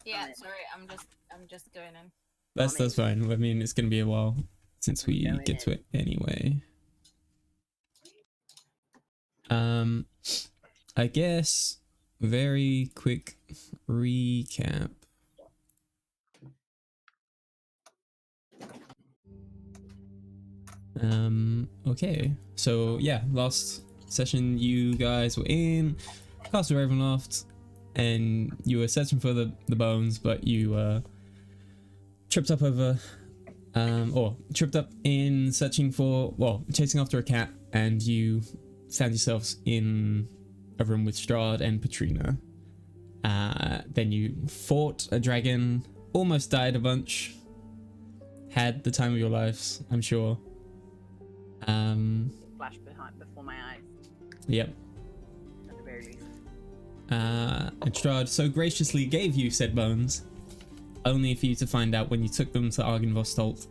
Yeah, sorry, I'm just going in. That's fine. I mean, it's gonna be a while since we get to it anyway. I guess very quick recap. Okay, so yeah, last session you guys were in Castle Ravenloft and you were searching for the bones, but you tripped up over or tripped up in searching for, well, chasing after a cat, and you found yourselves in a room with Strahd and Petrina. Then you fought a dragon, almost died a bunch, had the time of your lives, I'm sure. Flash before my eyes. Yep. At the very least. And Strahd so graciously gave you said bones, only for you to find out when you took them to Argynvostholt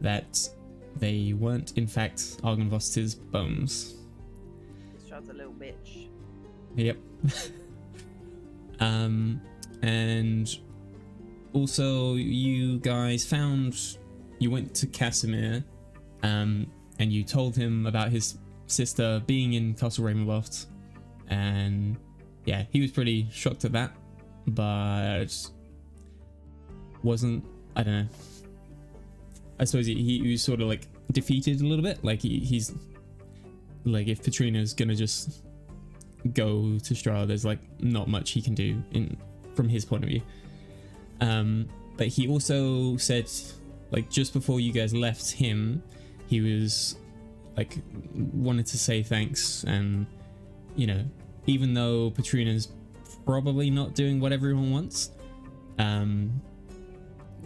that they weren't in fact Argynvost's bones. Strahd's a little bitch. Yep. And also you guys you went to Casimir, and you told him about his sister being in Castle Ravenloft, and yeah, he was pretty shocked at that, but wasn't, I don't know, I suppose he was sort of like defeated a little bit, like he's like, if Petrina's gonna just go to Strahd, there's like not much he can do from his point of view. But he also said, like, just before you guys left him, he was like wanted to say thanks, and you know, even though Petrina's probably not doing what everyone wants,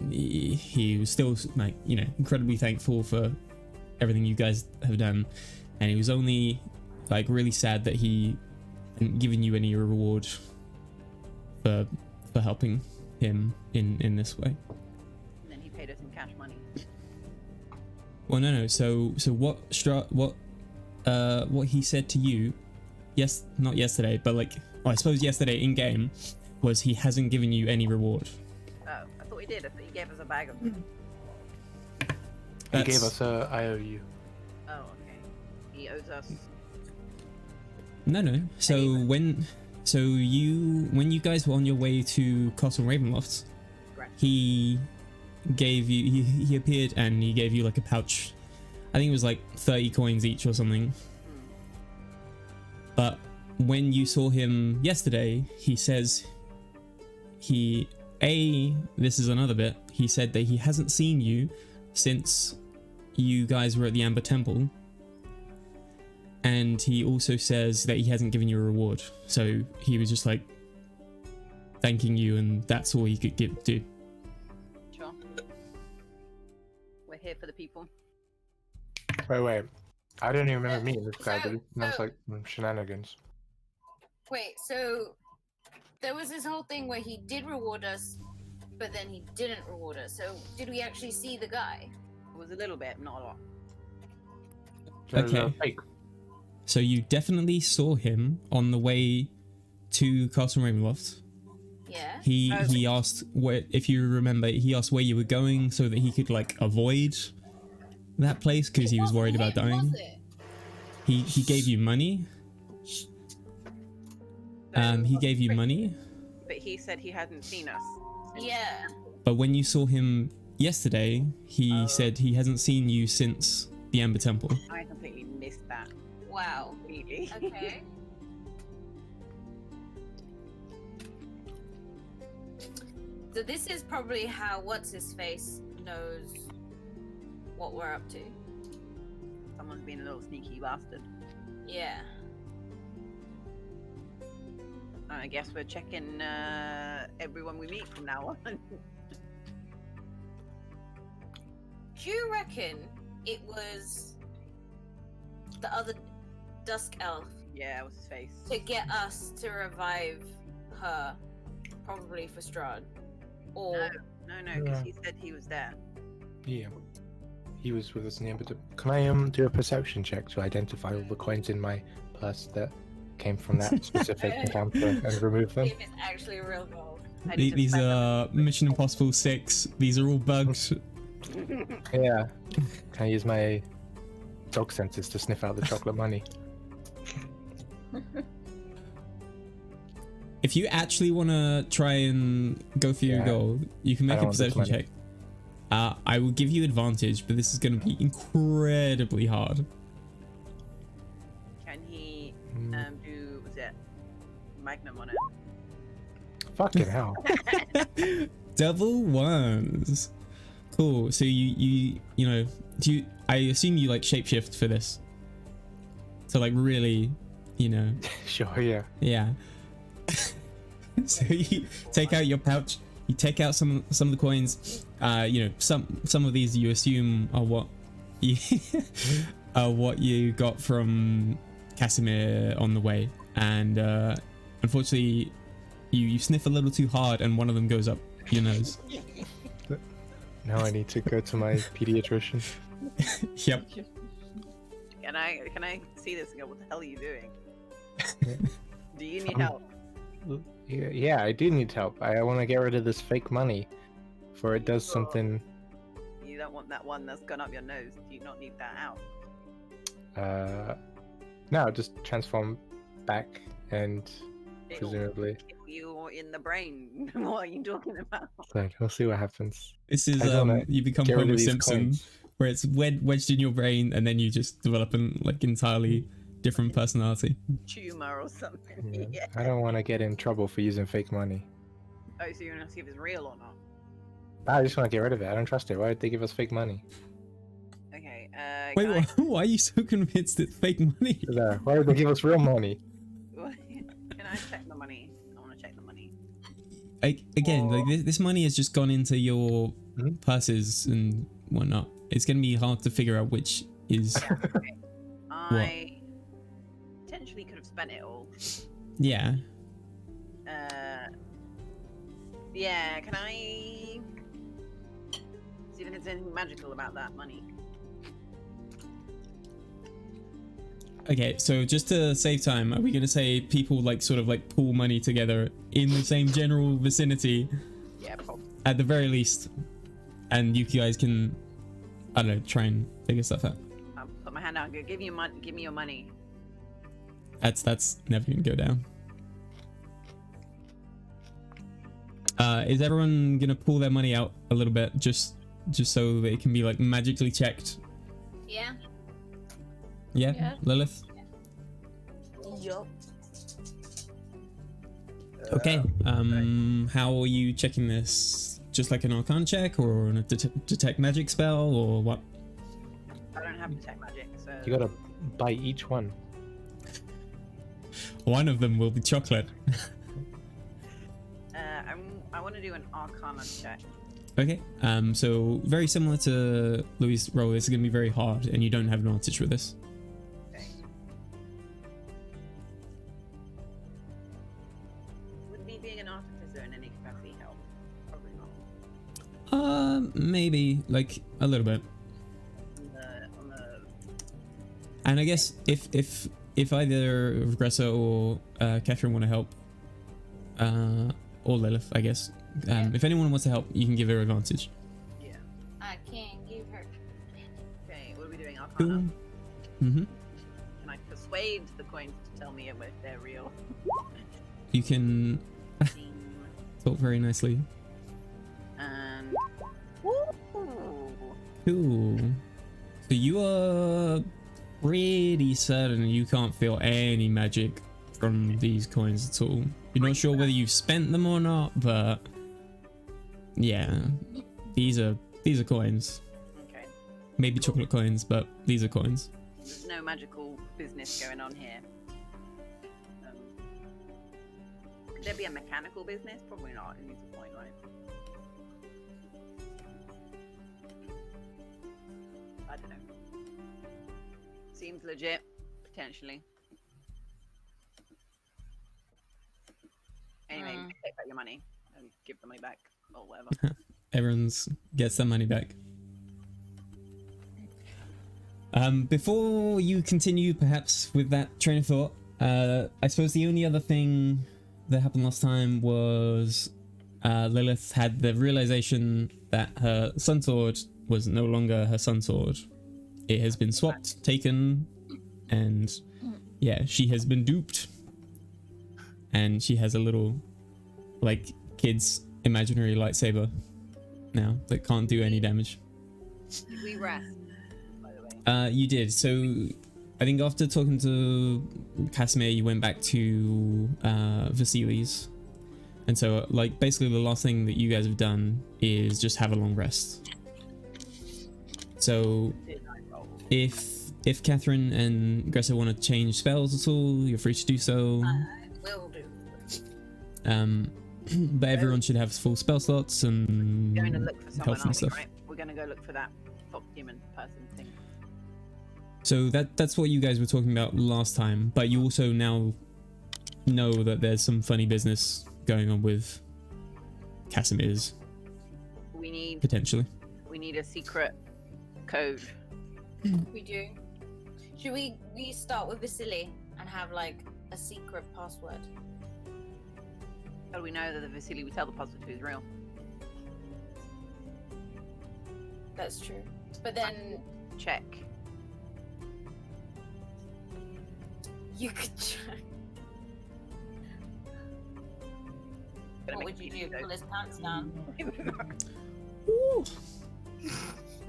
he was still, like, you know, incredibly thankful for everything you guys have done, and he was only like really sad that he hadn't given you any reward for helping him in this way. And then he paid us some cash money. Well, no. So what he said to you, yes, not yesterday, but like, well, I suppose yesterday in game, was he hasn't given you any reward. Oh, I thought he did. I thought he gave us a bag of. He gave us a IOU. Oh, okay. He owes us. No. So when you guys were on your way to Castle Ravenloft, Right. he gave you, he appeared and he gave you like a pouch. I think it was like 30 coins each or something. But when you saw him yesterday, he says this is another bit, he said that he hasn't seen you since you guys were at the Amber Temple, and he also says that he hasn't given you a reward, so he was just like thanking you, and that's all he could do. Sure. We're here for the people. Wait. I don't even remember meeting this guy, So- but it sounds like some shenanigans. Wait, so there was this whole thing where he did reward us, but then he didn't reward us. So did we actually see the guy? It was a little bit, not a lot. So it was Okay. fake. So you definitely saw him on the way to Castle Ravenloft. Yeah. He asked where, if you remember, he asked where you were going so that he could like avoid that place because he was worried about dying. Was it? He gave you money. He gave you money, But he said he hadn't seen us. Yeah. but when you saw him yesterday, he said he hasn't seen you since the Amber Temple. I completely missed that. Wow. Completely. Okay. So this is probably how what's-his-face knows what we're up to. Someone's been a little sneaky bastard. Yeah. I guess we're checking everyone we meet from now on. Do you reckon it was the other Dusk Elf Yeah, what's his face? to get us to revive her, probably for Strahd? Or No, because he said he was there. Yeah. He was with us in the Amber. Can I do a perception check to identify all the coins in my purse that came from that specific encounter and remove them? if it's actually real gold. I need to These spend are Mission Impossible 6. These are all bugged. Yeah. Can I use my dog senses to sniff out the chocolate money? If you actually want to try and go for your Yeah. goal, you can I make a don't want this perception money. check. I will give you advantage, but this is going to be incredibly hard. Can he do, was it Magnum on it? Fucking hell. Double ones. Cool. So you know, I assume you like shapeshift for this. So like really, you know, Sure, yeah. yeah. So you take out your pouch, you take out some of the coins. You know, some of these you assume are what you are what you got from Casimir on the way, and unfortunately you sniff a little too hard and one of them goes up your nose. Now I need to go to my pediatrician. Yep. Can I see this and go, what the hell are you doing? Do you need help? Yeah, I do need help. I want to get rid of this fake money, for it does something. You don't want that one that's gone up your nose. Do you not need that out? No, just transform back and It'll presumably. kill you in the brain. What are you talking about? Like, we'll see what happens. This is I just wanna you become get rid Homer of these Simpson, coins. where it's wedged in your brain and then you just develop an like entirely different personality. Tumor or something. Yeah. Yeah. I don't want to get in trouble for using fake money. Oh, so you're gonna see if it's real or not? I just want to get rid of it. I don't trust it. Why would they give us fake money? Okay. Wait, can why are you so convinced it's fake money? Why would they give us real money? Can I check the money? I want to check the money. Again, like this money has just gone into your Mhm. purses and whatnot. It's gonna be hard to figure out which is. I potentially could have spent it all. Yeah. Yeah. Can I see if there's anything magical about that money? Okay, so just to save time, are we gonna say people like sort of like pool money together in the same general vicinity Yeah, probably. at the very least, and you guys can, I don't know, try and figure stuff out. I'll put my hand out and go, give me your money. That's never gonna go down. Is everyone gonna pull their money out a little bit just so that it can be like magically checked? Yeah. Yeah, Yeah. Lilith. Yup. Okay. How are you checking this? Just like an Arcana check, or a detect magic spell, or what? I don't have detect magic, so You gotta buy each one. One of them will be chocolate. I want to do an Arcana check. Okay. So very similar to Louis' roll, this is gonna be very hard, and you don't have advantage with this. Okay. Would me being an artificer in any capacity help? Probably not. Maybe like a little bit. On the And I guess if either Regressa or Catherine want to help, or Lilith, I guess. If anyone wants to help, you can give her advantage. yeah. I can't give her. Okay, what are we doing? Arcana. Cool. Mm-hmm. Can I persuade the coins to tell me if they're real? You can talk very nicely. And ooh, Cool. So you are pretty certain you can't feel any magic from these coins at all. You're not sure whether you've spent them or not, but yeah, these are coins. okay. Maybe chocolate coins, but these are coins. There's no magical business going on here. Could there be a mechanical business? Probably not. It needs a point, right? I don't know. Seems legit, potentially. Anyway, take back your money and give the money back or whatever. Everyone's gets their money back. Before you continue, perhaps with that train of thought, I suppose the only other thing that happened last time was Lilith had the realization that her sun sword was no longer her sun sword. It has been swapped, taken, and yeah, she has been duped. And she has a little, like, kid's imaginary lightsaber now that can't do any damage. Did we rest, by the way? You did. So I think after talking to Casimir, you went back to Vasily's. And so, like, basically the last thing that you guys have done is just have a long rest. So if Catherine and Gressa want to change spells at all, you're free to do so. Will do. But everyone should have full spell slots and We're going to look for someone, health and aren't we, stuff. right? We're going to go look for that fox demon person thing. So that's what you guys were talking about last time, but you also now know that there's some funny business going on with Casimir's, We need a secret code. We do. Should we start with Vasily and have like a secret password? How do we know that the Vasily we tell the puzzle to is real? That's true. But then Check. you could check. Gonna What make would you a do? video. Pull his pants down? Ooh.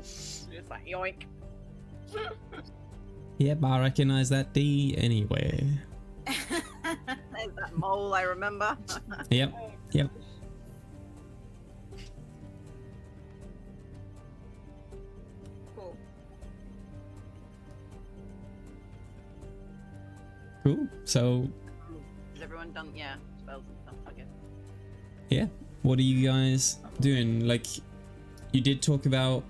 Just like yoink. Yep, I recognize that D anyway. There's that mole I remember. Yep. Cool. Cool. So Has everyone done, yeah, spells and stuff, I guess. yeah, what are you guys doing? Like, you did talk about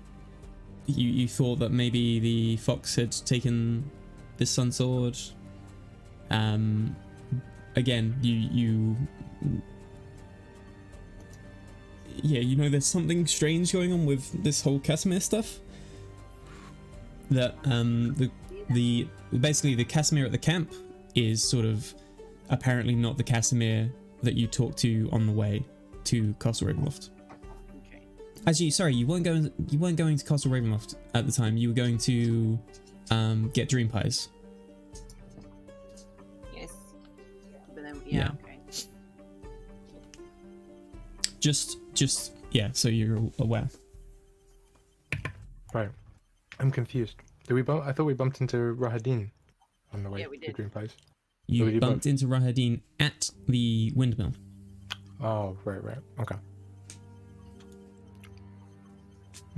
you thought that maybe the fox had taken this sun sword. Again, you yeah, you know, there's something strange going on with this whole Casimir stuff. That the basically the Casimir at the camp is sort of apparently not the Casimir that you talked to on the way to Castle Ravenloft. Okay. Actually, sorry, you weren't going to Castle Ravenloft at the time. You were going to get dream pies. Yes. But then, Yeah. yeah, okay. Just yeah, so you're aware. Right. I'm confused. Did we bump? I thought we bumped into Rahadin on the way Yeah, we to did. Green Place. You we did bumped into Rahadin at the windmill. Oh, right. Okay.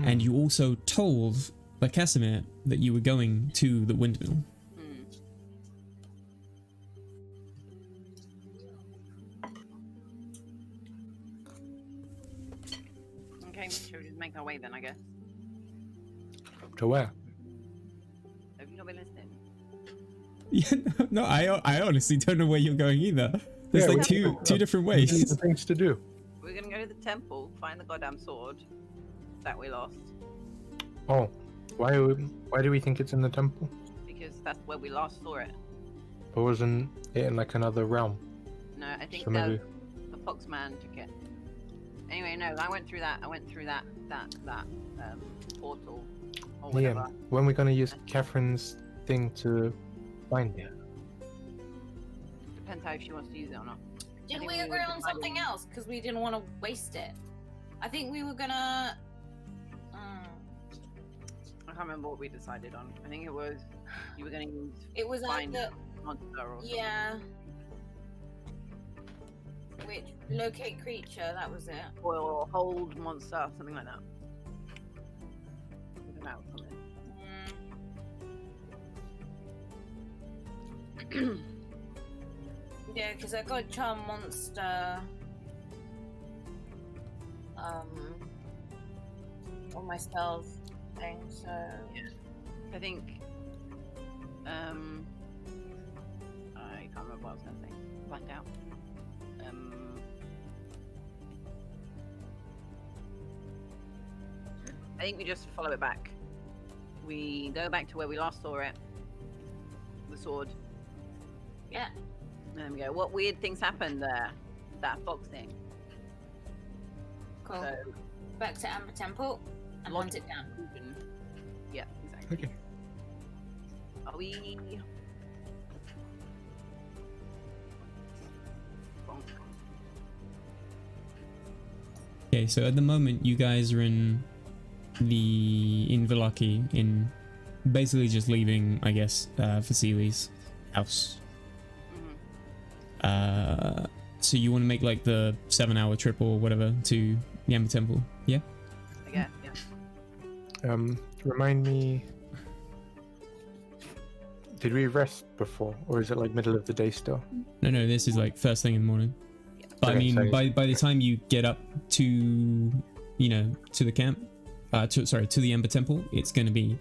And you also told the Casimir that you were going to the windmill. Okay, should we just make our way then, I guess? To where? Have you not been listening? Yeah, no, I honestly don't know where you're going either. There's Yeah, like we- two different These ways. are things to do. We're gonna go to the temple, find the goddamn sword that we lost, Oh, why do we think it's in the temple? because that's where we last saw it. Or wasn't it in like another realm? No, I think So maybe. the Foxman took it. Anyway, no, I went through that portal or whatever. Yeah. When we're gonna use Catherine's thing to find it? Depends how she wants to use it or not. Didn't think we we agree were on something deciding- else? Because we didn't want to waste it. I think we were gonna. I can't remember what we decided on. I think it was you were gonna use It was find either. monster or something. Yeah. Which locate creature? That was it. Or hold monster, something like that. Something else, something. Yeah, because I got charm monster. On my spells thing. So. I think I can't remember what I was gonna say. Blacked out. I think we just follow it back. We go back to where we last saw it. The sword. Yeah. And then we go, what weird things happened there? That fox thing. Cool. So, Back to Amber Temple and hunt it down. yeah, exactly. Okay. Are we? Okay, so at the moment you guys are in Villaki, in basically just leaving, I guess, Vasili's house. So you want to make like the 7-hour trip or whatever to the Amber Temple, yeah? I guess, yeah. Remind me. Did we rest before, or is it like middle of the day still? No, this is like first thing in the morning. But I Okay, mean, so- by the time you get up to, you know, to the camp, to the Ember Temple, it's going to be,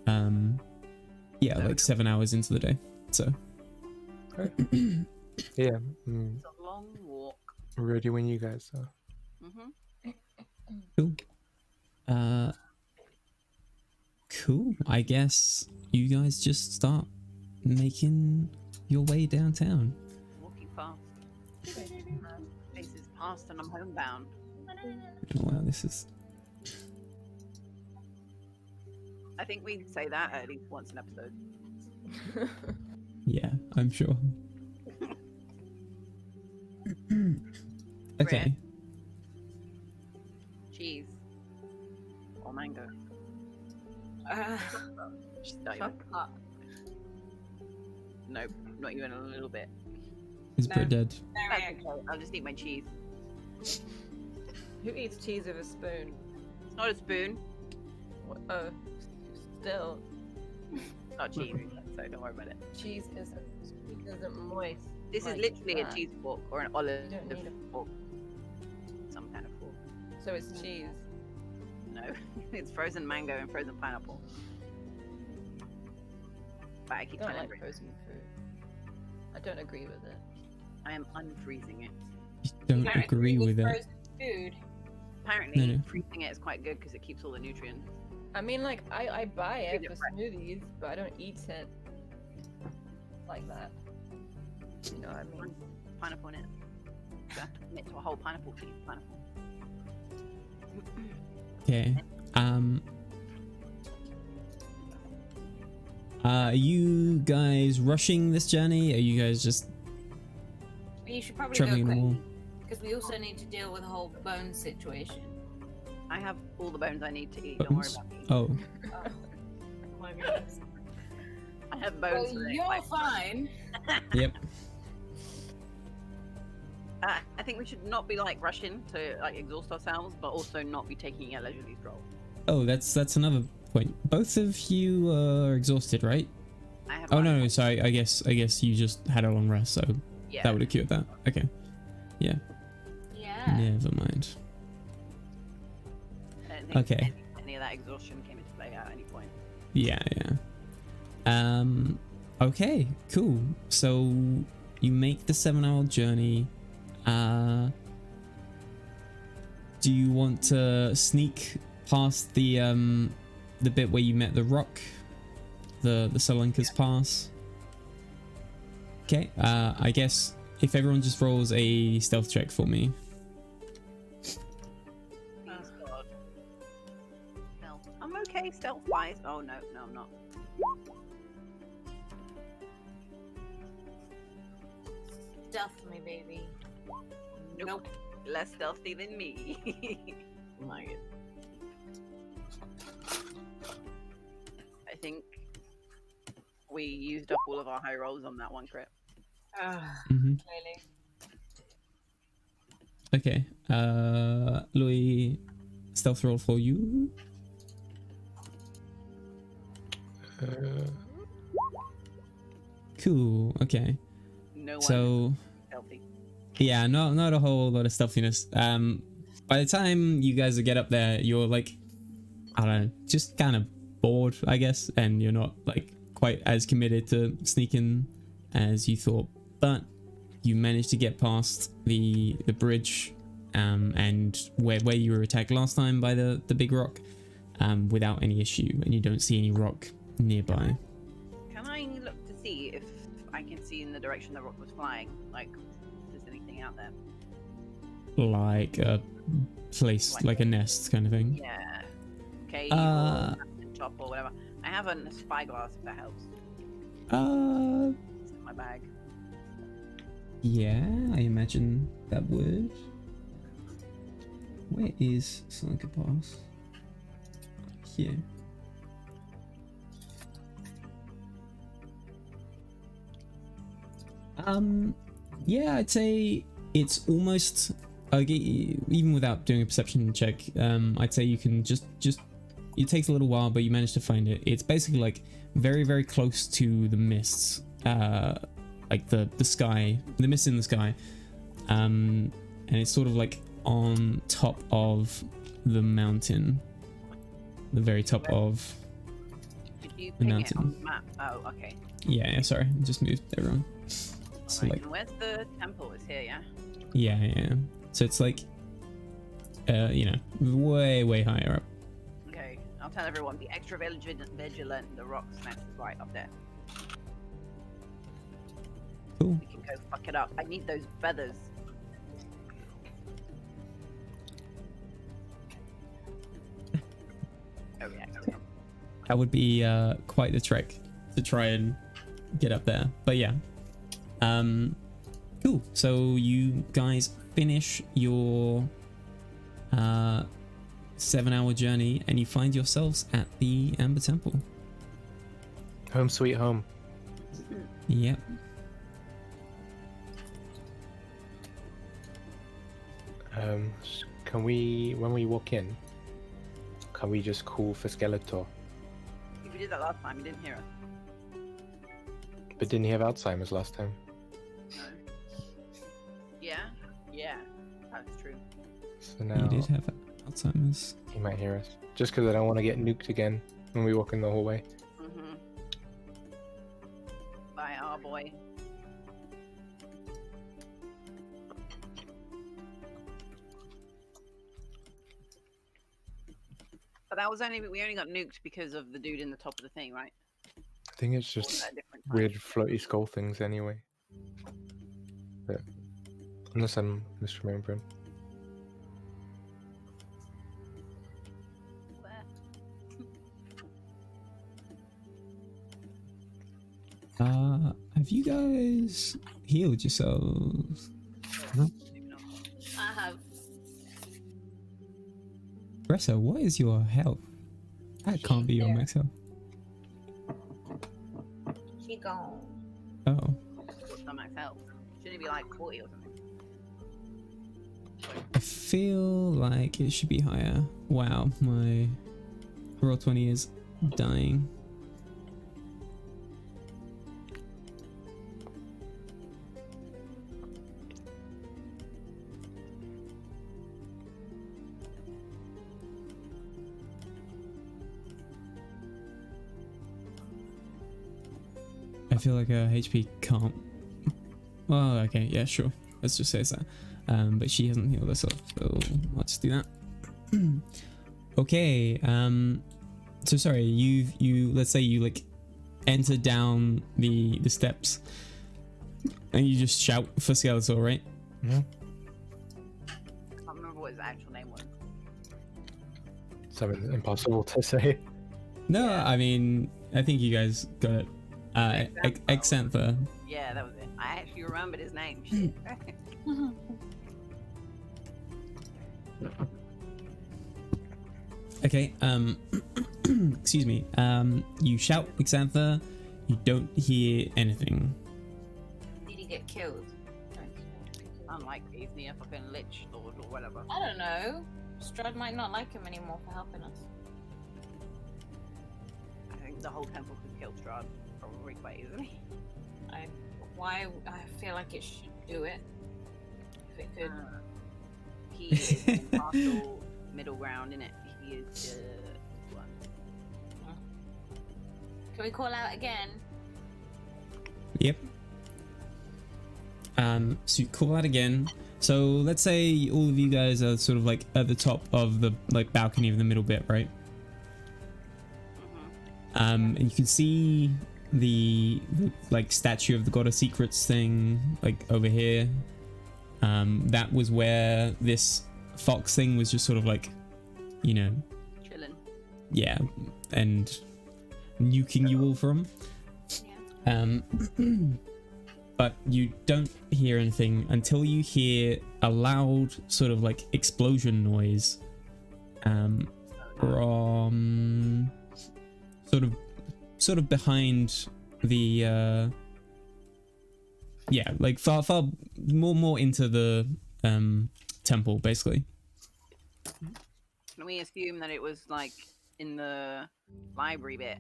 yeah, like 7 hours into the day. So, Yeah. It's a long walk. Ready when you guys are. cool. Cool. I guess you guys just start making your way downtown. Walking fast. Place is past and I'm homebound. Oh, wow, this is. I think we say that at least once an episode. Yeah, I'm sure. Okay. Cheese. Or mango. Just not even. Nope, not even a little bit. Is No. Britt dead? That's okay. I'll just eat my cheese. Who eats cheese with a spoon? It's not a spoon. Oh, still, It's not cheese, so don't worry about it. cheese isn't moist. This is like literally that. a cheese fork or an olive You don't need a fork. Some kind of fork. So it's cheese. No, it's frozen mango and frozen pineapple. But I I keep don't trying like to drink. frozen fruit. I don't agree with it. I am unfreezing it. You don't You agree with it. frozen food. Apparently, No. freezing it is quite good because it keeps all the nutrients. I mean, like, I buy it Eat it for fresh. smoothies, but I don't eat it like that. You know what I mean? Pineapple in it. You have to commit to a whole pineapple piece. Pineapple. Okay. Are you guys rushing this journey? Are you guys just You should probably traveling go in the wall? quick because we also need to deal with the whole bone situation. I have all the bones I need to eat. Don't worry Bones? about me. Oh, Oh my goodness. I have Well, bones. for the next you're fight. fine. yep. I think we should not be like rushing to like exhaust ourselves, but also not be taking a leisurely stroll. Oh, that's another point. Both of you are exhausted, right? I have. Oh one- no, sorry. I guess you just had a long rest, so Yeah. that would have cured that. Okay. Yeah. Never mind. I don't think Okay. any of that exhaustion came into play at any point. Yeah. Okay. Cool. So you make the 7-hour journey. Do you want to sneak past the bit where you met the rock, the Solenka's pass? Okay. I guess if everyone just rolls a stealth check for me. Please God. Stealth. I'm okay stealth wise. Oh no, I'm not. Stuff me, baby. Nope. Less stealthy than me. Oh my God. I think we used up all of our high rolls on that one crit. Mm-hmm. Clearly. Okay. Louis, stealth roll for you. Cool. Okay. No one So stealthy. yeah, not a whole lot of stuffiness. By the time you guys get up there, you're like, I don't know, just kind of bored, I guess, and you're not like quite as committed to sneaking as you thought. But you managed to get past the bridge, and where you were attacked last time by the big rock, without any issue, and you don't see any rock nearby. Can I look to see if I can see in the direction the rock was flying? Like, if there's anything out there? like a place, like a nest kind of thing. Yeah. Okay. Uh, Top or whatever. I have a spyglass if that helps. It's in my bag. Yeah, I imagine that would. Where is Psychopass? Here. Yeah, I'd say it's almost even without doing a perception check. I'd say you can just it takes a little while, but you manage to find it. It's basically like very, very close to the mists, like the sky, the mist in the sky, and it's sort of like on top of the mountain, the very top of Did you the ping it mountain. on the map? Oh, okay. Yeah, sorry, I just moved everyone. So Alright, like, and where's the temple? It's here, yeah? yeah. So it's like, you know, way, way higher up. Okay, I'll tell everyone, be extra vigilant. The rock smash is right up there. Cool. We can go fuck it up. I need those feathers. Oh yeah. That would be quite the trek to try and get up there. But yeah. Cool. So you guys finish your 7-hour journey and you find yourselves at the Amber Temple. Home sweet home. Yep. Can we, when we walk in, can we just call for Skeletor? If you did that last time, you didn't hear us. But didn't he have Alzheimer's last time? No. Yeah? Yeah. That's true. So now You did have Alzheimer's. he might hear us. Just because I don't want to get nuked again when we walk in the hallway. Mm-hmm. By our boy. But that was we only got nuked because of the dude in the top of the thing, right? I think it's Or was just that a different time? weird floaty skull things anyway. But unless I'm misremembering. Where? Have you guys healed yourselves? Maybe not. I have. Bressa, what is your health? That can't be your There. max health. She gone. Oh. What's the max health? Shouldn't it be like 40 or something? I feel like it should be higher. Wow, my roll 20 is dying. I feel like HP can't. Well, okay, yeah, sure. Let's just say it's that. But she hasn't healed herself, so let's do that. Okay. So sorry, you let's say you like enter down the steps, and you just shout for Skeletor, right? Yeah. I can't remember what his actual name was. Something impossible to say. No, Yeah. I mean I think you guys got it. Exantha. Yeah, that was it. I actually remembered his name. Shit. Okay, excuse me. You shout Exantha, you don't hear anything. Did he get killed? Unlike he's near fucking Lich Lord or whatever. I don't know. Strahd might not like him anymore for helping us. I think the whole temple could kill Strahd probably quite easily. I feel like it should do it. If it could. He is the impartial middle ground in it. He is the one. Can we call out again? Yep. So you call out again. So let's say all of you guys are sort of like at the top of the like balcony of the middle bit, right? Mm-hmm. And you can see the like statue of the God of Secrets thing like over here. that was where this fox thing was just sort of like, you know, Chilling. yeah, and nuking you all from. Yeah. But you don't hear anything until you hear a loud sort of like explosion noise from sort of behind the yeah, like far more into the temple, basically. Can we assume that it was like in the library bit,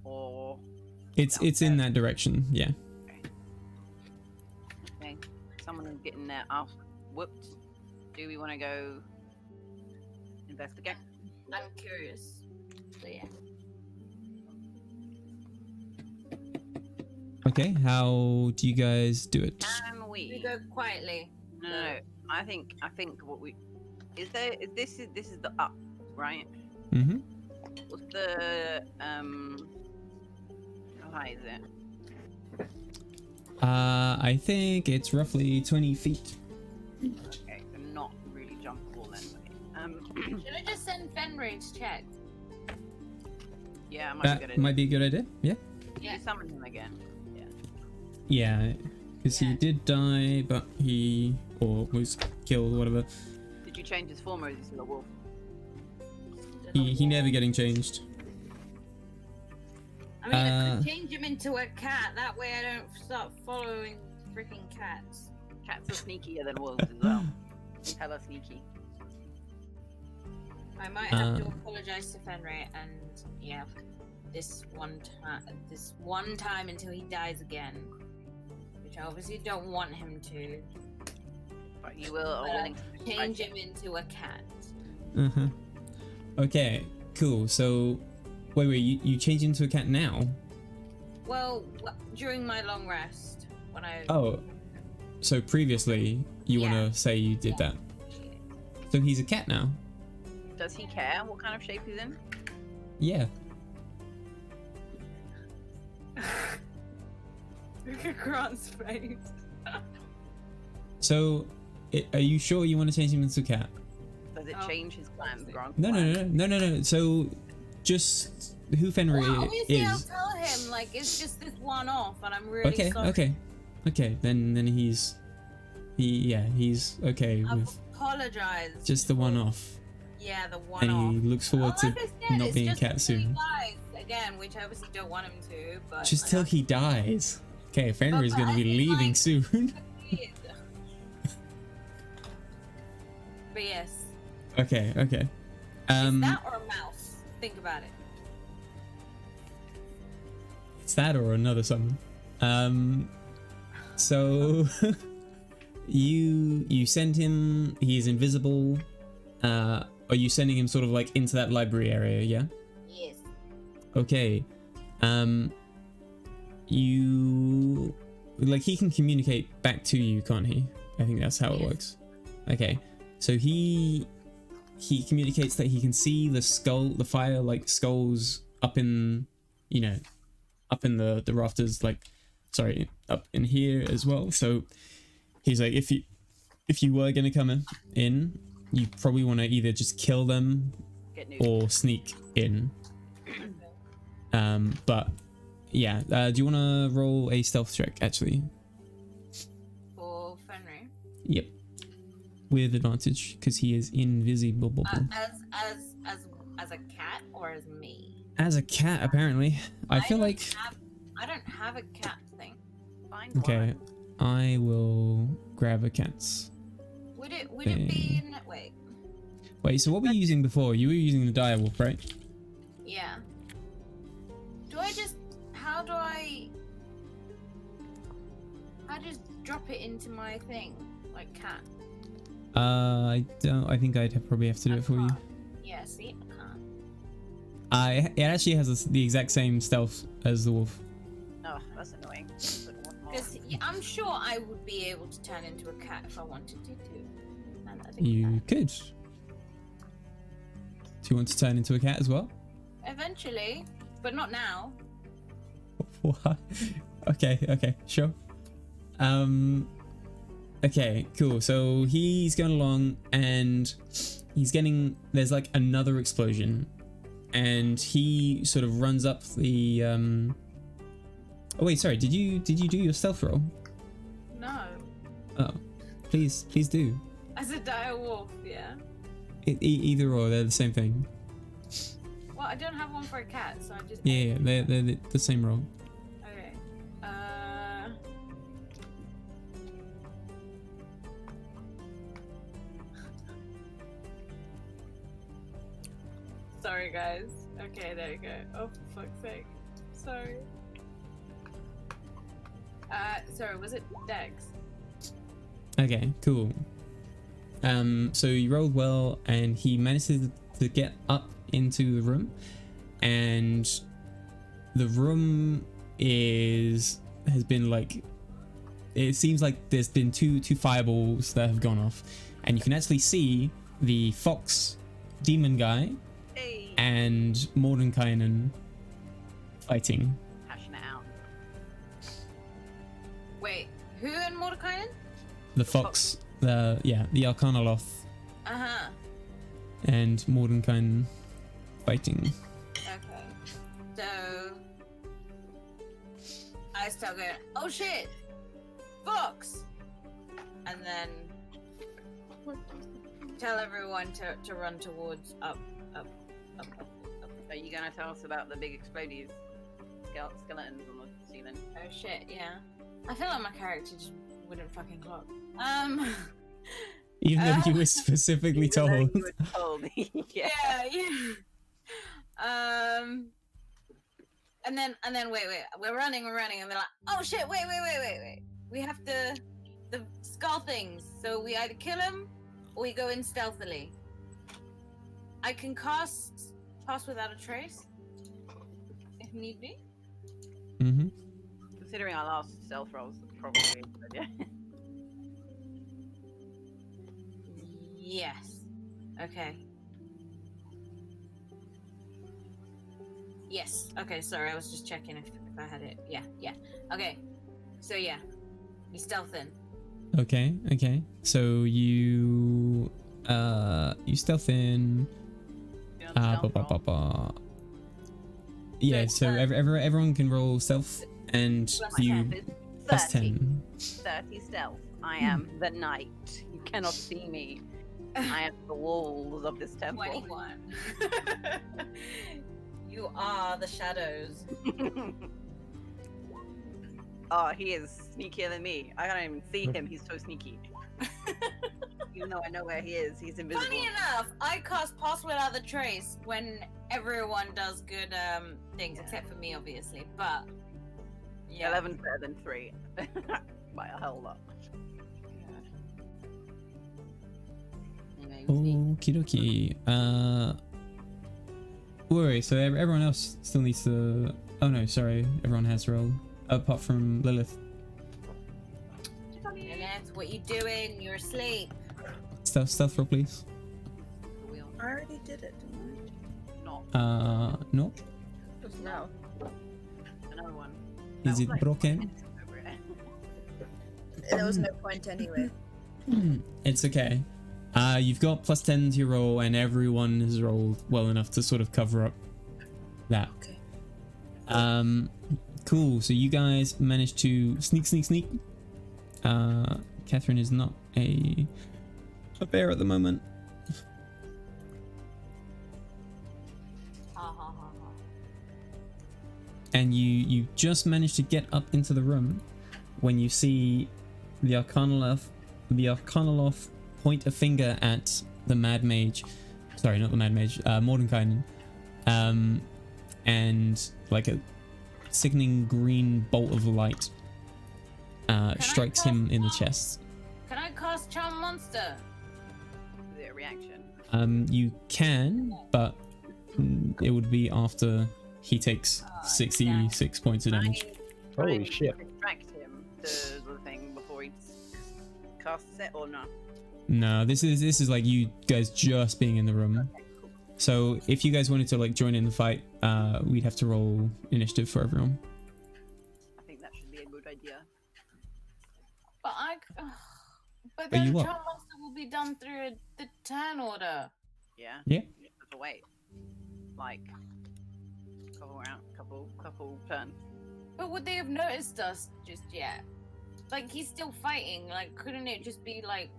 or It's in that direction, yeah. okay, someone getting their ass whooped? Do we want to go investigate? I'm curious. So yeah. Okay, how do you guys do it? Can We we? go quietly. No. I think what we is this is the up, right? Mm-hmm. What's the how high is it? I think it's roughly 20 feet. Okay, so not really jumpable then. Should I just send Fenrir to check? Yeah, might be That good. might be a good idea, yeah. You summon him again. Yeah, because he Yeah. did die, but or was killed, whatever. Did you change his form, or is he still a wolf? He never getting changed. I mean, I Uh, could change him into a cat. That way I don't start following freaking cats. Cats are sneakier than wolves as well. Hella sneaky. I might have to Uh. apologize to Fenrir and yeah, this one time until he dies again. Which I obviously don't want him to. But you will are But willing to Change sacrifice him into a cat. Uh-huh. Okay, cool. So, wait, you change into a cat now? Well, during my long rest, when I Oh, so previously you Yeah. want to say you did that. So he's a cat now? Does he care what kind of shape he's in? Yeah. Look at Grant's face. So, are you sure you want to change him into a cat? Does it Oh. change his plans, Grant? No. So, just who Fenrir Well, obviously I'll is. tell him like it's just this one off, and I'm really Okay, sorry. okay. Then he's okay I've with apologized. just the one off, Yeah, the one and off. he looks forward to Like I said, not it's being a just cat until he soon. dies again, which I obviously don't want him to, but Just like, till he dies. Okay, Fenrir is But going to I be mean, leaving like- soon. But yes, Okay. is that or a mouse? Think about it. It's that or another summon. So you send him. He's invisible. Are you sending him sort of like into that library area? Yeah. Yes. Okay. You like he can communicate back to you, can't he? I think that's how it Yes. works. Okay. So he communicates that he can see the fire like skulls up in, up in the rafters, like, sorry, up in here as well. So he's like, if you were gonna come in, you probably want to either just kill them Get new. or sneak in. But yeah, do you want to roll a stealth check actually? For Fenrir. Yep, with advantage because he is invisible. As a cat or as me? As a cat, apparently. I feel like I don't have a cat thing. Find okay. one. I will grab a cat's. Would it be in wait? Wait, so what were you using before? You were using the dire wolf, right? Yeah. Do I just how do I just drop it into my thing like cat? I don't. I think I'd probably have to do it for you. Yeah, see, I can't. It actually has the exact same stealth as the wolf. Oh, that's annoying. Because I'm sure I would be able to turn into a cat if I wanted to. And I think You could. Do you want to turn into a cat as well? eventually, but not now. What? Okay, sure. Okay, cool. So he's going along and he's getting, there's like another explosion and he sort of runs up the oh wait, sorry, did you do your stealth roll? No. Oh, please do. As a dire wolf, yeah. Either or, they're the same thing. Well, I don't have one for a cat, so I just. Yeah, they're the same roll. Okay. Sorry, guys. Okay, there you go. Oh, for fuck's sake. Sorry. Sorry, was it Dex? Okay, cool. So you rolled well and he manages to get up into the room, and the room has been like, it seems like there's been two fireballs that have gone off, and you can actually see the fox demon guy Hey. and Mordenkainen fighting. Hashing it out. Wait, who and Mordekainen? The fox, the Arcanoloth Uh-huh. and Mordenkainen fighting. Okay. So I start going, oh shit! Fox! And then tell everyone to run towards up. Are you gonna tell us about the big explodies? Skeletons on the ceiling. Oh shit, yeah. I feel like my character just wouldn't fucking clock. Even though you were specifically Even though told. you were told. Yeah. Yeah. And then wait, we're running, and they're like, oh shit, wait. We have the skull things, so we either kill him or we go in stealthily. I can cast Pass Without a Trace if need be. Mm-hmm. Considering our last stealth rolls, probably a good idea. Yes. Okay. Yes. Okay, sorry, I was just checking if I had it. Yeah. Okay. So yeah. You stealth in. Okay. So you stealth in. You want a stealth roll? Yeah, Good. so everyone can roll stealth and Plus you 10 is plus 30. 10. 30 stealth. I am the knight. You cannot see me. I am the walls of this temple. 21. You are the shadows. Oh, he is sneakier than me. I can't even see him. He's so sneaky. Even though I know where he is, he's invisible. Funny enough, I cast Pass Without the Trace when everyone does good things, Yeah. except for me, obviously. But yeah, 11's better than 3. By a hell lot. Anyway, we see. Okie dokie. Wait, so everyone else still needs to. Oh no, sorry. Everyone has rolled. Apart from Lilith. Lilith, what you doing? You're asleep. Stealth roll, please. The wheel. I already did it, didn't Not No. I? Just now. another one. Is That it was like broken? 5 minutes over it. There was no point anyway. It's okay. You've got plus 10 to your roll, and everyone has rolled well enough to sort of cover up that. Okay. Cool. So you guys managed to sneak. Catherine is not a bear at the moment. Ha ha ha ha. And you just managed to get up into the room when you see the Arcanoloth point a finger at the Mad Mage. Sorry, not the Mad Mage. Mordenkainen. And like a sickening green bolt of light strikes him in the chest. Can I cast Charm Monster? Is it a reaction? You can, but it would be after he takes 66 points of damage. Try Holy and shit. distract him, the thing, before he casts it, or not? No, this is like you guys just being in the room. Okay, cool. So if you guys wanted to like join in the fight, we'd have to roll initiative for everyone. I think that should be a good idea. But But But then you what? Charm Monster will be done through the turn order. Yeah. Yeah. You have to wait. Like couple turns. But would they have noticed us just yet? Like, he's still fighting. Like, couldn't it just be like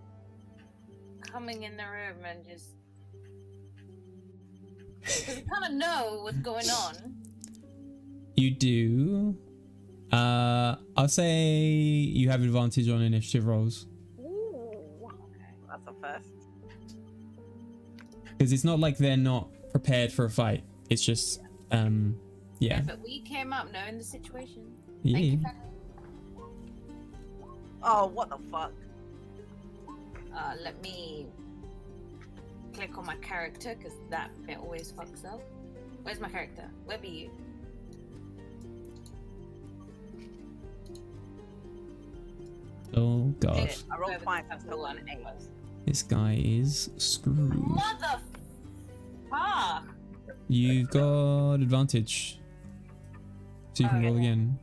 coming in the room and just? Because we kind of know what's going on. You do. I'll say you have advantage on initiative rolls That's a first. because it's not like they're not prepared for a fight. It's just, yeah. But we came up knowing the situation. Thank Yeah. you, Oh, what the fuck? let me click on my character because that bit always fucks up. Where's my character? Where be you? Oh god, Shit. I rolled Whoever 5, the that's fuck still the an one 8. was. this guy is screwed. Mother. Ah. You've got advantage, so you can roll Okay. again.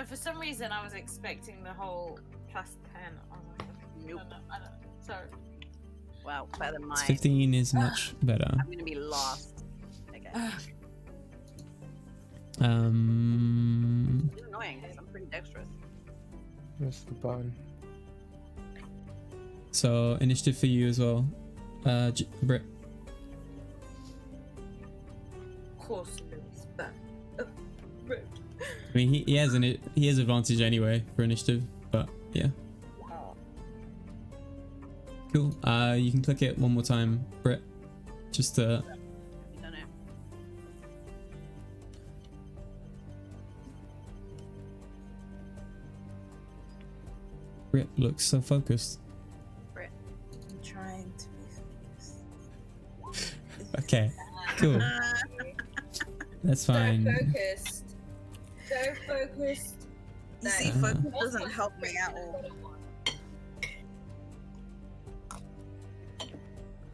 For some reason, I was expecting the whole +10. I was like, Nope. I don't know. Sorry. Well, better than mine. 15 is much better. I'm gonna be last. Okay. It's annoying because I'm pretty dexterous. That's the button. So initiative for you as well, Britt. Of course, Louis, but rude. I mean, he has advantage anyway for initiative, but yeah. Cool. You can click it one more time, Britt. Just You don't know. Britt looks so focused. I'm trying to be focused. Okay, cool. That's fine. So focused. So focused. You see, Uh-huh. focus doesn't help me at all.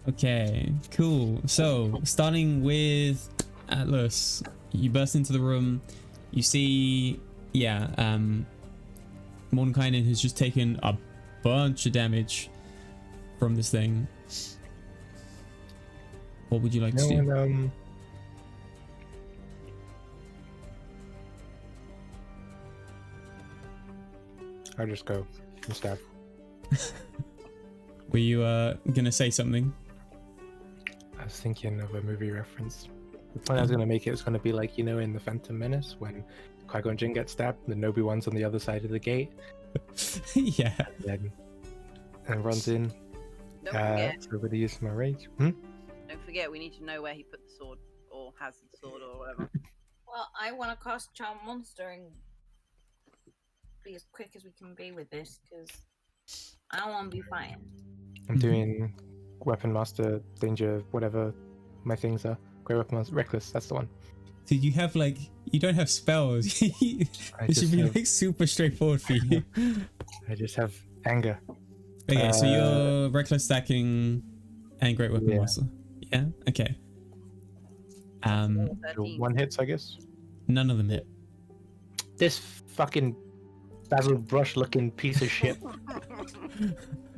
Okay, cool. So, starting with Atlas, you burst into the room. You see, yeah, Mordenkainen has just taken a bunch of damage from this thing. What would you like to do? No one, I'll just go and stab. Were you gonna say something? I was thinking of a movie reference. The point I was going to make it was going to be like, you know, in The Phantom Menace when Qui-Gon Jinn gets stabbed and Obi-Wan's on the other side of the gate Yeah. and runs in. Don't forget. So with the use of my rage. Don't forget, we need to know where he put the sword, or has the sword, or whatever. Well, I want to cast Charm Monster and be as quick as we can be with this because I don't want to be fighting. I'm doing Weapon Master, Danger, whatever my things are. Great Weapon Master, Reckless, that's the one. So you have like, you don't have spells. I It should just be have- like super straightforward for you. I just have anger. Okay, so you're reckless stacking and great weapon Yeah. master. Yeah. Okay. So 13. one hits, I guess. None of them hit. This fucking Basil Brush looking piece of shit.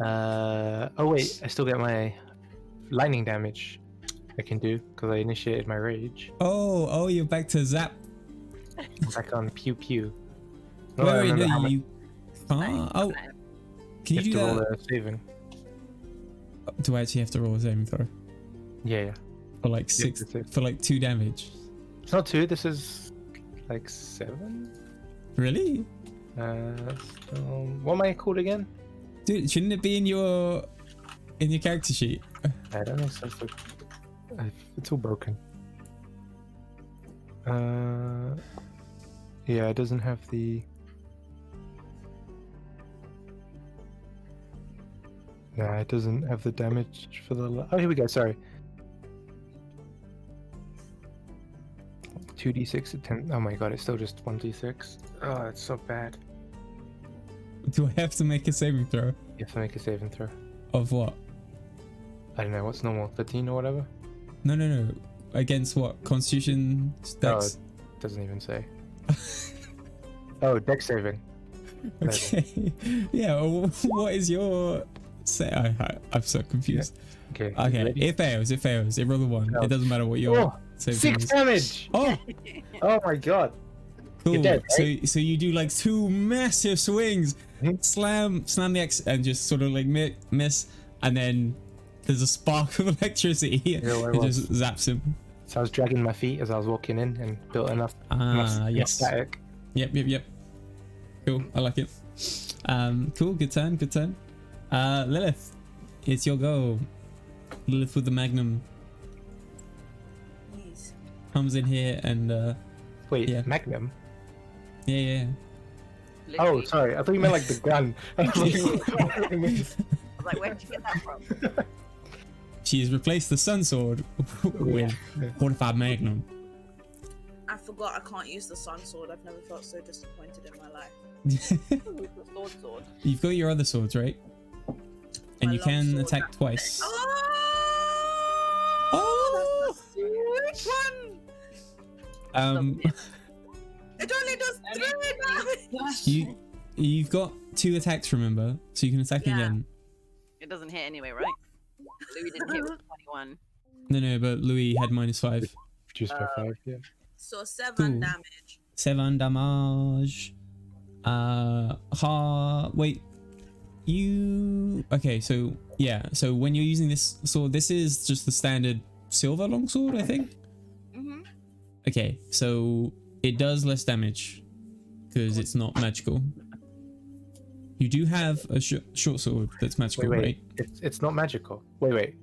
Oh wait, I still get my lightning damage I can do because I initiated my rage. Oh, you're back to zap. I'm back on pew pew. Wait, I wait, remember how no, much you can't. Oh, can you have do to roll that? a saving. Do I actually have to roll a saving throw Yeah. for like Yeah, six, that's it. for like 2 damage? It's not 2, this is like 7. Really, What am I called again? dude? Shouldn't it be in your character sheet? I don't know. So it's all broken. Yeah, it doesn't have the. Nah, it doesn't have the damage for the. Oh, here we go. Sorry. 2d6 at 10. Oh my god, it's still just 1d6. Oh, it's so bad. Do I have to make a saving throw You have to make a saving throw. of what? I don't know what's normal, 13 or whatever. No. Against what? Constitution dex? Doesn't even say. Oh, dex saving. Okay. Yeah. What is your I'm so confused. Okay. Okay, ready? it fails. It fails. It rolled a 1. Oh. It doesn't matter what your Oh, saving 6 is. damage. Oh, Oh my god. cool. You're dead, right? So you do like 2 massive swings, Mhm. slam the X, and just sort of like miss, and then there's a spark of electricity. Yeah, It just zaps him. So I was dragging my feet as I was walking in and built enough Yes. static. Yep. Cool. I like it. Cool. Good turn. Lilith, it's your go. Lilith with the Magnum Please. comes in here and Wait, Yeah. Magnum? yeah. Oh, Literally. sorry. I thought you meant like the gun. I was like, I was like, where'd you get that from? She's replaced the Sun Sword with 45 Magnum. I forgot I can't use the sun sword. I've never felt so disappointed in my life. Sword. You've got your other swords, right? And My you long can sword, attack that's twice. Oh! That's the sweet one! It only does 3 damage! You've got 2 attacks, remember? So you can attack Yeah. again. It doesn't hit anyway, right? Louis didn't hit with 21. No, but Louis had -5. Reduced by 5, yeah. So 7 Cool. damage. 7 damage. Wait. Okay, so yeah, so when you're using this sword, this is just the standard silver longsword, I think. Mm-hmm. Okay, so it does less damage because it's not magical. You do have a short sword that's magical, Wait. right? It's not magical. Wait.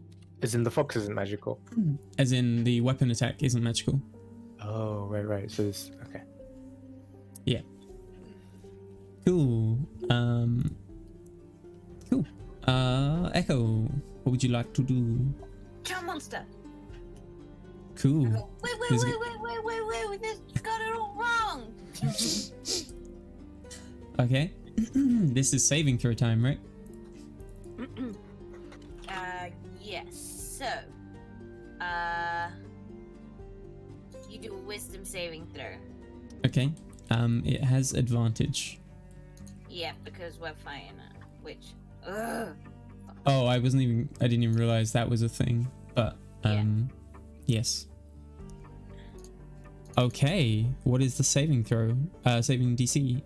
As in the fox isn't magical. As in the weapon attack isn't magical. Oh, right. So it's okay. Yeah. Cool. Cool. Echo, what would you like to do? Charm monster. Cool. Wait, This- this got it all wrong. Okay. This is saving throw time, right? Yes. So, you do a wisdom saving throw. Okay. It has advantage. Yeah, because we're fighting it. Which, ugh. Oh, I didn't even realize that was a thing. But yes. Okay. What is the saving throw? Saving DC.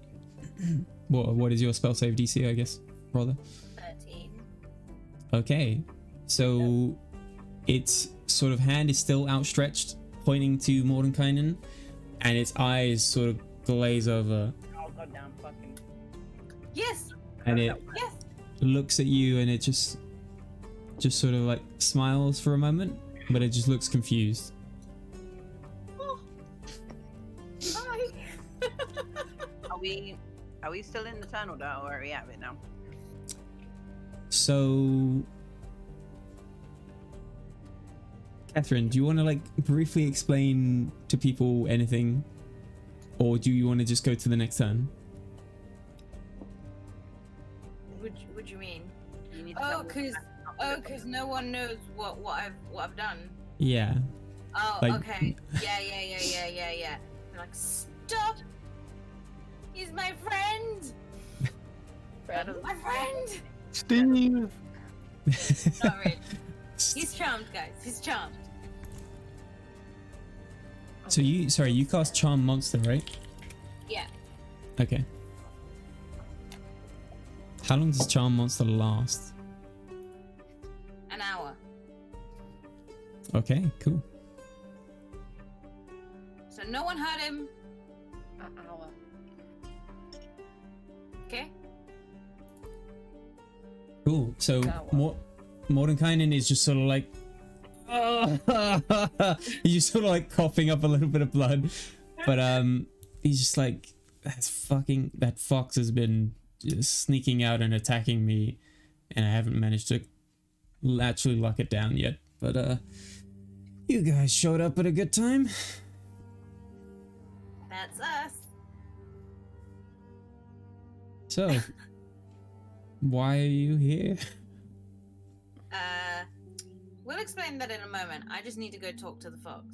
What is your spell save DC, I guess, rather? 13. Okay. So its sort of hand is still outstretched, pointing to Mordenkainen, and its eyes sort of glaze over, Oh, goddamn fucking. Yes. and it Yes. looks at you, and it just sort of like smiles for a moment, but it just looks confused. Hi. Are we still in the tunnel though, or are we out of it now? So, Catherine, do you want to like briefly explain to people anything, or do you want to just go to the next turn? What do you mean? You need to tell me what's Cause no one knows what I've done. Yeah. Oh, Like- okay. Yeah. They're like, stop! He's my friend! My friend! Steve! Not really. He's charmed, guys. He's charmed. So you cast Charm Monster, right? Yeah. Okay. How long does Charm Monster last? An hour. Okay, cool. So no one hurt him. An hour. Okay? Cool. So Mordenkainen is just sort of like he's just sort of like coughing up a little bit of blood, but he's just like, that fox has been just sneaking out and attacking me, and I haven't managed to actually lock it down yet. But you guys showed up at a good time. That's us. So why are you here? We'll explain that in a moment. I just need to go talk to the fox.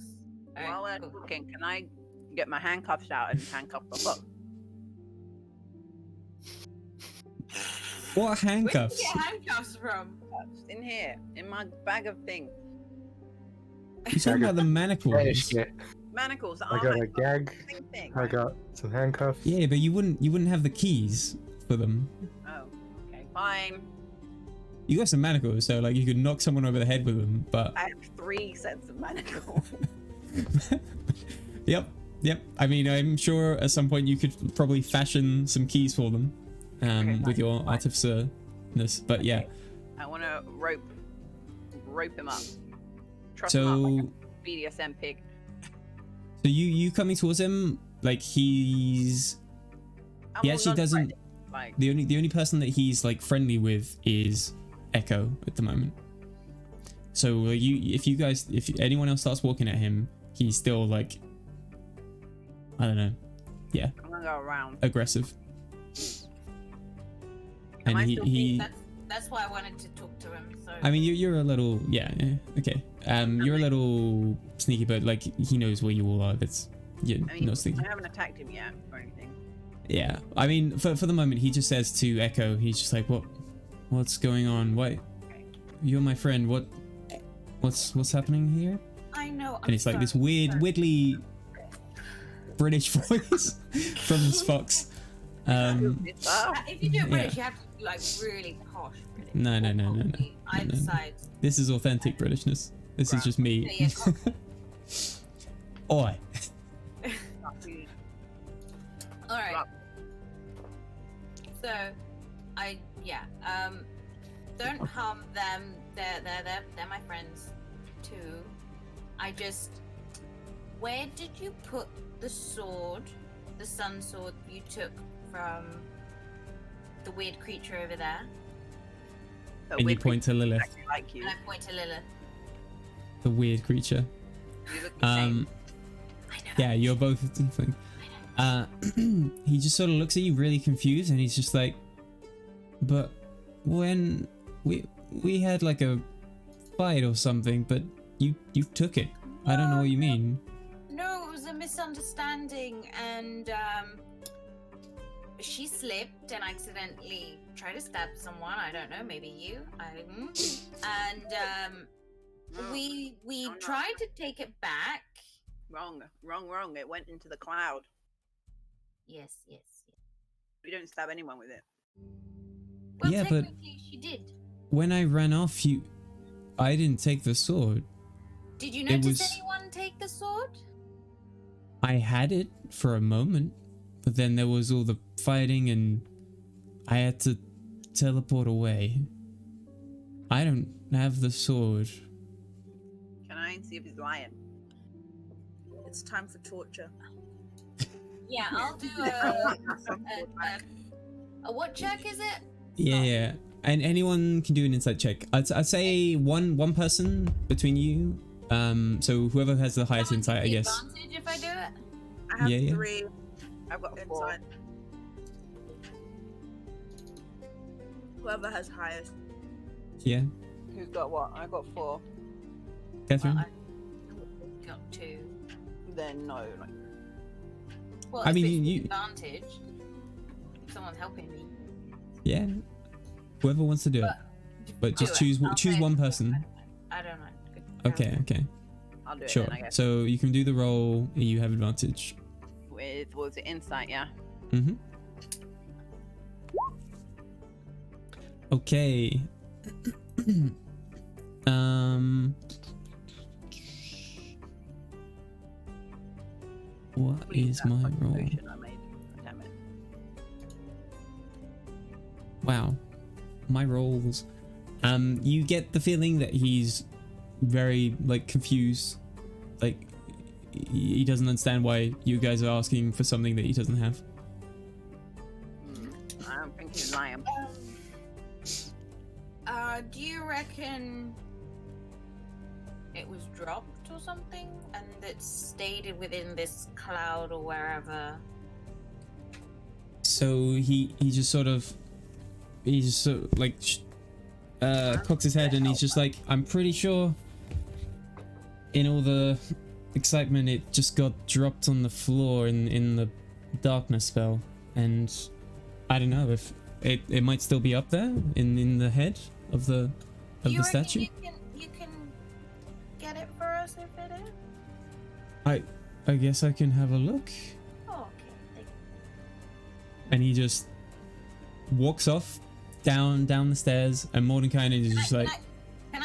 Alright, While we're cool. talking, can I get my handcuffs out and handcuff the fox? What Where did you handcuffs? get handcuffs from? In here, in my bag of thing. You talking about the Hey, manacles? shit. Manacles. I got a gag. Same thing. I got some handcuffs. Yeah, but you wouldn't have the keys for them. Oh, okay, fine. You got some manacles, so like you could knock someone over the head with them. But I have 3 sets of manacles. yep. I mean, I'm sure at some point you could probably fashion some keys for them, Okay, with your fine. artificer-ness. But yeah. I want to rope him up. Trust So him up like a BDSM pig. so you coming towards him like he's I'm he all actually doesn't. non-threatening, Like, The only person that he's like friendly with is Echo at the moment. So if anyone else starts walking at him, he's still like, I don't know, I'm gonna go around. aggressive. Am And I he, still he That's why I wanted to talk to him. So I mean you're a little okay. You're a little sneaky, but like he knows where you all are. That's I mean, not sneaky. I haven't attacked him yet or anything. Yeah, I mean for the moment he just says to Echo, he's just like, what's going on? Why you're my friend? What's happening here? I know. And it's like this weird, weirdly British voice from this fox. If you do it British, yeah. you have to be like really posh. British. No. Either no. side. This is authentic Britishness. This is just me. Yeah, Oi. All right. So, don't harm them. They're my friends too. Where did you put the sword, the sun sword you took from the weird creature over there? And you point to Lilith, Exactly like you. And I point to Lilith. the weird creature. You look the same. I know. Yeah, you're both tiefling. He just sort of looks at you really confused, and he's just like, but when we had like a fight or something, but you took it. I don't know what you mean. No, it was a misunderstanding, and she slipped and accidentally tried to stab someone. I don't know, maybe you. No, We no. tried to take it back. Wrong. It went into the cloud. Yes. We don't stab anyone with it. Well, Yeah, but- technically she did. When I ran off, I didn't take the sword. Did you It notice was- anyone take the sword? I had it for a moment, but then there was all the fighting and I had to teleport away. I don't have the sword. Can I see if he's lying? It's time for torture. Yeah, I'll do a what check is it? Yeah. And anyone can do an insight check. I'd say one person between you. So whoever has the highest Someone insight, I give me guess. advantage if I do it. I have Yeah. 3 I've got a 4. inside. Whoever has highest. Yeah, Who's got what? I got 4. Catherine. Well, I got 2. Then no. Like, Well, I if mean, it's you- advantage. Someone's helping me. Yeah. Whoever wants to do it, but Do just it. choose I'll choose say- one person. I don't know. Good. Okay. I'll do it Sure. then, I guess. So you can do the roll. You have advantage. With, what was it, insight, yeah? Mm-hmm. Okay. What Please, is that my fucking roll? potion I made. Damn it. Wow. My rolls. You get the feeling that he's very like confused. Like he doesn't understand why you guys are asking for something that he doesn't have. I don't think he's lying. Do you reckon it was dropped or something, and it stayed within this cloud or wherever? So he just sort of like cocks his head and he's just like, I'm pretty sure in all the excitement it just got dropped on the floor in the darkness spell, and I don't know if it might still be up there in the head of the You reckon statue. You can get it for us if it is. I guess I can have a look. Oh, okay. Thank And he just walks off down the stairs, and Mordecai is just like,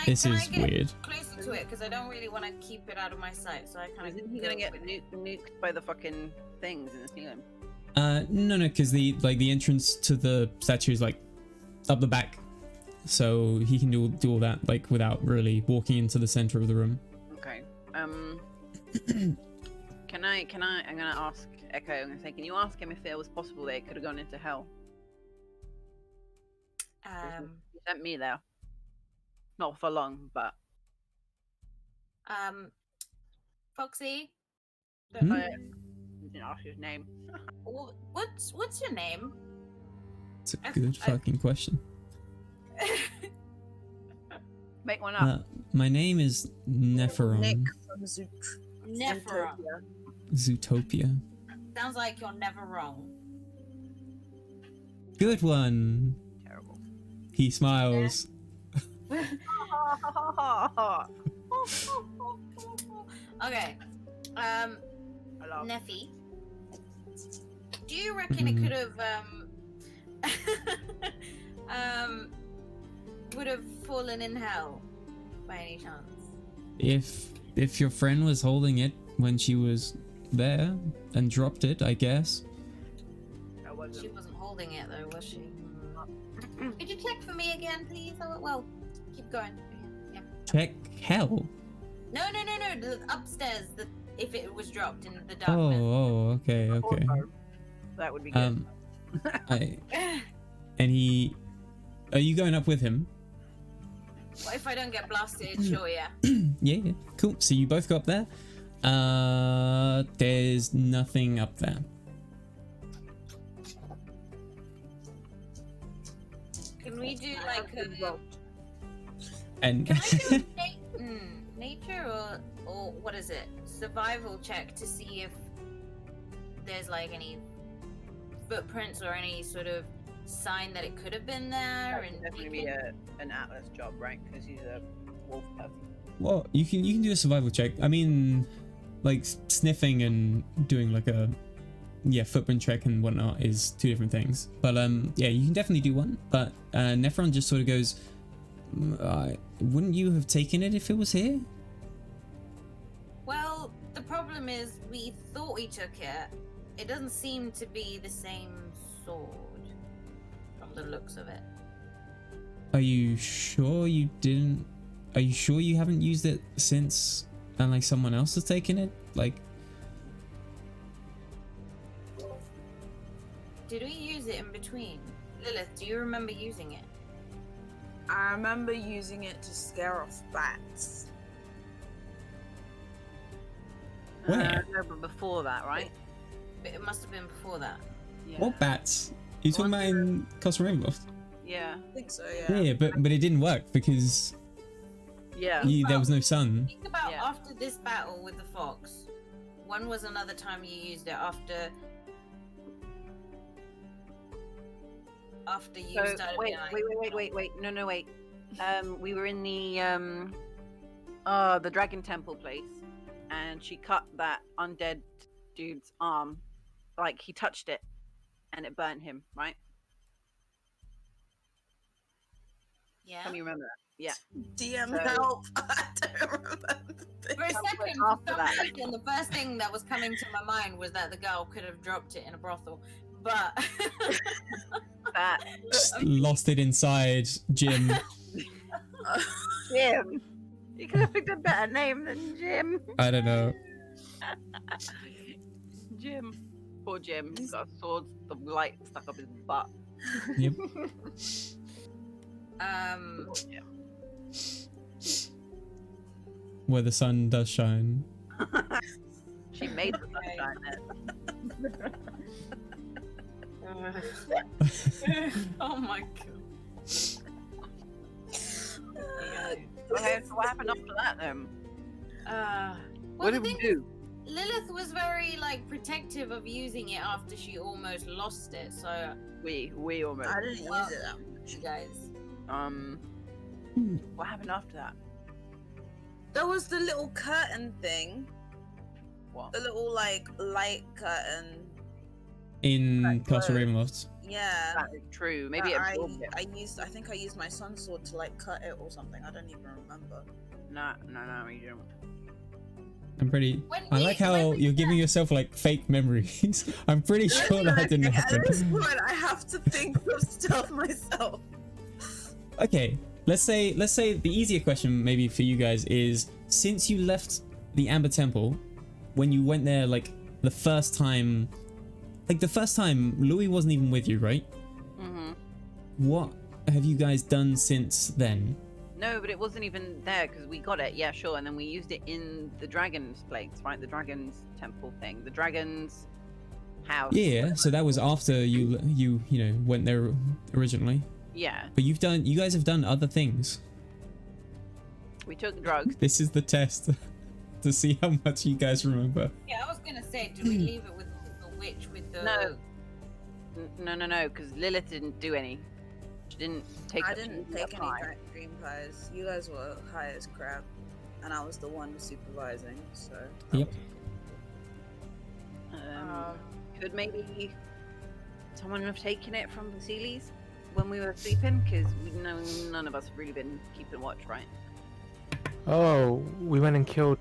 this can is I get weird. closer to it because I don't really want to keep it out of my sight. So I kind of. Isn't he gonna get nuked by the fucking things in the ceiling? No, because the entrance to the statue is like up the back, so he can do all that like without really walking into the center of the room. Okay. Can I? I'm gonna ask Echo. I'm gonna say, can you ask him if it was possible that it could have gone into hell? He sent me there. Not for long, but. Foxy, Hmm? I didn't ask his name. what's your name? It's a good fucking question. Make one up. My name is Nephiron. Nick from Never. Zootopia. Sounds like you're never wrong. Good one. Terrible. He smiles. Okay. Hello. Neffy, do you reckon it could have would have fallen in hell by any chance? If your friend was holding it when she was there and dropped it, I guess. I wasn't. She wasn't holding it though, was she? Could you check for me again, please? Oh, well, keep going. Yeah. Check hell. No. The upstairs. If it was dropped in the darkness. Oh, okay. That would be good. And he, are you going up with him? Well, if I don't get blasted, sure, yeah. Yeah, cool. So you both go up there. There's nothing up there. Can we do like a And Can I do a nature or what is it? Survival check to see if there's like any footprints or any sort of sign that it could have been there. That would And definitely be an Atlas job, right? Because he's a wolf person. well, you can do a survival check. I mean, like sniffing and doing like a footprint check and whatnot is two different things. But yeah, you can definitely do one. But Nephron just sort of goes, wouldn't you have taken it if it was here? well, the problem is we thought we took it. It doesn't seem to be the same sword from the looks of it. Are you sure you didn't? Are you sure you haven't used it since? And like someone else has taken it? Like, Did we use it in between? Lilith, do you remember using it? I remember using it to scare off bats. Where? No, but before that, right? But it must have been before that. Yeah. what bats? You talking about in Castle Ravenloft? Yeah. I think so, yeah. Yeah, but it didn't work because Yeah. there was no sun. Think about Yeah. after this battle with the fox. When was another time you used it after you So, started wait. No, wait. We were in the Dragon Temple place, and she cut that undead dude's arm. Like, he touched it, and it burnt him, right? Yeah. Can you remember that? Yeah. DM So- help! I don't remember. For a That was second, for after some that. reason, the first thing that was coming to my mind was that the girl could have dropped it in a brothel. But That Just lost it inside Jim. Jim. You could have picked a better name than Jim. I don't know. Jim. Poor Jim. He's got a sword of light stuck up his butt. Yep. Poor Jim. Where the sun does shine. She made the Okay. sunshine there. oh my god. Okay, so what happened after that then? Well, What the did we thing do? is, Lilith was very like protective of using it after she almost lost it. So We almost. I didn't use it that much. you guys. What happened after that? There was the little curtain thing. What? The little like light curtain. In Like, Castle whoa. Ravenloft. Yeah. That is true. Maybe it I absorbed it. I think I used my sun sword to like cut it or something. I don't even remember. No, you didn't. I'm pretty. When I we- like how when we- you're giving yourself like fake memories. I'm pretty sure that didn't At happen. this point, I have to think of stuff myself. Okay, let's say the easier question maybe for you guys is, since you left the Amber Temple, when you went there like the first time, Louis wasn't even with you, right? Mm-hmm. What have you guys done since then? No, but it wasn't even there because we got it. Yeah, sure. And then we used it in the dragon's place, right? The dragon's temple thing, the dragon's house. Yeah, so that was after you know went there originally. Yeah, But you guys have done other things. we took drugs. This is the test to see how much you guys remember. Yeah, I was gonna say, did we leave it with the witch with the? No, because Lilith didn't do any. She didn't take. I up- she didn't get take any high. dream pies. You guys were high as crap, and I was the one supervising. So. Yep. Could maybe someone have taken it from the Sealies when we were sleeping? Because we know none of us have really been keeping watch, right? Oh, we went and killed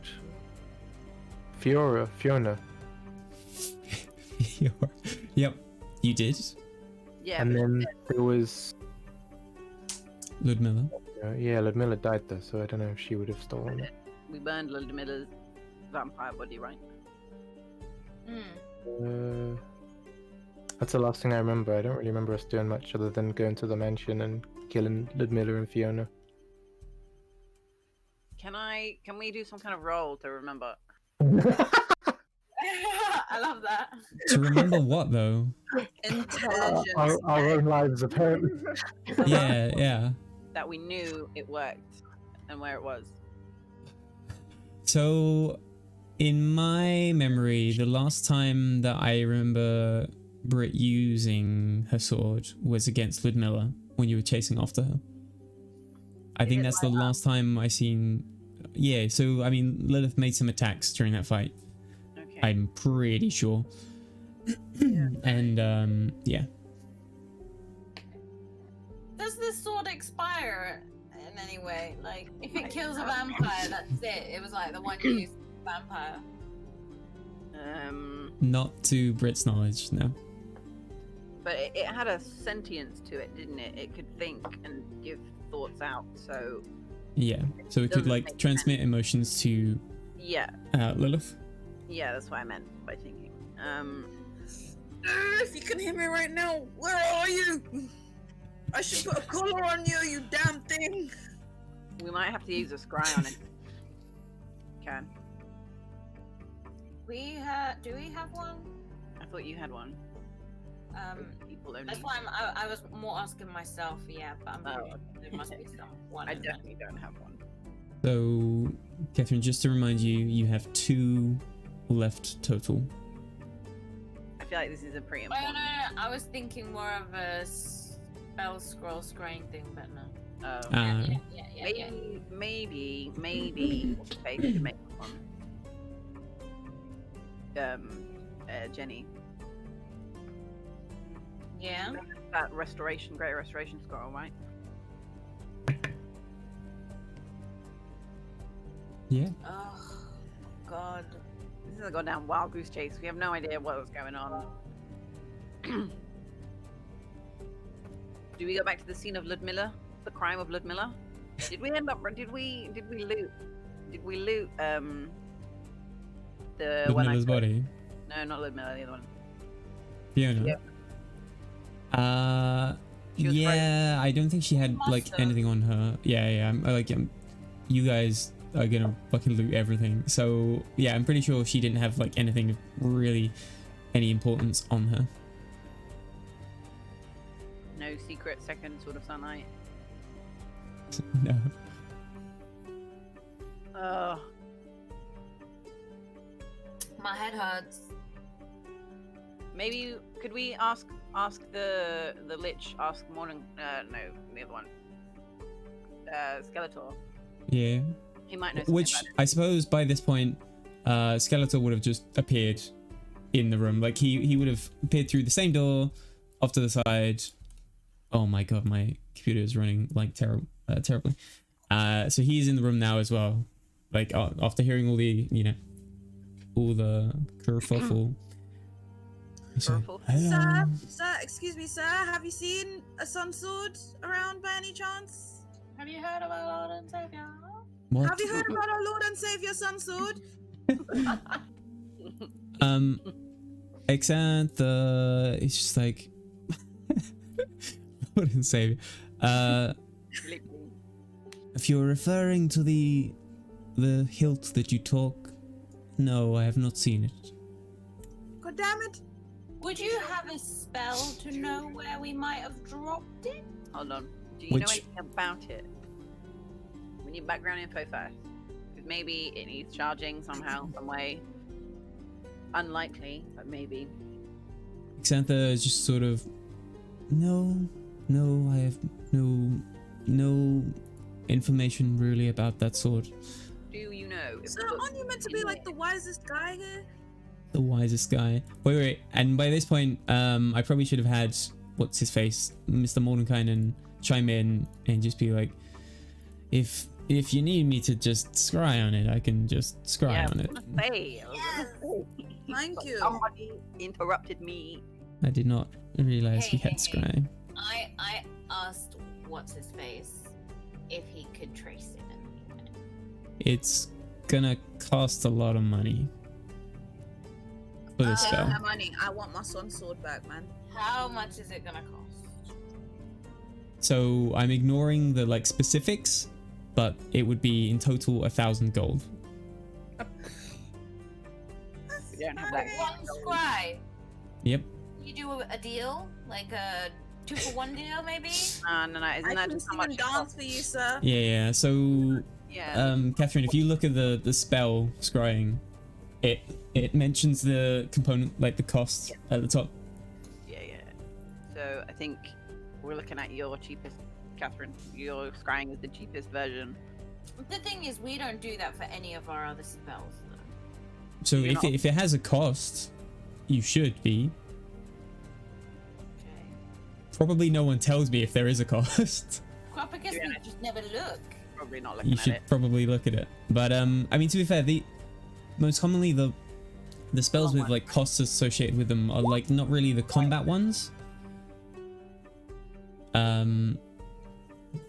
Fiona. Yep, you did, Yeah. And but- then there was, Ludmilla. Ludmilla died there, so I don't know if she would have stolen it. We burned Ludmilla's vampire body, right? That's the last thing I remember. I don't really remember us doing much other than going to the mansion and killing Ludmilla and Fiona. Can we do some kind of roll to remember? I love that. To remember what though? Intelligence. Our own lives, apparently. Yeah. That we knew it worked and where it was. So, in my memory, the last time that I remember Britt using her sword was against Ludmilla when you were chasing after her. I think that's the last time I seen. Yeah, so I mean, Lilith made some attacks during that fight. Okay. I'm pretty sure. And yeah. Does the sword expire in any way? Like, if it kills a vampire, that's it. It was like the one you used vampire. Not to Britt's knowledge, no. But it had a sentience to it, didn't it? It could think and give thoughts out. So Yeah, so it could Doesn't like make transmit emotions to yeah, Lilith. yeah, that's what I meant by thinking. If you can hear me right now, where are you? I should put a collar on you, you damn thing. We might have to use a scry on it. Can. Do we have one? I thought you had one. People only. That's why I was more asking myself. Yeah, but I'm Oh, sure there must be some one. I in there. definitely don't have one. So, Catherine, just to remind you, you have 2 left total. I feel like this is a pretty Wait, no, important. I was thinking more of a spell scroll scrying thing, but no. Yeah. Maybe Faith could make one. Jenny. Yeah. That great restoration scroll, right? Yeah. Oh God. This is a goddamn wild goose chase. We have no idea what was going on. Do we go back to the scene of Ludmilla? The crime of Ludmilla? Did we end up? Did we loot? Did we loot? The one Ludmilla's body. No, not Ludmilla. The other one. Fiona. Yeah. She was Yeah, I don't think she had like Must have. anything on her. Yeah. You guys are gonna fucking loot everything. So yeah, I'm pretty sure she didn't have like anything of really any importance on her. No secret second sort of sunlight. No. My head hurts. Maybe could we ask the lich? Ask Morning. No, the other one. Skeletor. Yeah. He might know something Which about it. I suppose by this point, Skeletor would have just appeared in the room. Like he would have appeared through the same door, off to the side. Oh my god, my computer is running like terribly. So he's in the room now as well. Like after hearing all the, all the kerfuffle. Kerfuffle. Sir, excuse me, sir. Have you seen a sun sword around by any chance? Have you heard of our Lord and Savior? What? Have you heard about our Lord and Savior sun sword? Xantha, it's just like wouldn't say. If you're referring to the hilt that you talk, no, I have not seen it. God damn it! Would you have a spell to know where we might have dropped it? Hold on. Do you know anything about it? We need background info first. Because maybe it needs charging somehow, some way. Unlikely, but maybe. Xantha is just sort of, no, I have no information really about that sword. Do you know? Sir, aren't you meant to be like the wisest guy here? The wisest guy. Wait, and by this point, I probably should have had what's his face, Mr. Mordenkainen, chime in and just be like, if you need me to just scry on it, I can just scry on it. Thank you. Somebody interrupted me. I did not realize he had Hey. scry. I asked what's his face if he could trace it. It's gonna cost a lot of money for this Take spell. my money. I want my sun sword back, man. How much is it gonna cost? So I'm ignoring the like specifics, but it would be in total 1,000 gold. We don't have that. One scry. Yep. You do a deal, like a 2-for-1 deal, maybe? No. Isn't I that can just how sing much and it dance costs? for you, sir. Yeah. So Yeah. Catherine, if you look at the spell scrying, it mentions the component, like the cost at the top. Yeah. So I think we're looking at your cheapest, Catherine. Your scrying is the cheapest version. The thing is, we don't do that for any of our other spells, though. So You're not- if it has a cost, you should be. Okay. Probably no one tells me if there is a cost. Well, I guess Yeah. we just never look. Probably not looking You at should it. probably look at it. But I mean, to be fair, most commonly the spells with like costs associated with them are like not really the combat ones.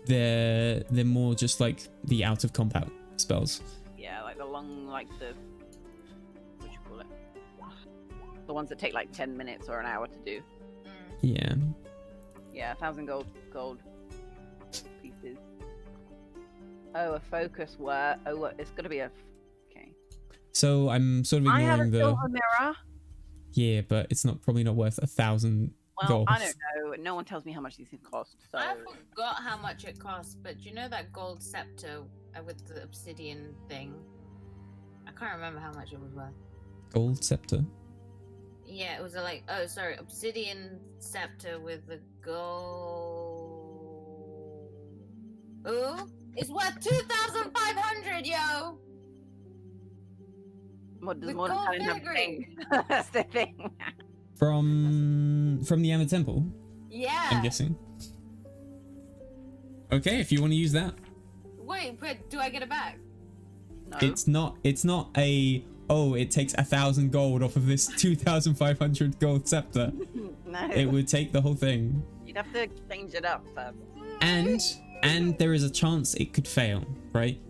They're more just like the out of combat spells. Yeah, like the long, like the what you call it? The ones that take like 10 minutes or an hour to do. Yeah. Yeah, 1,000 gold pieces. Oh, a focus word. Oh, what? It's gonna be a. Okay. So I'm sort of I have a ignoring the. silver mirror. Yeah, but it's probably not worth 1,000 Well, gold. I don't know. No one tells me how much these things cost. So I forgot how much it costs, but you know that gold scepter with the obsidian thing? I can't remember how much it was worth. Gold scepter. Yeah, it was obsidian scepter with the gold. Ooh, it's worth 2,500, yo. what does with more than gold have filigree. That's the thing. From the Emma Temple, Yeah. I'm guessing. Okay, if you want to use that. Wait, but do I get it back? No. It's not a it takes 1,000 gold off of this 2,500 gold scepter. No. It would take the whole thing. You'd have to change it up first. And there is a chance it could fail, right?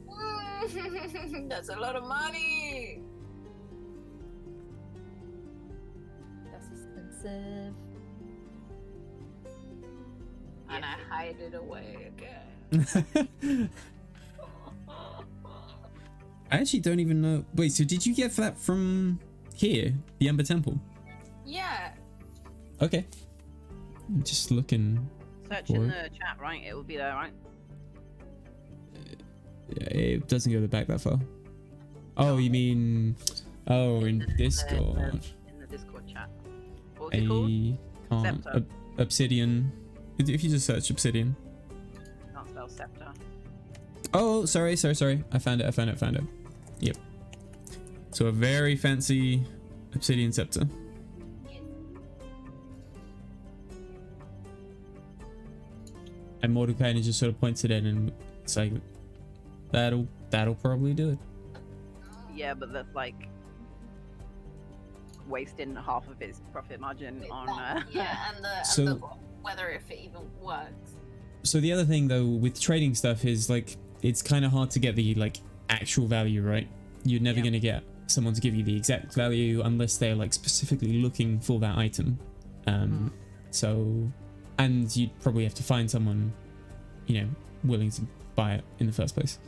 That's a lot of money. That's expensive. And I hide it away again. I actually don't even know. Wait, so did you get that from here, the Ember Temple? Yeah. Okay. I'm just looking. Search Or- in the chat, right? It will be there, right? It doesn't go back that far. Oh, you mean Oh, in the Discord. in the Discord chat. What was it called? I can't. Scepter. Obsidian. If you just search Obsidian. Can't spell scepter. Oh, sorry. I found it. Yep. So a very fancy obsidian scepter. And Mordecai just sort of points it in, and it's like, that'll probably do it. Yeah, but that's like wasting half of his profit margin on. Yeah, and So- whether if it even works. So the other thing though with trading stuff is like it's kind of hard to get the like actual value, right? You're never Yeah. going to get someone to give you the exact value unless they're like specifically looking for that item. So, and you'd probably have to find someone, you know, willing to buy it in the first place,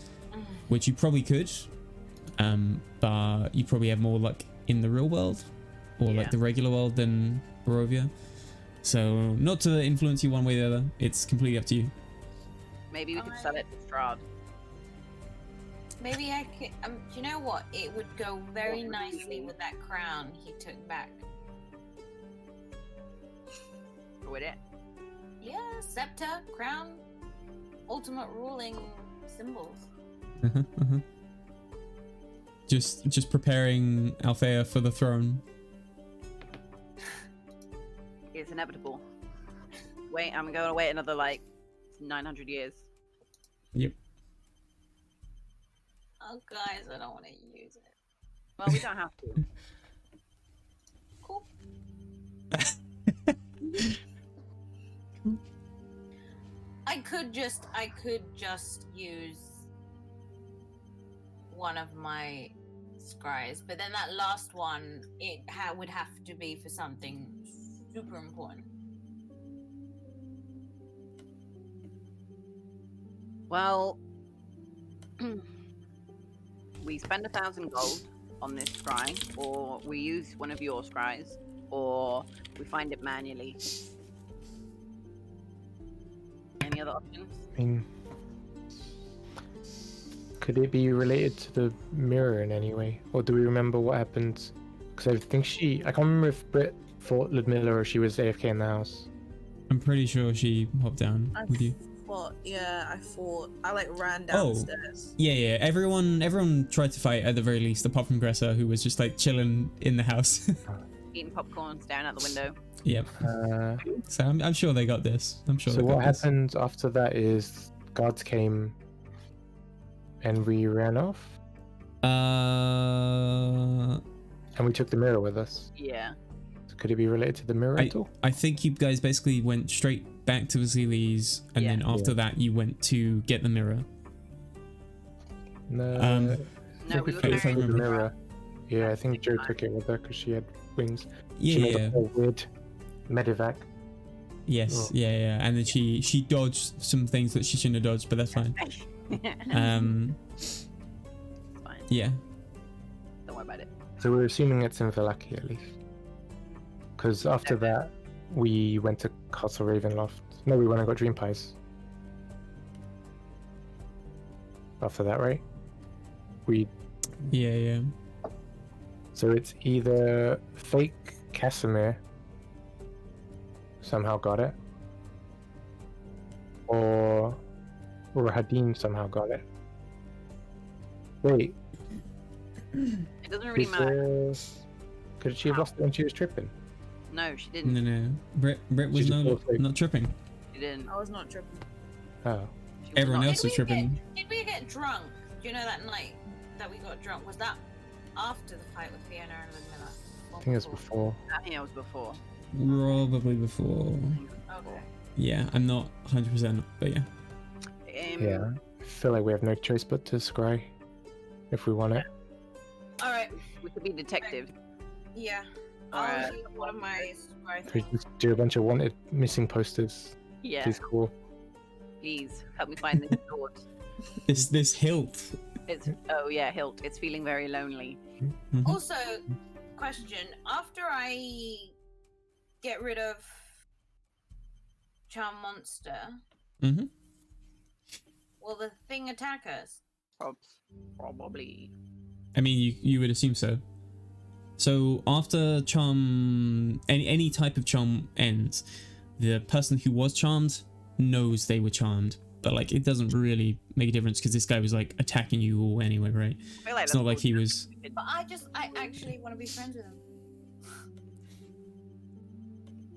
which you probably could, but you probably have more luck in the real world or Yeah. like the regular world than Barovia. So not to influence you one way or the other, it's completely up to you. Maybe we could sell it to Strahd. Maybe I could. Do you know what? It would go very nicely with that crown he took back. Would it? Yeah, scepter, crown, ultimate ruling symbols. Just preparing Althea for the throne. It's inevitable. Wait, I'm going to wait another like 900 years. Yep. Oh, guys, I don't want to use it. Well, we don't have to. Cool. I could just use one of my scries, but then that last one, would have to be for something super important. Well, we spend 1,000 gold on this scry, or we use one of your scries, or we find it manually. Any other options? I mean, could it be related to the mirror in any way, or do we remember what happened? Because I think I can't remember if Britt fought Ludmilla or she was AFK in the house. I'm pretty sure she hopped down with you. I like ran Oh. downstairs. Yeah. Everyone tried to fight at the very least, apart from Gressa, who was just like chilling in the house. Eating popcorn, staring out the window. Yep. So I'm sure they got this. I'm sure. So they got what this. happened after that is guards came and we ran off Uh, and we took the mirror with us. Yeah. So could it be related to the mirror at all? I think you guys basically went straight back to Vasily's, and Yeah. then after that you went to get the mirror. No. Um, I No, think we we were finished carrying with the the mirror. Yeah, I think Joe took it with her because she had wings. She Yeah, made yeah. a whole weird medevac. Yes, Oh. yeah. And then she dodged some things that she shouldn't have dodged, but that's fine. It's fine. Yeah. Don't worry about it. So we're assuming it's in Valaki at least. Because after that, we went to Castle Ravenloft. No, we went and got Dream Pies. After that, right? Yeah. So it's either fake Casimir somehow got it, or Hadeen somehow got it. Wait, It doesn't really is matter. could she have lost it when she was tripping? No, she didn't. No. Brit was She's not also- not tripping. She didn't. I was not tripping. Oh, She was Everyone not- else was tripping. Did we get drunk? Do you know that night that we got drunk? Was that after the fight with Fiona and Ludmilla? I think it was before. I think it was before. Probably before. Okay. Yeah, I'm not 100%, but yeah. Yeah, I feel like we have no choice but to scry if we want it. All right. We could be detective. Yeah. Alright. I'll use one of my scry We things. just do a bunch of wanted missing posters. Yeah. Please call. Please help me find this sword. This hilt. It's hilt. It's feeling very lonely. Mhm. Also, question: after I get rid of Charm Monster, Mhm. will the thing attack us? Probably. I mean, you would assume so. So after charm, any type of charm ends, the person who was charmed knows they were charmed, but like it doesn't really make a difference because this guy was like attacking you all anyway, right? I feel like It's that's not like he bullshit. was. But I actually want to be friends with him.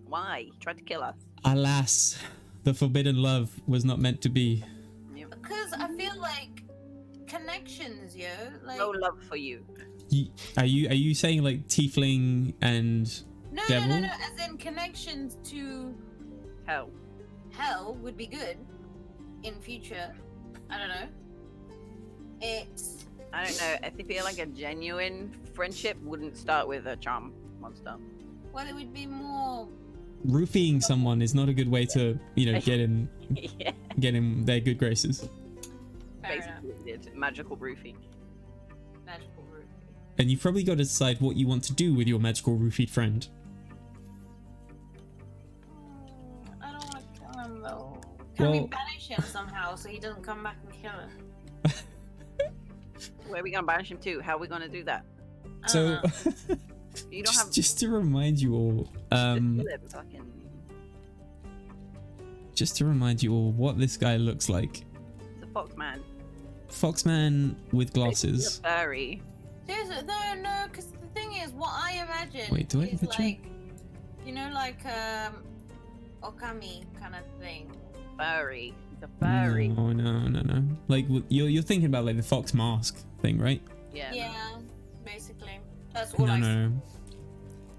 Why? He tried to kill us. Alas, the forbidden love was not meant to be. Yep. Because I feel like connections, yo. Like No love for you. Are you saying like tiefling and no, devil? no, no, no. As in connections to Hell. hell would be good in future. I don't know. It's I don't know. I feel like a genuine friendship wouldn't start with a charm monster. well, it would be more. Roofing someone is not a good way to, you know, get in their good graces. Fair enough. Basically, it's magical roofing. Magical root. And you've probably got to decide what you want to do with your magical roofied friend. I don't want to kill him though. Can we Well- banish him somehow so he doesn't come back and kill us? Where are we gonna banish him to? How are we gonna do that? I So, don't know. You don't have. just to remind you all, Just kill him, fucking. just to remind you all what this guy looks like. It's a fox man. Foxman with He's glasses. a furry. Seriously, no, because the thing is, what I imagine Wait, do I have is a picture? like, you know, like Okami kind of thing. Furry. He's a furry. No. Like you're thinking about like the fox mask thing, right? Yeah. Yeah, basically. That's all I No.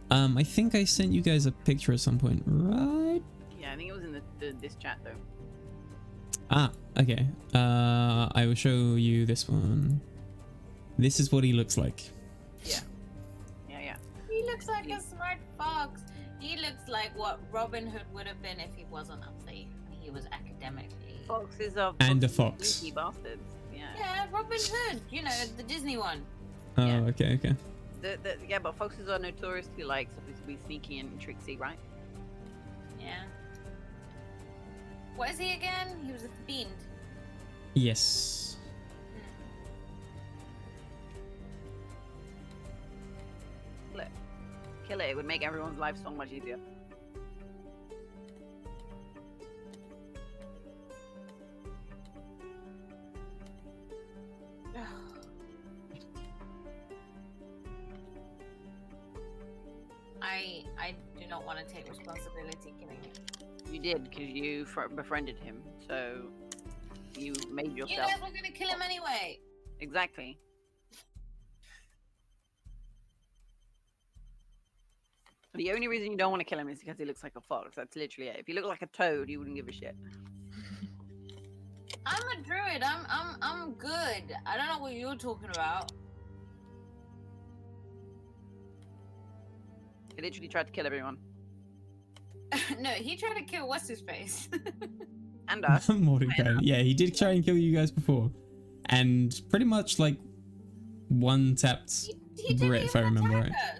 I think I sent you guys a picture at some point, right? Yeah, I think it was in this chat though. Ah, okay. I will show you this one. This is what he looks like. Yeah. He looks like a smart fox. He looks like what Robin Hood would have been if he wasn't a thief. He was academically. Foxes are And a foxes fox. sneaky bastards. Yeah. Yeah, Robin Hood. You know, the Disney one. Oh, Yeah. okay. Yeah, but foxes are notoriously like supposed to be sneaky and tricksy, right? Yeah. What is he again? He was a fiend. Yes. Kill it. It would make everyone's life so much easier. I do not want to take responsibility killing him. You did because you befriended him, so you made You yourself. guys were gonna kill him anyway. Exactly. The only reason you don't want to kill him is because he looks like a fox. That's literally it. If he looked like a toad, you wouldn't give a shit. I'm a druid. I'm good. I don't know what you're talking about. He literally tried to kill everyone. No, he tried to kill what's his face. And us. Mordecai. Yeah, he did try and kill you guys before, and pretty much like one tapped he didn't Brett, if I even remember attack right. us.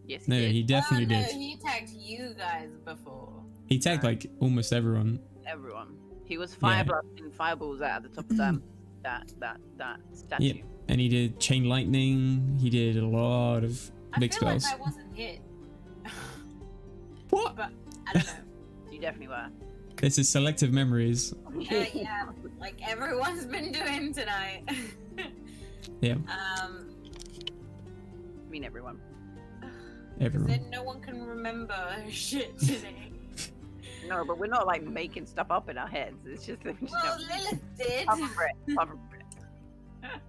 Yes, No, he did. he definitely Oh, no, did. he attacked you guys before. He tagged like almost everyone. Everyone. He was fire Yeah. blasting fireballs out at the top of that statue. Yep. And he did chain lightning. He did a lot of I big feel spells. like I wasn't hit. What? But I don't know. You definitely were. This is selective memories. Yeah, like everyone's been doing tonight. Yeah. I mean everyone. Everyone. Then no one can remember shit today. No, but we're not like making stuff up in our heads. It's just that we just Well, know. Lilith did. Apart from Brett. Apart from Brett.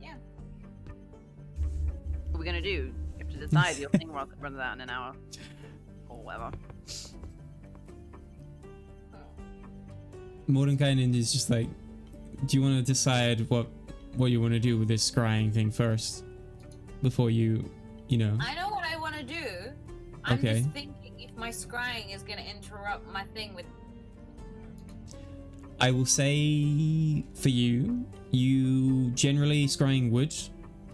Yeah. What are we gonna do? You have to decide. Your thing runs out in an hour. Or whatever. Mordenkainen is just like, do you want to decide what you want to do with this scrying thing first, before you know? I know what I want to do. I'm Okay. just thinking if my scrying is going to interrupt my thing with. I will say for you generally scrying would,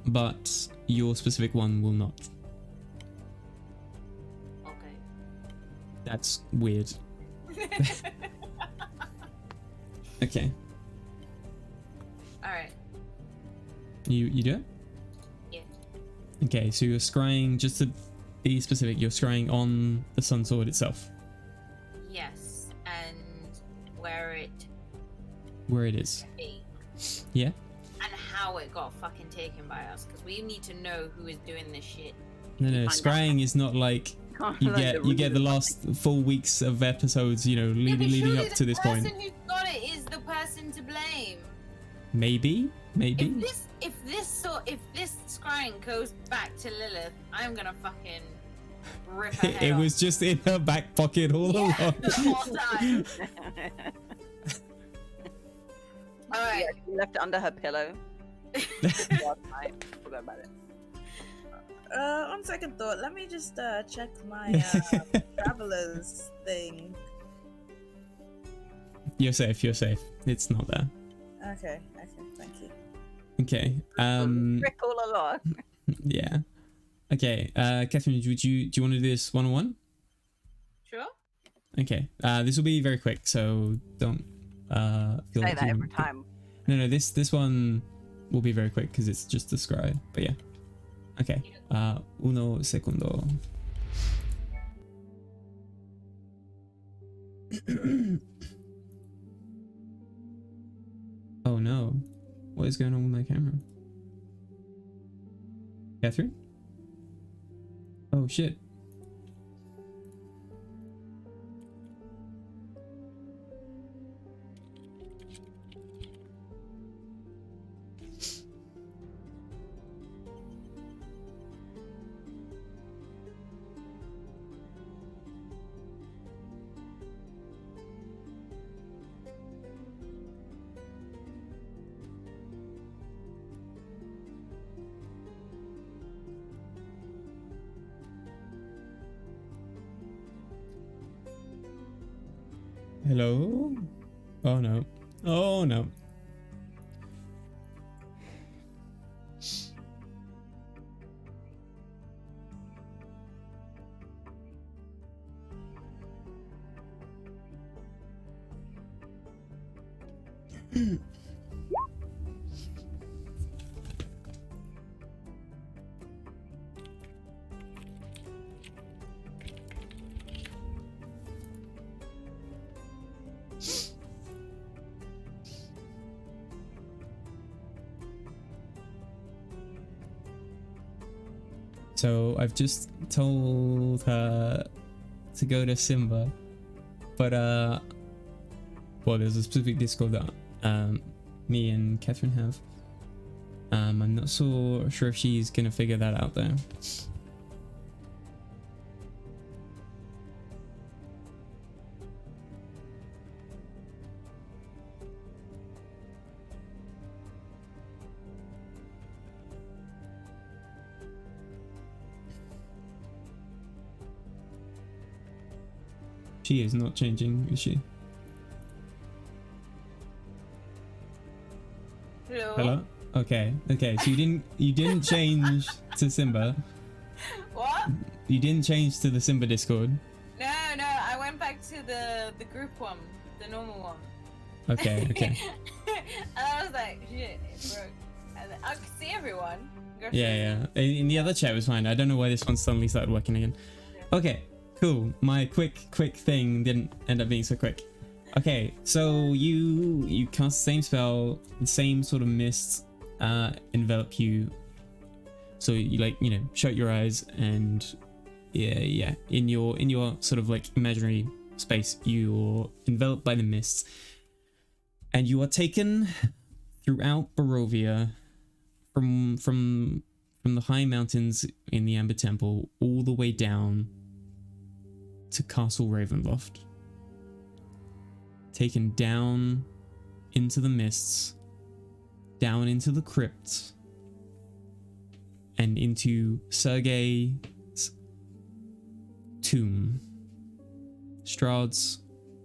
but your specific one will not. Okay. That's weird. Okay. All right. You do it? Yeah. Okay, so you're scrying, just to be specific, you're scrying on the sun sword itself. Yes, and where it Is. be Yeah? and how it got fucking taken by us, because we need to know who is doing this shit. No, Find out. scrying is not like you Like get the last 4 weeks of episodes, you know, Yeah, but leading surely up to this point. The person who got it is the person to blame. Maybe. If this scrying goes back to Lilith, I'm gonna fucking rip her head It off. was just in her back pocket all along. the whole time. All right. Yeah, she left it under her pillow. Last night. Forgot about it. On second thought, let me just check my travelers thing. You're safe. It's not there. Okay, thank you. Okay. Trick all along. Yeah. Okay. Catherine, do you want to do this 1-on-1? Sure. Okay. This will be very quick, so don't feel Say like that you- every time. No, this one will be very quick because it's just a scry. But yeah. Okay. Uno segundo. Oh no. What is going on with my camera? Catherine? Oh shit. Hello? Oh no. Oh no. So I've just told her to go to Simba, but well, there's a specific Discord that me and Catherine have. I'm not so sure if she's gonna figure that out though. She is not changing, is she? Hello. Hello? Okay, so you didn't change to Simba. What? You didn't change to the Simba Discord. No, I went back to the group one, the normal one. Okay. And I was like, shit, it broke. And I could see everyone. Go Yeah. In the other chat was fine. I don't know why this one suddenly started working again. Okay, cool. My quick thing didn't end up being so quick. Okay, so you cast the same spell, the same sort of mist envelop you. So you shut your eyes and yeah, in your sort of like imaginary space, you're enveloped by the mists, and you are taken throughout Barovia from the high mountains in the Amber Temple all the way down to Castle Ravenloft. Taken down into the mists, down into the crypts, and into Sergei's tomb, Strahd's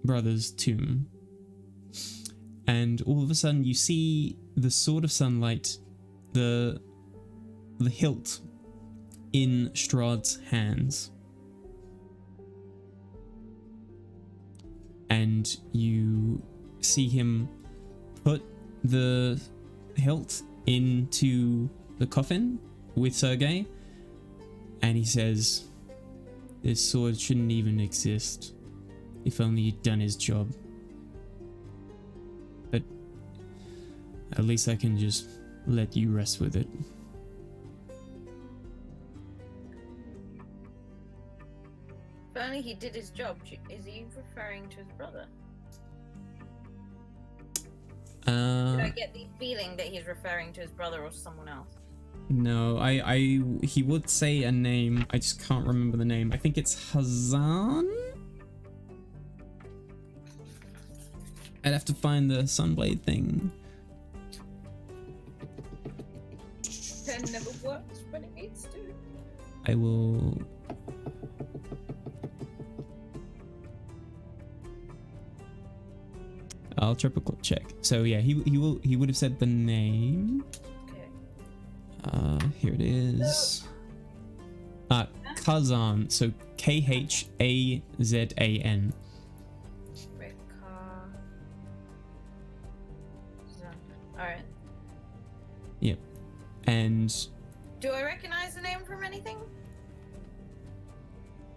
brother's tomb. And all of a sudden you see the sword of sunlight, the hilt in Strahd's hands. And you see him put the hilt into the coffin with Sergei, and he says, "This sword shouldn't even exist. If only he'd done his job. But at least I can just let you rest with it." If only he did his job. Is he referring to his brother? Did I get the feeling that he's referring to his brother or someone else? No, he would say a name. I just can't remember the name. I think it's Hazan. I'd have to find the Sunblade thing. Pen never works when it needs to. I will. I'll triple check. So yeah, he would have said the name. Okay. Here it is. Khazan. So Khazan. Alright. Yep. And do I recognize the name from anything?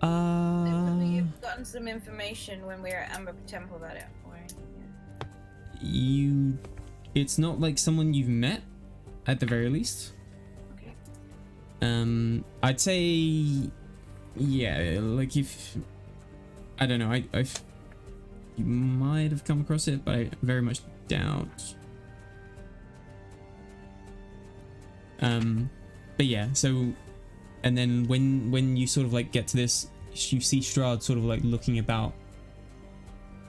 You've gotten some information when we were at Amber Temple about it, or anything. It's not like someone you've met, at the very least. Okay. I'd say, yeah, like if, I don't know, you might have come across it, but I very much doubt. But yeah, so, and then when you sort of like get to this, you see Strahd sort of like looking about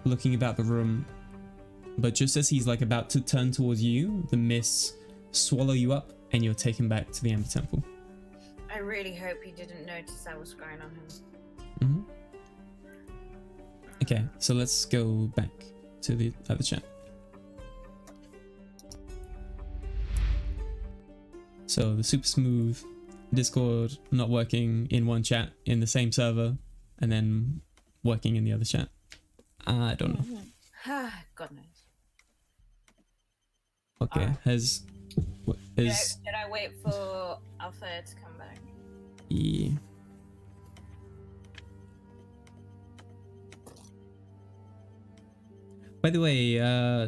the room, but just as he's like about to turn towards you, the mists swallow you up and you're taken back to the Amber Temple. I really hope he didn't notice I was scrying on him. Mm-hmm. Okay, so let's go back to the other chat. So the super smooth Discord not working in one chat in the same server and then working in the other chat. I don't know. God knows. Okay, Did I wait for Althea to come back? Yeah. By the way,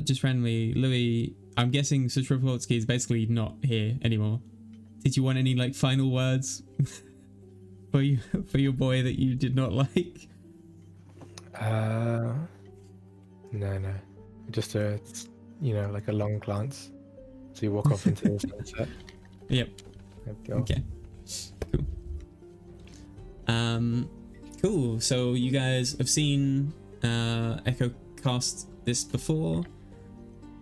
just randomly, Louis, I'm guessing Sutropotsky is basically not here anymore. Did you want any like final words for your boy that you did not like? No. Just like a long glance. So you walk off into the sunset. Yep. Okay. Cool. Cool. So you guys have seen Echo cast this before.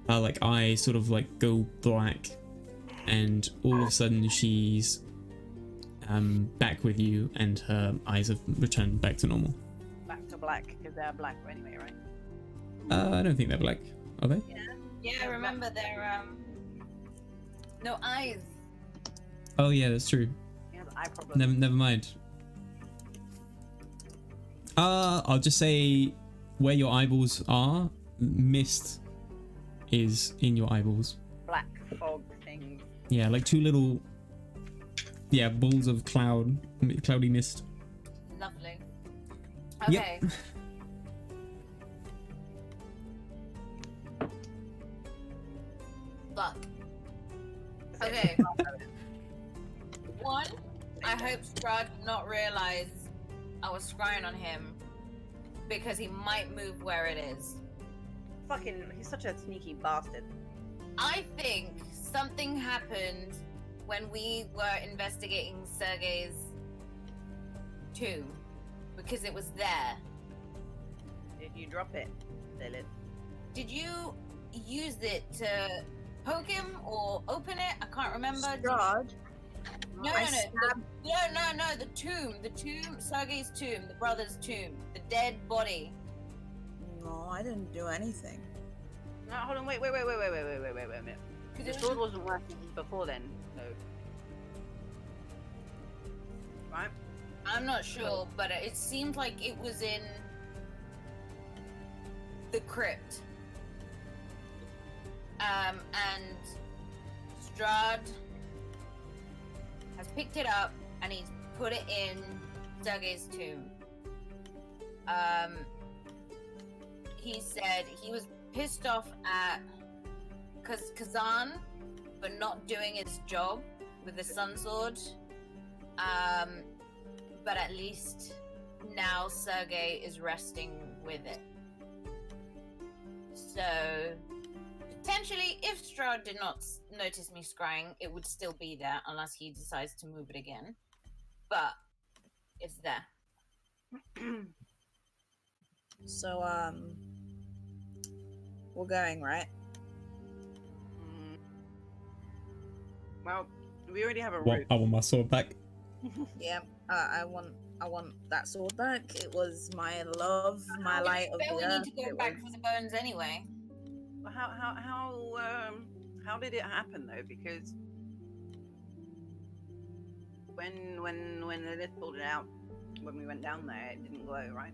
Like I sort of like go black, and all of a sudden she's back with you, and her eyes have returned back to normal. Back to black because they're black anyway, right? I don't think they're black, are they? Yeah, remember they're no eyes. Oh yeah, that's true. Yeah, the eye problem. Never mind. I'll just say where your eyeballs are, mist is in your eyeballs. Black fog things. Yeah, like two little balls of cloudy mist. Lovely. Okay. Yep. Fuck. Okay. One, I hope Strahd did not realize I was scrying on him, because he might move where it is. Fucking, he's such a sneaky bastard. I think something happened when we were investigating Sergei's tomb, because it was there. Did you drop it, Lilith? Did you use it to poke him or open it? I can't remember. Strahd. No, the tomb, Sergei's tomb, the brother's tomb, the dead body. No, I didn't do anything. No, hold on, wait a minute. The sword wasn't working before then, no. Right? I'm not sure, but it seemed like it was in the crypt. And Strahd has picked it up and he's put it in Sergei's tomb. He said he was pissed off at Kazan for not doing its job with the Sun Sword. But at least now Sergei is resting with it. So potentially, if Strahd did not notice me scrying, it would still be there unless he decides to move it again. But it's there. So, we're going, right? Well, we already have a What? route. I want my sword back. Yeah. I want that sword back. It was my love, my light of But the we earth. need to go It back was- for the bones anyway. How did it happen though? Because when Lilith pulled it out, when we went down there, it didn't glow, right?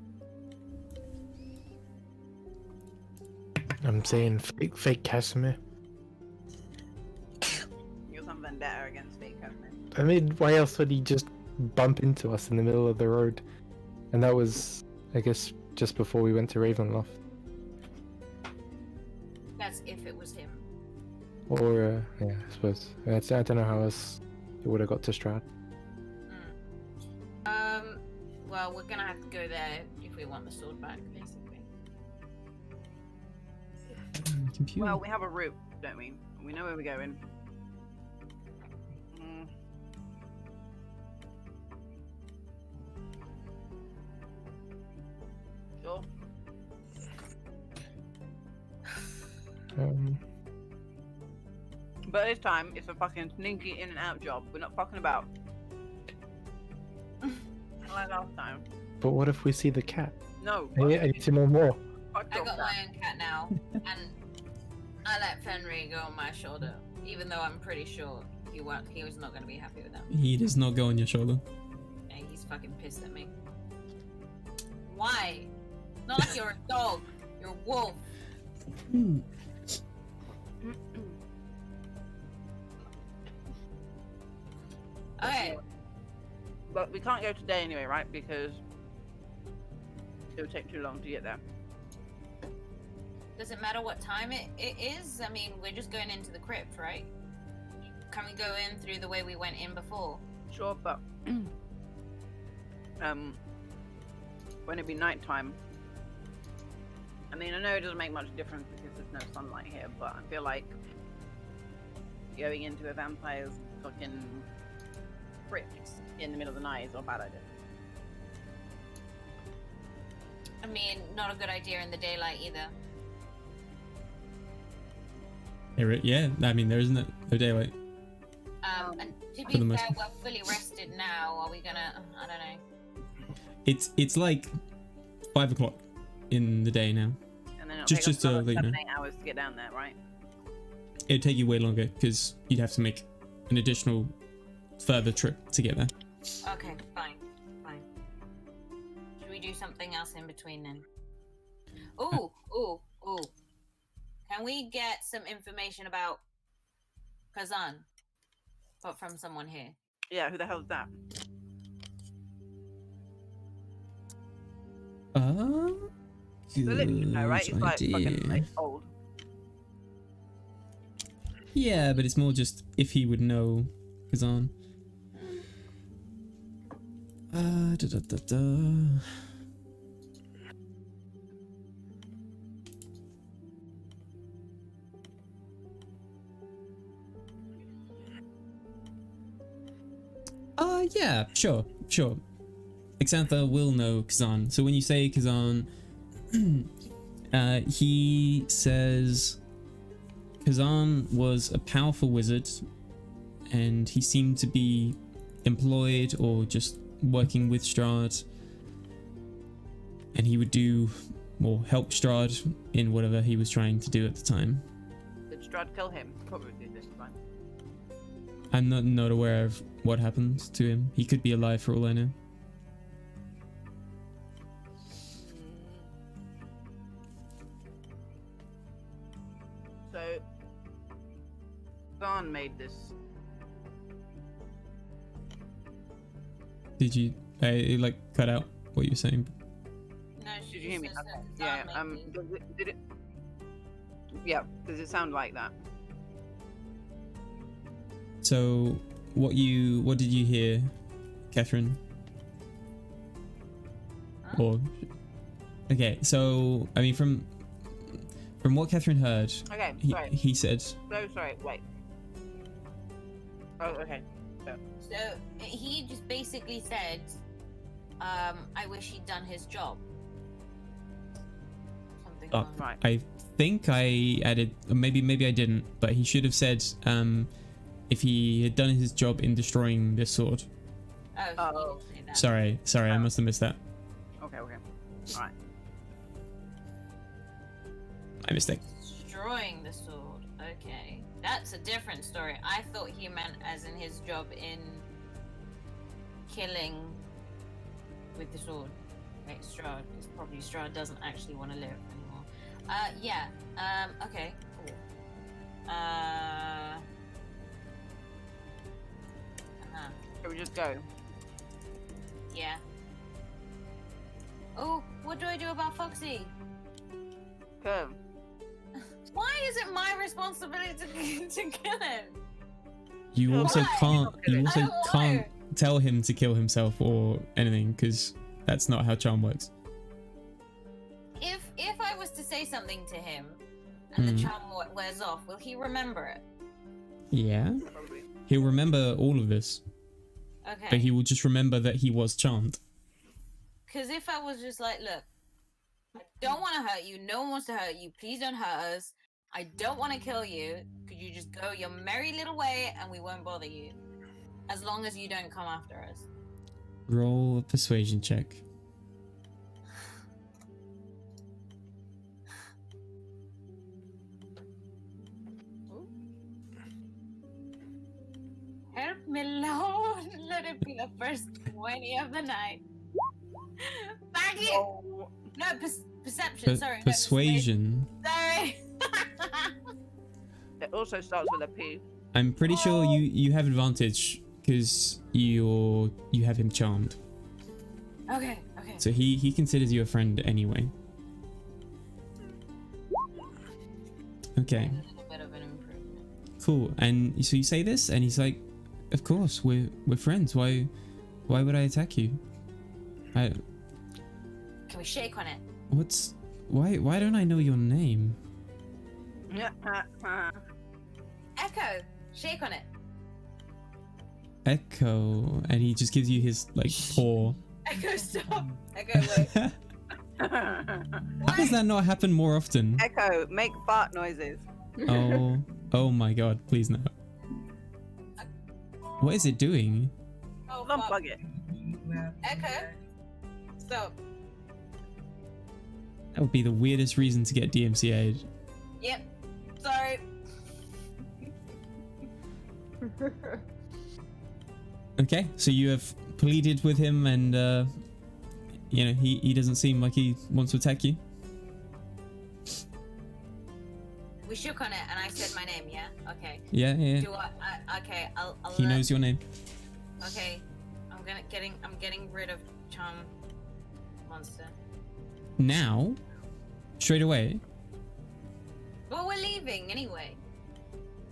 I'm saying fake Casimir. You're some vendetta against fake Casimir. I mean, why else would he just bump into us in the middle of the road? And that was, I guess, just before we went to Ravenloft. That's if it was him. Or, yeah, I suppose. I don't know how else it would have got to Strahd. Well, we're gonna have to go there if we want the sword back, basically. Computer. Well, we have a route, don't we? We know where we're going. Sure. But this time, it's a fucking sneaky in and out job. We're not fucking about. Like last time. But what if we see the cat? No. I need to know more. Fuck I off got that. my own cat now, and I let Fenrir go on my shoulder, even though I'm pretty sure he was not gonna be happy with that. He does not go on your shoulder. And he's fucking pissed at me. Why? Not like you're a dog. You're a wolf. Okay. But we can't go today anyway, right? Because it would take too long to get there. Does it matter what time it is? I mean, we're just going into the crypt, right? Can we go in through the way we went in before? Sure, but when it be nighttime, I mean, I know it doesn't make much difference because there's no sunlight here, but I feel like going into a vampire's fucking crypt in the middle of the night is a bad idea. I mean, not a good idea in the daylight either. Yeah, I mean, there isn't no daylight. And to For the be most fair, part. we're fully rested now. Are we gonna? I don't know. It's like 5 o'clock in the day now. And then it'll Just- take just us to another let you 7, know. 8 hours to get down there, right? It'd take you way longer because you'd have to make an additional further trip to get there. Okay, fine. Should we do something else in between then? Ooh. Can we get some information about Kazan? But from someone here. Yeah, who the hell is that? Good The lady, you know, right? It's like idea. fucking like, old. Yeah, but it's more just if he would know Kazan. Da, da, da, da. Yeah, sure. Xantha will know Kazan. So when you say Kazan, he says Kazan was a powerful wizard and he seemed to be employed or just working with Strahd, and he would do or help Strahd in whatever he was trying to do at the time. Did Strahd kill him? Probably did this time. I'm not aware of what happened to him. He could be alive for all I know. So, Dawn made this. Did you? It like cut out what you were saying. No, she Did you hear me? just said Okay. that Yeah. Dawn made Did it? Yeah. Does it sound like that? So, what did you hear, Catherine? Huh? Or, okay, so I mean, from what Catherine heard, Okay. Sorry. he said, So sorry. Wait. Oh, okay. So he just basically said, I wish he'd done his job. Something Oh. along- Right. I think I added, or maybe I didn't, but he should have said, if he had done his job in destroying this sword. Oh, he Oh. didn't say that. Sorry, I must have missed that. Okay. All right. My mistake. Destroying the sword. Okay. That's a different story. I thought he meant as in his job in killing with the sword. Wait, Strahd. It's probably Strahd doesn't actually want to live anymore. Yeah. Okay. Cool. Should we just go? Yeah. Oh, what do I do about Foxy? Go. Why is it my responsibility to kill him? You also Why? can't. You also I don't can't know. tell him to kill himself or anything, because that's not how charm works. If I was to say something to him and the Hmm. charm wears off, will he remember it? Yeah, Probably. he'll remember all of this, but Okay. he will just remember that he was charmed. Because if I was just like, look, I don't want to hurt you. No one wants to hurt you. Please don't hurt us. I don't want to kill you. Could you just go your merry little way and we won't bother you? As long as you don't come after us. Roll a persuasion check. Help me, Lord. Let it be the first 20 of the night. Thank you. Oh, No, perception. Sorry. No, Persuasion. Sorry. it also starts with a P. I'm pretty sure you have advantage because you have him charmed. Okay. Okay. So he considers you a friend anyway. Okay, A little bit of an improvement. cool. And so you say this, and he's like, "Of course, we're friends. Why would I attack you? Can we shake on it? Why don't I know your name?" Echo. Shake on it. Echo, and he just gives you his like paw. Echo, stop. Echo, wait. How does that not happen more often? Echo, make fart noises. Oh my god, please no. What is it doing? Oh, fuck. Unplug it. Echo. Stop. That would be the weirdest reason to get DMCA'd. Yep. Sorry. Okay, so you have pleaded with him, and you know he doesn't seem like he wants to attack you. We shook on it and I said my name, yeah? Okay. Yeah. Do I okay, I'll He knows your name. Okay. I'm getting rid of Charm Monster. Now, straight away. Well, we're leaving anyway.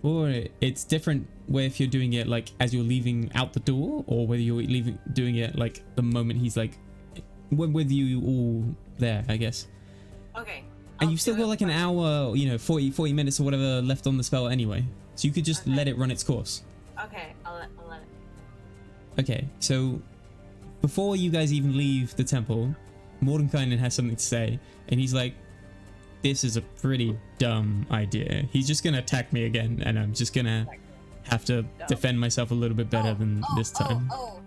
Or it's different where if you're doing it like as you're leaving out the door, or whether you're doing it like the moment he's like with you all there, I guess. Okay. And I'll you've still do got it like an first. hour, 40 minutes or whatever left on the spell anyway. So you could just Okay. let it run its course. Okay, I'll let it. Okay, so before you guys even leave the temple, Mordenkainen has something to say, and he's like, "This is a pretty dumb idea. He's just gonna attack me again, and I'm just gonna have to defend myself a little bit better than this time." Oh.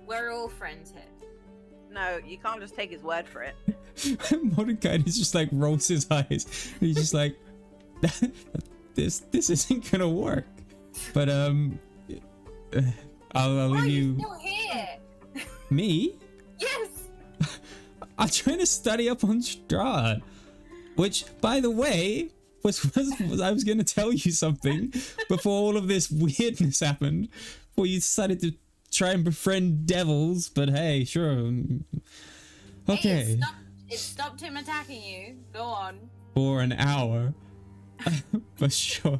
We're all friends here. No, you can't just take his word for it. Mordenkainen just like rolls his eyes. He's just like, "This isn't gonna work." But I'll Why are leave you you. still here? Me? Yes. I'm trying to study up on Strahd. Which, by the way, I was going to tell you something before all of this weirdness happened. Before you decided to try and befriend devils, but hey, sure. Okay. Hey, it stopped him attacking you. Go on. For an hour. For sure.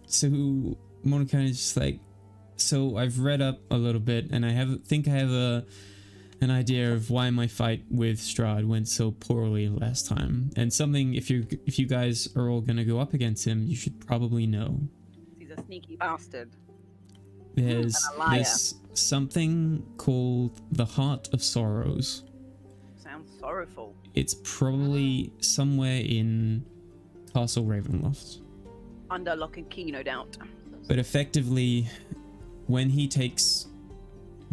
So Monica is just like, so I've read up a little bit, and I think I have an idea of why my fight with Strahd went so poorly last time, and something if you guys are all gonna go up against him, you should probably know. He's a sneaky bastard. There's And a liar. something called the Heart of Sorrows. Sounds sorrowful. It's probably somewhere in Castle Ravenloft. Under lock and key, no doubt. But effectively, when he takes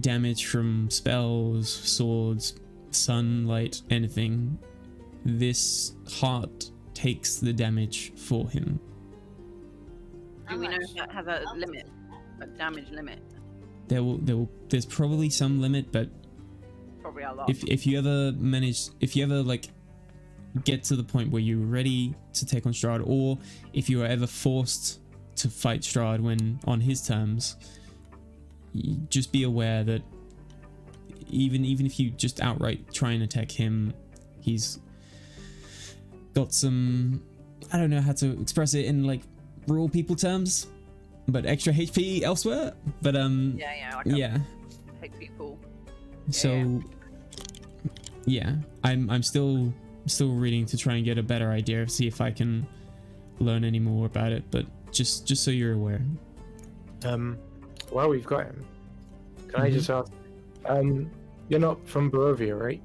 damage from spells, swords, sunlight, anything, this heart takes the damage for him. Do we know much? if that has a limit? A damage limit? There's probably some limit, but Probably a lot. if you ever like get to the point where you're ready to take on Strahd, or if you are ever forced to fight Strahd when on his terms, just be aware that even if you just outright try and attack him, he's got some, I don't know how to express it in like rural people terms, but extra HP elsewhere. But yeah. Take people. So yeah, I'm still reading to try and get a better idea, see if I can learn any more about it, but just so you're aware. While we've got him, can I just ask, you're not from Barovia, right?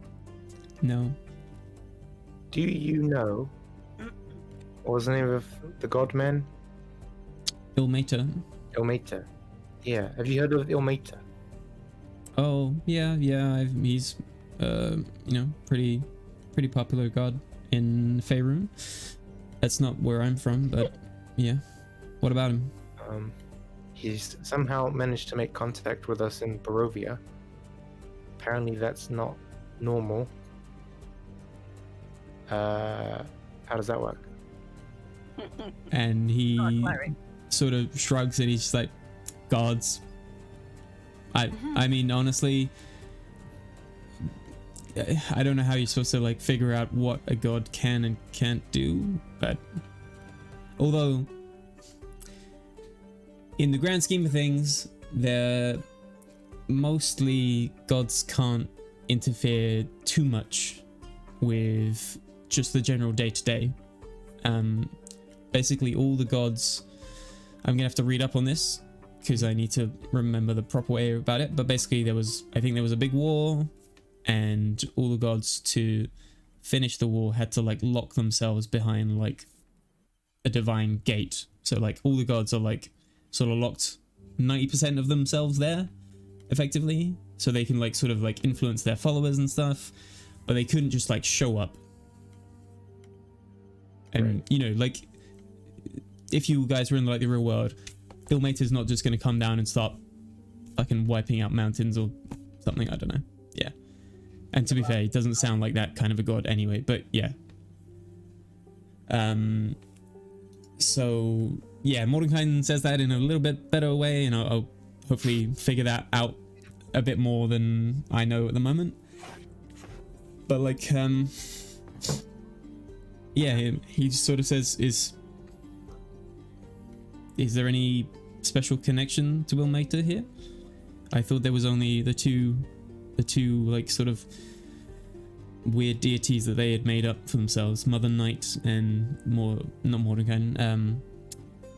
No. Do you know what was the name of the godman? Ilmater. Ilmater. Yeah, have you heard of Ilmater? Oh yeah, he's pretty popular god in Faerun. That's not where I'm from, but yeah. What about him? He's somehow managed to make contact with us in Barovia. Apparently that's not normal. How does that work? And he Larry. sort of shrugs and he's just like, gods. I mean, honestly, I don't know how you're supposed to like figure out what a god can and can't do, but although in the grand scheme of things, they're mostly gods can't interfere too much with just the general day-to-day. Basically all the gods, I'm gonna have to read up on this because I need to remember the proper way about it, but basically I think there was a big war, and all the gods to finish the war had to like lock themselves behind like a divine gate. So like all the gods are like sort of locked 90% of themselves there effectively, so they can like sort of like influence their followers and stuff, but they couldn't just like show up. And Right. Like if you guys were in like the real world, Ilmater's not just going to come down and start fucking wiping out mountains or something, I don't know. Yeah. And to be fair, he doesn't sound like that kind of a god anyway, but yeah. So yeah, Mordenkainen says that in a little bit better way, and I'll hopefully figure that out a bit more than I know at the moment. But like, yeah, he sort of says, is there any special connection to Ilmater here? I thought there was only the two like sort of weird deities that they had made up for themselves, Mother Night and not Mordenkainen,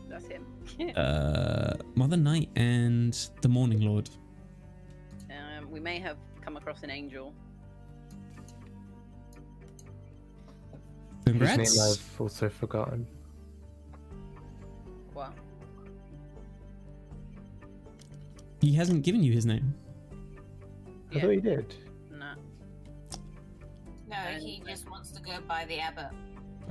That's him. Mother Night and the Morning Lord. We may have come across an angel. Whose Congrats. name I've also forgotten. Wow. He hasn't given you his name. I Yeah. thought he did. Nah. No, he just wants to go by the abbot.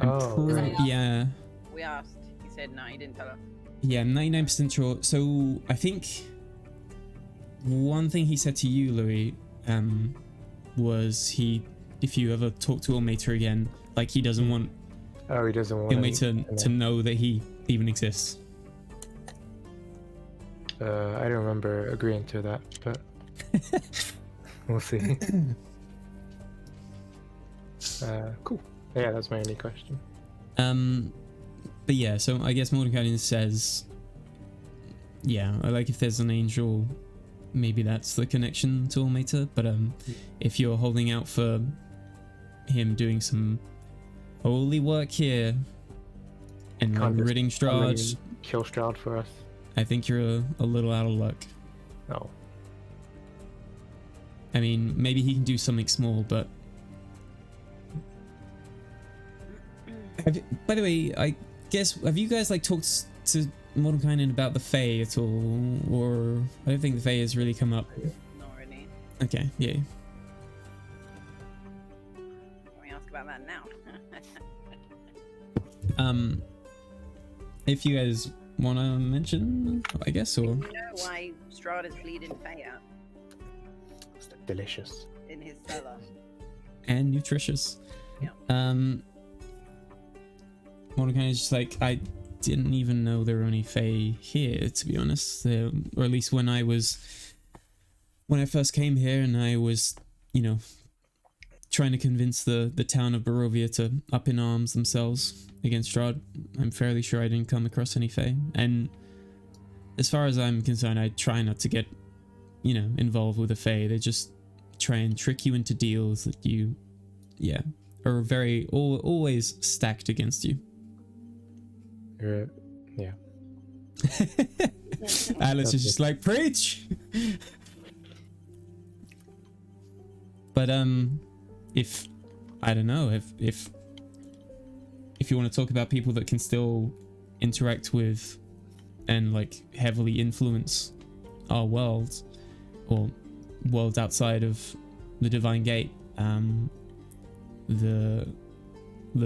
Oh, right. Yeah. We asked. He said no, he didn't tell us. Yeah, 99% sure. So I think one thing he said to you, Louis, was if you ever talk to Ilmater again, like he doesn't want Oh, he doesn't want He'll wait to know that he even exists. I don't remember agreeing to that, but we'll see. Cool. Yeah, that's my only question. But yeah, so I guess Mordecai says, yeah, like if there's an angel, maybe that's the connection to Almater. But if you're holding out for him doing some holy work here and like Can't just ridding come Strahd, and kill Strahd for us. I think you're a little out of luck. No. I mean, maybe he can do something small, but by the way, I guess, have you guys like talked to Mordenkainen about the Fae at all? Or I don't think the Fae has really come up. Not really. Okay, yeah. Can we ask about that now? If you guys want to mention, I guess, or Do you know why Strahd is bleeding Faya It's delicious. in his cellar? and nutritious. Yeah. Mordecai is just like, I didn't even know there were any Fae here, to be honest. Or at least when I first came here and I was, you know, trying to convince the town of Barovia to up in arms themselves against Strahd, I'm fairly sure I didn't come across any Fae. And as far as I'm concerned, I try not to get, you know, involved with the Fae. They just try and trick you into deals that you, yeah, are very, always stacked against you. Yeah. Alice is just like, preach. But if I don't know, if you want to talk about people that can still interact with and like heavily influence our world or worlds outside of the Divine Gate, the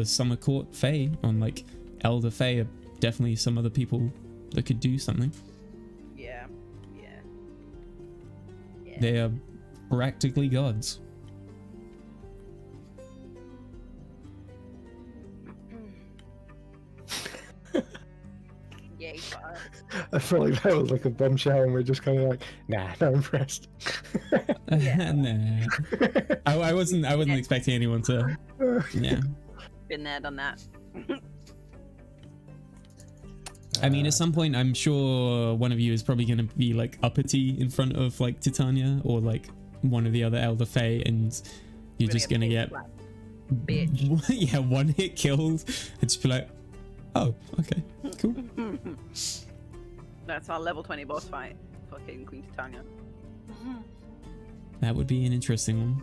Summer Court Fae on like Elder Fae are definitely some other people that could do something. Yeah. They are practically gods. Yay for us. I felt like that was like a bombshell, and we're just kind of like, nah, not impressed. Nah. I wasn't expecting anyone to. Yeah. Been there, done that. I mean, at some point, I'm sure one of you is probably going to be like uppity in front of like Titania or like one of the other Elder Fae, and you're just going to get Bitch. yeah, one hit killed and just be like, oh, okay, cool. That's our level 20 boss fight. Fucking Queen Titania. That would be an interesting one.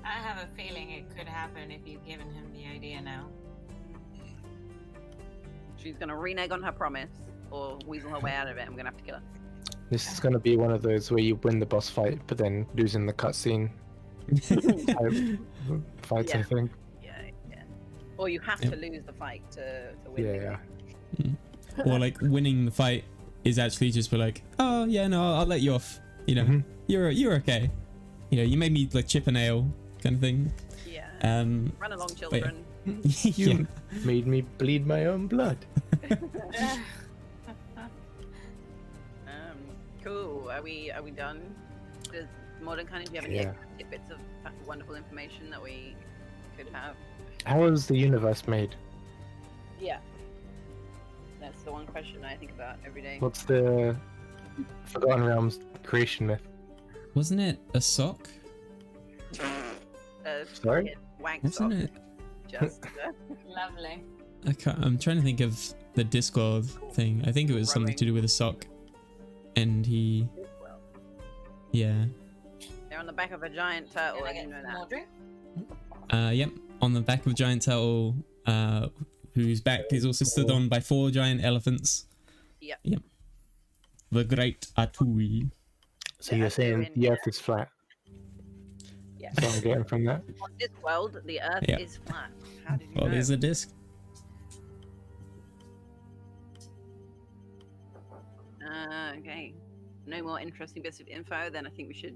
I have a feeling it could happen if you've given him the idea now. She's gonna renege on her promise or weasel her way out of it. I'm gonna have to kill her. This is going to be one of those where you win the boss fight, but then lose in the cutscene fights, Yeah. I think. Yeah. Or you have to lose the fight to win. the Yeah. game. Or like winning the fight is actually just be like, oh yeah, no, I'll let you off. You know, Mhm. you're okay. You know, you made me like chip a nail kind of thing. Yeah. Um, Run along, children. yeah. Made me bleed my own blood. Cool. Are we done? Does Mordenkainen, do you have any Yeah. extra tidbits of wonderful information that we could have? How was the universe made? Yeah. That's the one question I think about every day. What's the Forgotten Realms creation myth? Wasn't it a sock? Sorry? Wank Wasn't sock. it? Just Lovely. I'm trying to think of the Discord thing. I think it was something to do with a sock. And he, well, yeah. they're on the back of a giant turtle. Can I I get didn't know some more that. drink? Yep, on the back of a giant turtle, whose back is also stood on by 4 giant elephants. Yep. The Great Atui. So Yeah, you're saying in- the Earth is flat? Yeah. That's what I'm getting from that. On this world, the Earth Yeah. is flat. How did you Well, know? there's a disc. Okay. No more interesting bits of info. Then I think we should.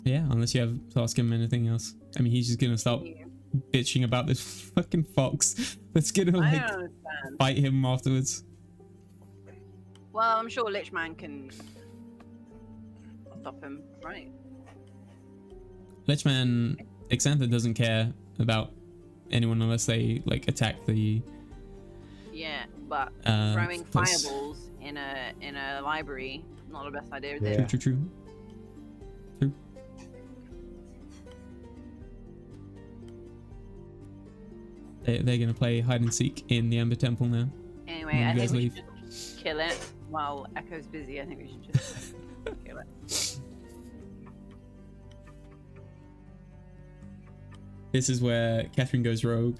Yeah, unless you have to ask him anything else. I mean, he's just gonna start continue. bitching about this fucking fox that's gonna I like don't understand. fight him afterwards. Well, I'm sure Lichman can stop him, right? Lichman, Xantha doesn't care about anyone unless they like attack the Yeah, but throwing place. fireballs in a library not the best idea, is Yeah. it? True. They're gonna play hide and seek in the Ember Temple now. Anyway, When I you think guys we should just kill it while Echo's busy. I think we should just kill it. This is where Catherine goes rogue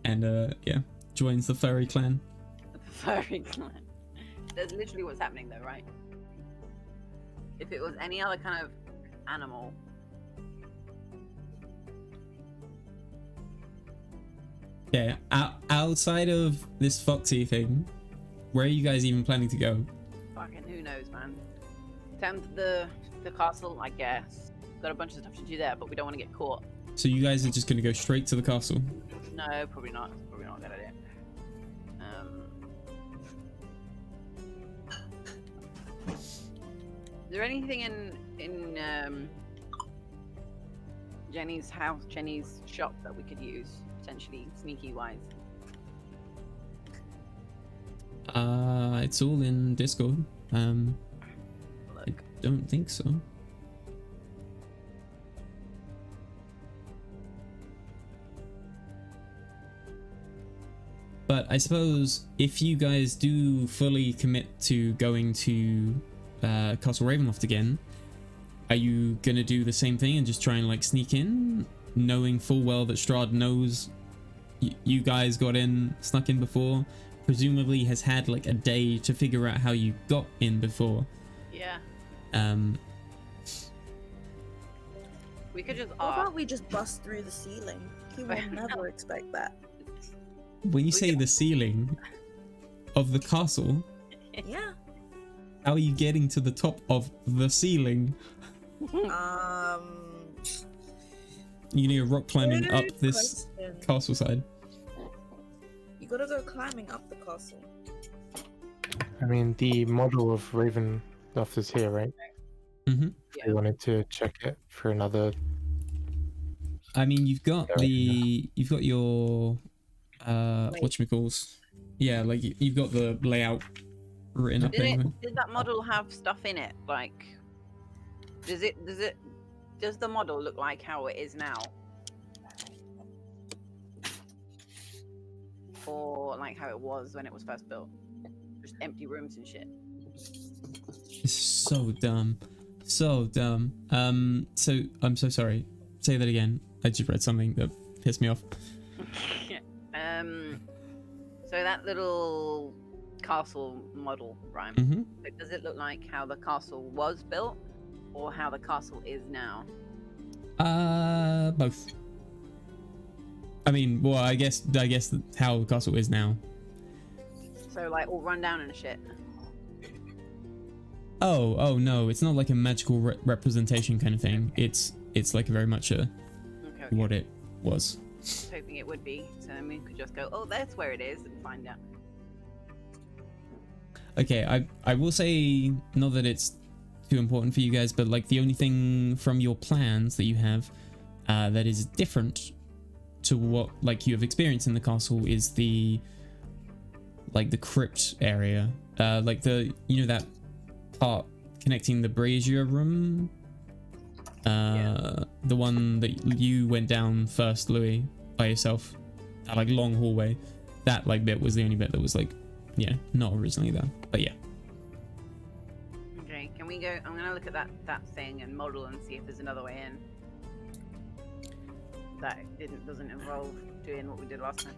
and yeah, joins the furry clan. Furry clan. That's literally what's happening though, right? If it was any other kind of animal. Yeah, outside of this Foxy thing, where are you guys even planning to go? Fucking who knows, man. Down to the castle, I guess. Got a bunch of stuff to do there, but we don't want to get caught. So you guys are just gonna go straight to the castle? No, probably not. Probably not a good idea. Is there anything in Jenny's house, Jenny's shop that we could use potentially sneaky wise? It's all in Discord. I Look, don't think so. But I suppose if you guys do fully commit to going to Castle Ravenloft again, are you gonna do the same thing and just try and like sneak in, knowing full well that Strahd knows you guys snuck in before, presumably has had like a day to figure out how you got in before. yeah, we could just How ask. about we just bust through the ceiling? He will never expect that. When you say the ceiling of the castle, Yeah. how are you getting to the top of the ceiling? You need a rock climbing up Good this question. castle side. You gotta go climbing up the castle. I mean, the model of Ravenloft is here, right? Mm-hmm. I wanted to check it for another. I mean, you've got your Wait. whatchamacalls. Yeah, like you've got the layout written up anyway. Did that model have stuff in it? Like, does the model look like how it is now? Or like how it was when it was first built? Just empty rooms and shit. It's so dumb. So dumb. So I'm so sorry. Say that again. I just read something that pissed me off. So that little castle model, right? Mm-hmm. So does it look like how the castle was built, or how the castle is now? Both. I mean, well, I guess how the castle is now. So like all run down and shit. Oh no, it's not like a magical representation kind of thing. It's like very much a Okay. what it was. I was hoping it would be, so then we could just go, oh, that's where it is, and find out. Okay, I will say, not that it's too important for you guys, but like the only thing from your plans that you have that is different to what like you have experienced in the castle is the crypt area, like the that part connecting the brazier room, the one that you went down first, Louis, by yourself, that like long hallway. That like bit was the only bit that was like, yeah, not originally there, but yeah. Okay, can we go? I'm gonna look at that thing and model and see if there's another way in. That doesn't involve doing what we did last time.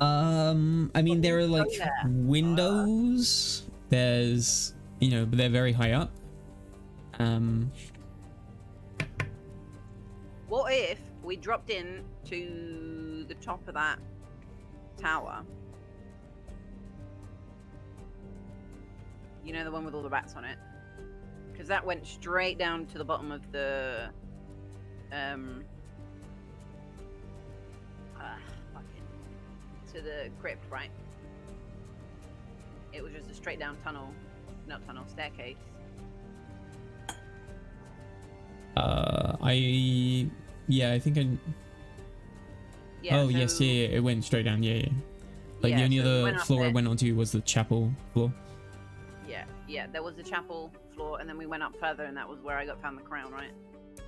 I mean, there are like yeah. windows. There's, but they're very high up. What if we dropped in to the top of that tower? You know, the one with all the bats on it. Because that went straight down to the bottom of the to the crypt, right? It was just a straight down staircase. I think I. Yeah, Oh so- yes, yeah, it went straight down. Yeah. Like the yeah, only so we other went up floor I there. went onto was the chapel floor. Yeah, there was the chapel floor, and then we went up further, and that was where I found the crown, right?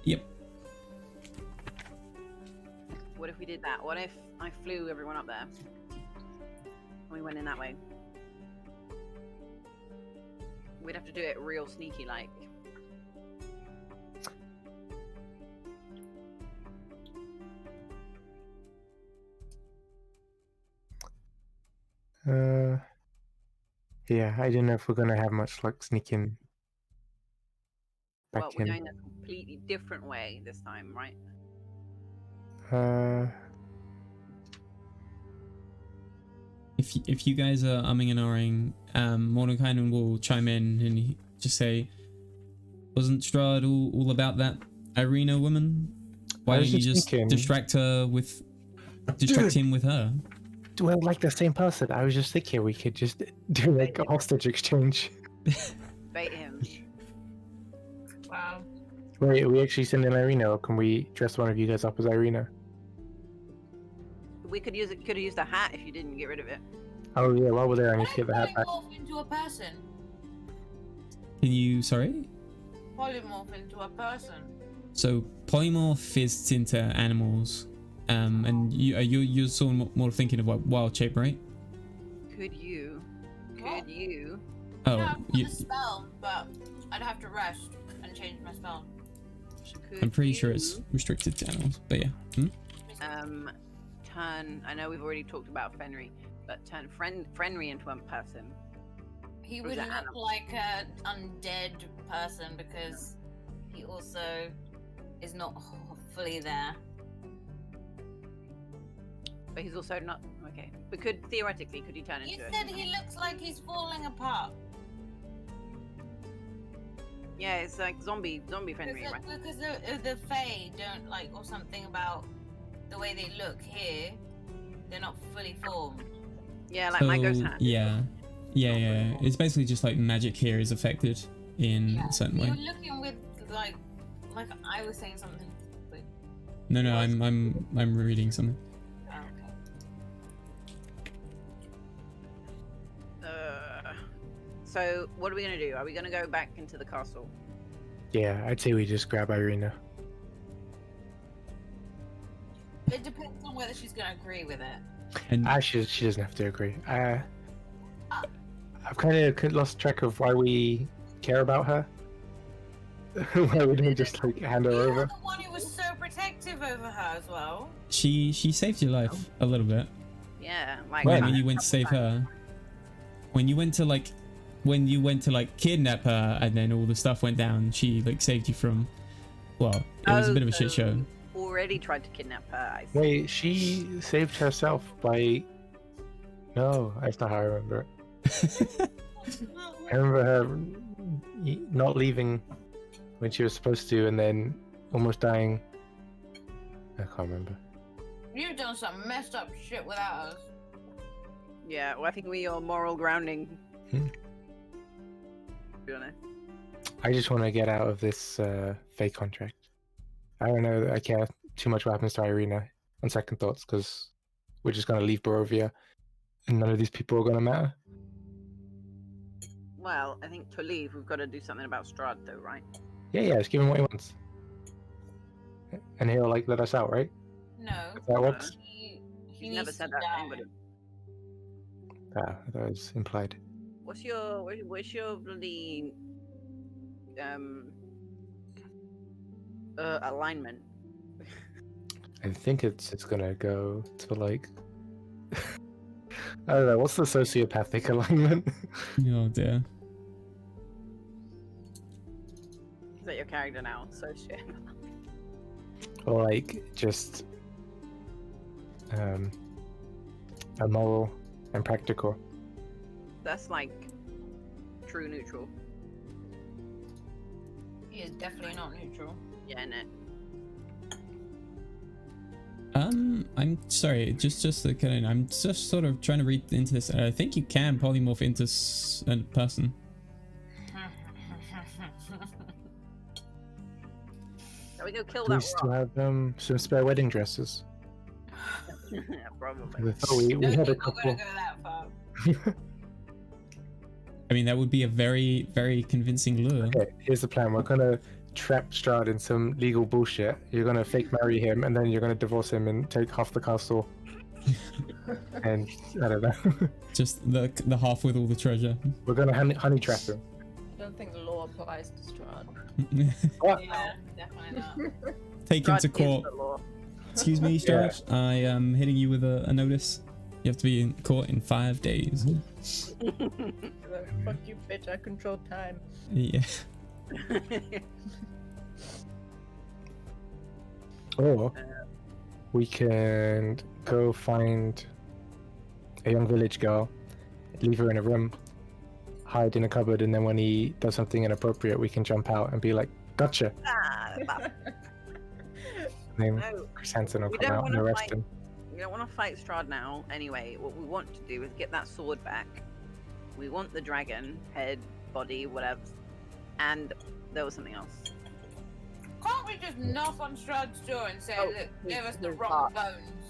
Yep. What if we did that? What if I flew everyone up there? And we went in that way. We'd have to do it real sneaky like. Yeah, I don't know if we're gonna have much luck sneaking back Well, we're in. going a completely different way this time, right? If you guys are umming and ahhing, Mordekainen will chime in and just say, "Wasn't Strahd all about that Irina woman? Why I was don't you just just thinking- distract him with her?" Well, like the same person. I was just thinking we could just do like a hostage exchange. Bait him. Wow. Wait, are we actually sending Irina, or can we dress one of you guys up as Irina? We could use it. Could have used a hat if you didn't get rid of it. Oh yeah, while we're there, I need Why to get the hat back. polymorph into a person? Can you? Sorry. Polymorph into a person. So polymorph is into animals, and you're sort of more thinking of like wild shape, right? Could you? What? Could you? Oh, Yeah, I've got you, the spell, but I'd have to rest and change my spell. I'm pretty could sure it's you, restricted to animals, but yeah. Hmm? turn. I know we've already talked about Fenry, but turn Fenry into a person. He Or is would it look animal? like an undead person because he also is not fully there. But he's also not okay. But could he turn You into said it? he looks like he's falling apart. Yeah, it's like zombie Fenry, right? Because the Fae don't like, or something about the way they look here. They're not fully formed. Yeah, like my ghost hand. yeah. It's basically just like magic here is affected in a certain You're way. looking with like I was saying something. Wait, No, I'm reading something. oh, okay. So what are we gonna do? Are we gonna go back into the castle? Yeah, I'd say we just grab Irina. It depends on whether she's gonna agree with it. And She doesn't have to agree. I've kind of lost track of why we care about her. Why we don't just like hand her You were over? the one who was so protective over her as well. she saved your life a little bit. Yeah, like When you went to save her. When you went to like kidnap her and then all the stuff went down, she like saved you from, well, it was a bit of a shit show. Already tried to kidnap her. I see. Wait, she saved herself by. No, that's not how I remember it. I remember her not leaving when she was supposed to, and then almost dying. I can't remember. You've done some messed up shit without us. Yeah, well, I think we are moral grounding. Hmm. To be honest. I just want to get out of this fake contract. I don't know that I care too much what happens to Irina on second thoughts, because we're just going to leave Barovia and none of these people are going to matter. Well, I think to leave, we've got to do something about Strahd, though, right? Yeah, just give him what he wants. And he'll like let us out, right? No. If that works. He He's never needs said to that to die. anybody. That was implied. What's your bloody alignment? I think it's gonna go to like I don't know, what's the sociopathic alignment? Oh dear. Is that your character now? So shit. Or like just moral and practical. That's like true neutral. He is definitely not neutral. Yeah, no. I'm sorry, just I'm just sort of trying to read into this. I think you can polymorph into a person. Shall we go kill Do we that still rock? have some spare wedding dresses? Yeah, I probably. thought we Don't had a think we're couple. gonna go that far. I mean, that would be a very, very convincing lure. Okay, here's the plan. We're gonna trap Strahd in some legal bullshit. You're gonna fake marry him, and then you're gonna divorce him and take half the castle. And I don't know. Just the half with all the treasure. We're gonna honey trap him. I don't think the law applies to Strahd. What? Yeah, definitely not. Take him Strahd to is court. the law. Excuse me, Yeah. Strahd. I am hitting you with a notice. You have to be in court in 5 days. Fuck you, bitch, I control time. Yeah. Or we can go find a young village girl, leave her in a room, hide in a cupboard, and then when he does something inappropriate, we can jump out and be like, "Gotcha!" But Then no, Chris Hansen will We come don't out and wanna arrest fight. him. we don't want to fight Strahd now. Anyway, what we want to do is get that sword back. We want the dragon head, body, whatever. And there was something else. Can't we just knock on Strahd's door and say, Oh, look, give us the his rock heart. bones?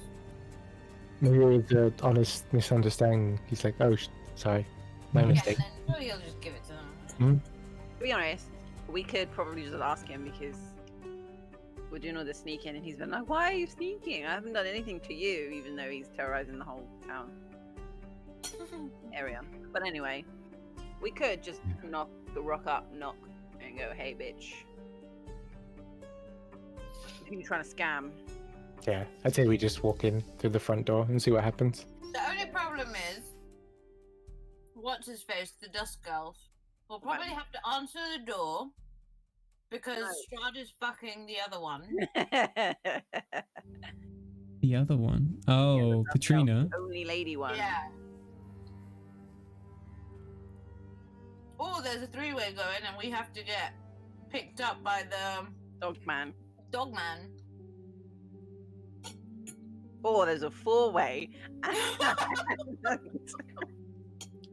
Maybe it was an honest misunderstanding. He's like, "Oh, sorry, my Yeah, Yeah, mistake." and then he'll just give it to them. To be honest, we could probably just ask him because we're doing all this sneaking, and he's been like, "Why are you sneaking? I haven't done anything to you," even though he's terrorizing the whole town area. But anyway, we could just knock the rock up, knock, and go, "Hey, bitch, who you trying to scam?" Yeah, I'd say we just walk in through the front door and see what happens. The only problem is, what's his face, the Dusk Elf, will probably have to answer the door because Strahd is fucking the other one. The other one. Oh, Katrina. Only lady one. Yeah. Oh, there's a three-way going, and we have to get picked up by the Dog man. dog man. Or there's a four-way.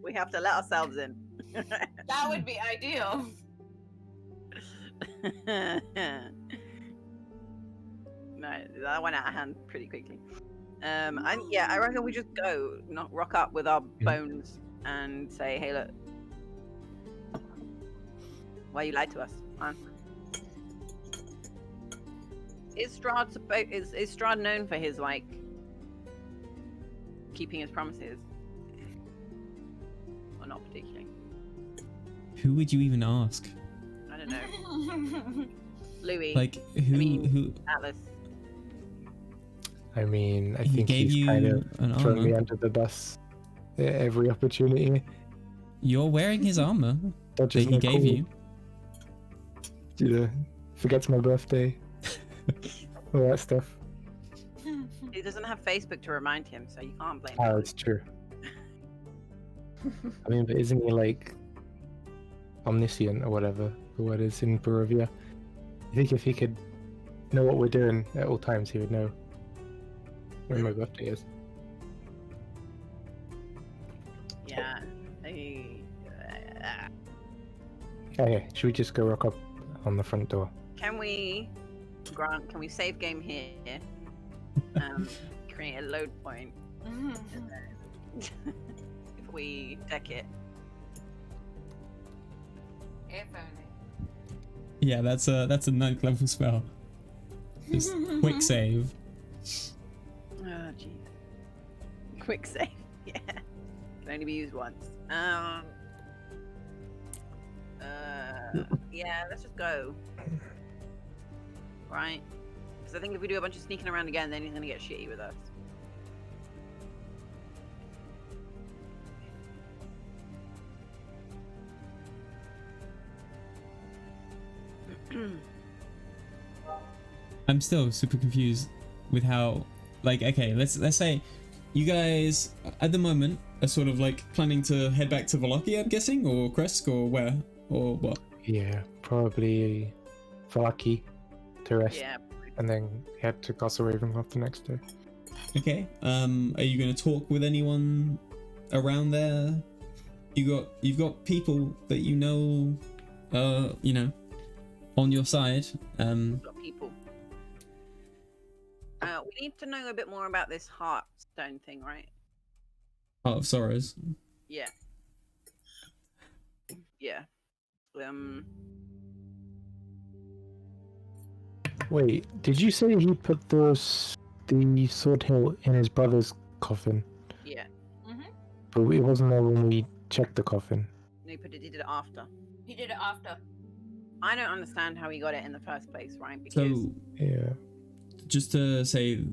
We have to let ourselves in. That would be ideal. No, that went out of hand pretty quickly. I reckon we just go, not rock up with our bones and say, "Hey, look, why you lied to us, man?" Is Strahd known for his like keeping his promises, or not particularly? Who would you even ask? I don't know. Louis, Like who Atlas. I mean, I he think gave he's you kind of an thrown me armor? under the bus at every opportunity. You're wearing his armor that Dodges he my gave call, you. Forgets my birthday. All that stuff. He doesn't have Facebook to remind him, so you can't blame Oh, him. it's true. I mean, but isn't he like omniscient or whatever the word is in Barovia? I think if he could know what we're doing at all times, he would know when my birthday is. Yeah. Okay, should we just go rock up on the front door? Can we, Grant? Can we save game here? Create a load point. If we deck it. If only. Yeah, that's a 9th level spell. Just quick save. Oh jeez. Quick save. Yeah. Can only be used once. Yeah. Let's just go. Right. Because I think if we do a bunch of sneaking around again, then he's gonna get shitty with us. I'm still super confused with how, like, okay, let's say you guys at the moment are sort of like planning to head back to Volokia, I'm guessing, or Kresk, or where, or what? Yeah, probably Valaki to rest, Yeah. and then head to Castle Ravenloft the next day. Okay. Are you going to talk with anyone around there? You've got people that you know, on your side. Got people. We need to know a bit more about this Heartstone thing, right? Heart of Sorrows. Yeah. Yeah. Wait, did you say he put the sword hilt in his brother's coffin? Yeah. But it wasn't there when we checked the coffin. No, but he did it after. He did it after. I don't understand how he got it in the first place, right? Because So Yeah. just to say,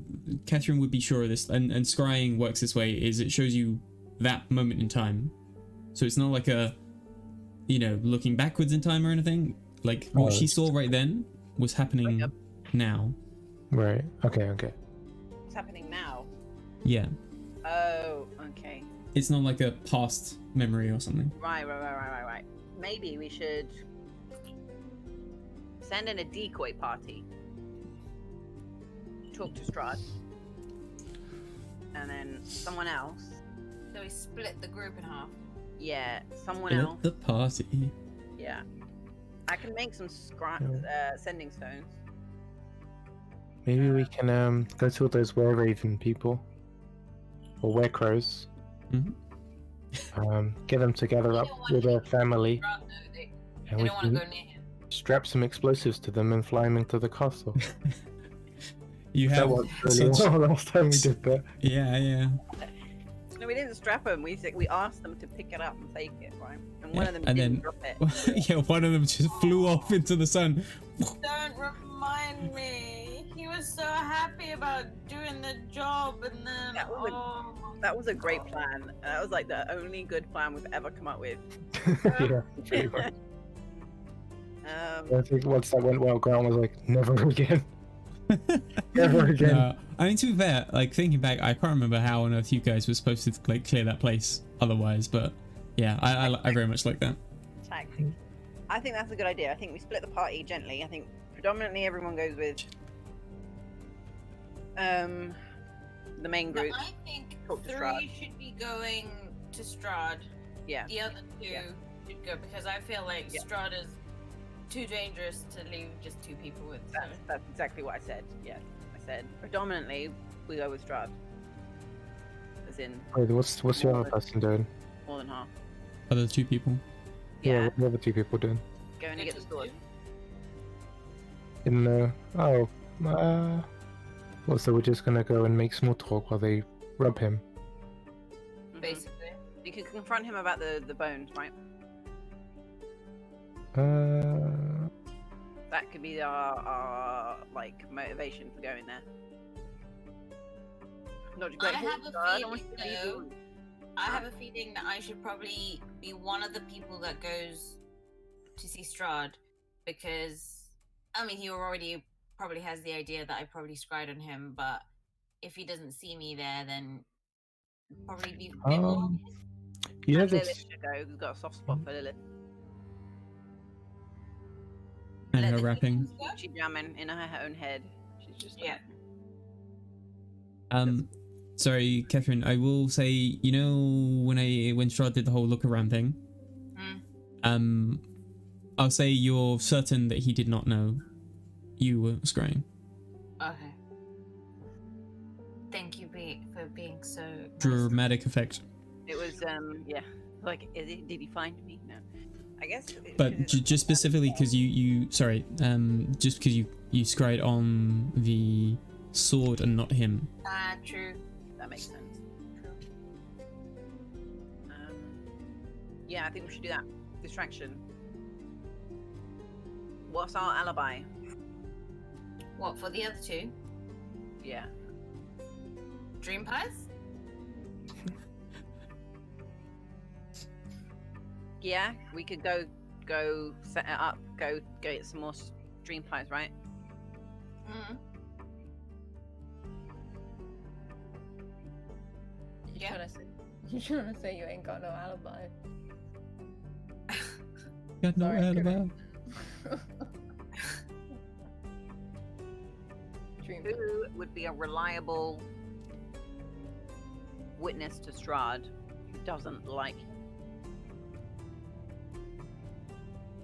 Catherine would be sure of this, and scrying works this way, is it shows you that moment in time. So it's not like a, looking backwards in time or anything. Like what she saw right then was happening now. Right. Okay. it's happening now. Yeah. Oh, okay. It's not like a past memory or something. Right. Maybe we should send in a decoy party. Talk to Strahd. And then someone else. So we split the group in half. Yeah, someone At else. the party. Yeah. I can make some sending stones. Maybe we can go to all those were-raven people. Or were-crows. Get them together up with their family. They And we don't want to can go near him. strap some explosives to them and fly them into the castle. You That have worked really well last time we did that. Yeah. No, we didn't strap them. We asked them to pick it up and take it, right? And one Yeah, of them and didn't then- drop it. Yeah, one of them just flew off into the sun. Don't remind me. He was so happy about doing the job, and then That was That was a great plan. That was like the only good plan we've ever come up with. Yeah, pretty much. I think once that went well, Grant was like, never again. Never again. No, I mean, to be fair, like thinking back, I can't remember how on earth you guys were supposed to like clear that place otherwise, but yeah, I very much like that. Tactic. I think that's a good idea. I think we split the party gently. I think predominantly everyone goes with the main No, group. I think Talk to 3 Strahd. should be going to Strahd. Yeah. The other 2 should go because I feel like Yeah. Strahd is too dangerous to leave just 2 people with. So. That's exactly what I said. Yeah. I said predominantly we go with Strahd. As in Wait, what's your other person doing? more than half. Other 2 people. Yeah. What are the other 2 people doing? Going to get the sword. In the... Oh. Well, so we're just gonna go and make small talk while they rub him. Mhm. Basically. You can confront him about the bones, right? That could be our like motivation for going there. Not just I going, have a "Oh, I don't want feeling, you to though, leave." I have a feeling that I should probably be one of the people that goes to see Strahd because, I mean, he already probably has the idea that I probably scryed on him, but if he doesn't see me there, then probably be a bit more. You know And this... Lilith should go. Who's got a soft spot for Lilith? And Let her the rapping. humans go? She's jamming in her own head. She's just like, Yeah. Sorry, Catherine, I will say, when Strahd did the whole look around thing, I'll say you're certain that he did not know you were scrying. Okay. Thank you for being so nice. Dramatic effect. It was yeah. Like, did he find me? No. I guess. But just specifically because just because you scryed on the sword and not him. True. That makes sense. True. Yeah, I think we should do that. Distraction. What's our alibi? What, for the other 2? Yeah. Dream pies? Yeah, we could go set it up, go get some more stream pies, right? Mm. You Yeah. trying to say you ain't got no alibi? Got no Sorry, alibi. Extreme. Who would be a reliable witness to Strahd who doesn't like him?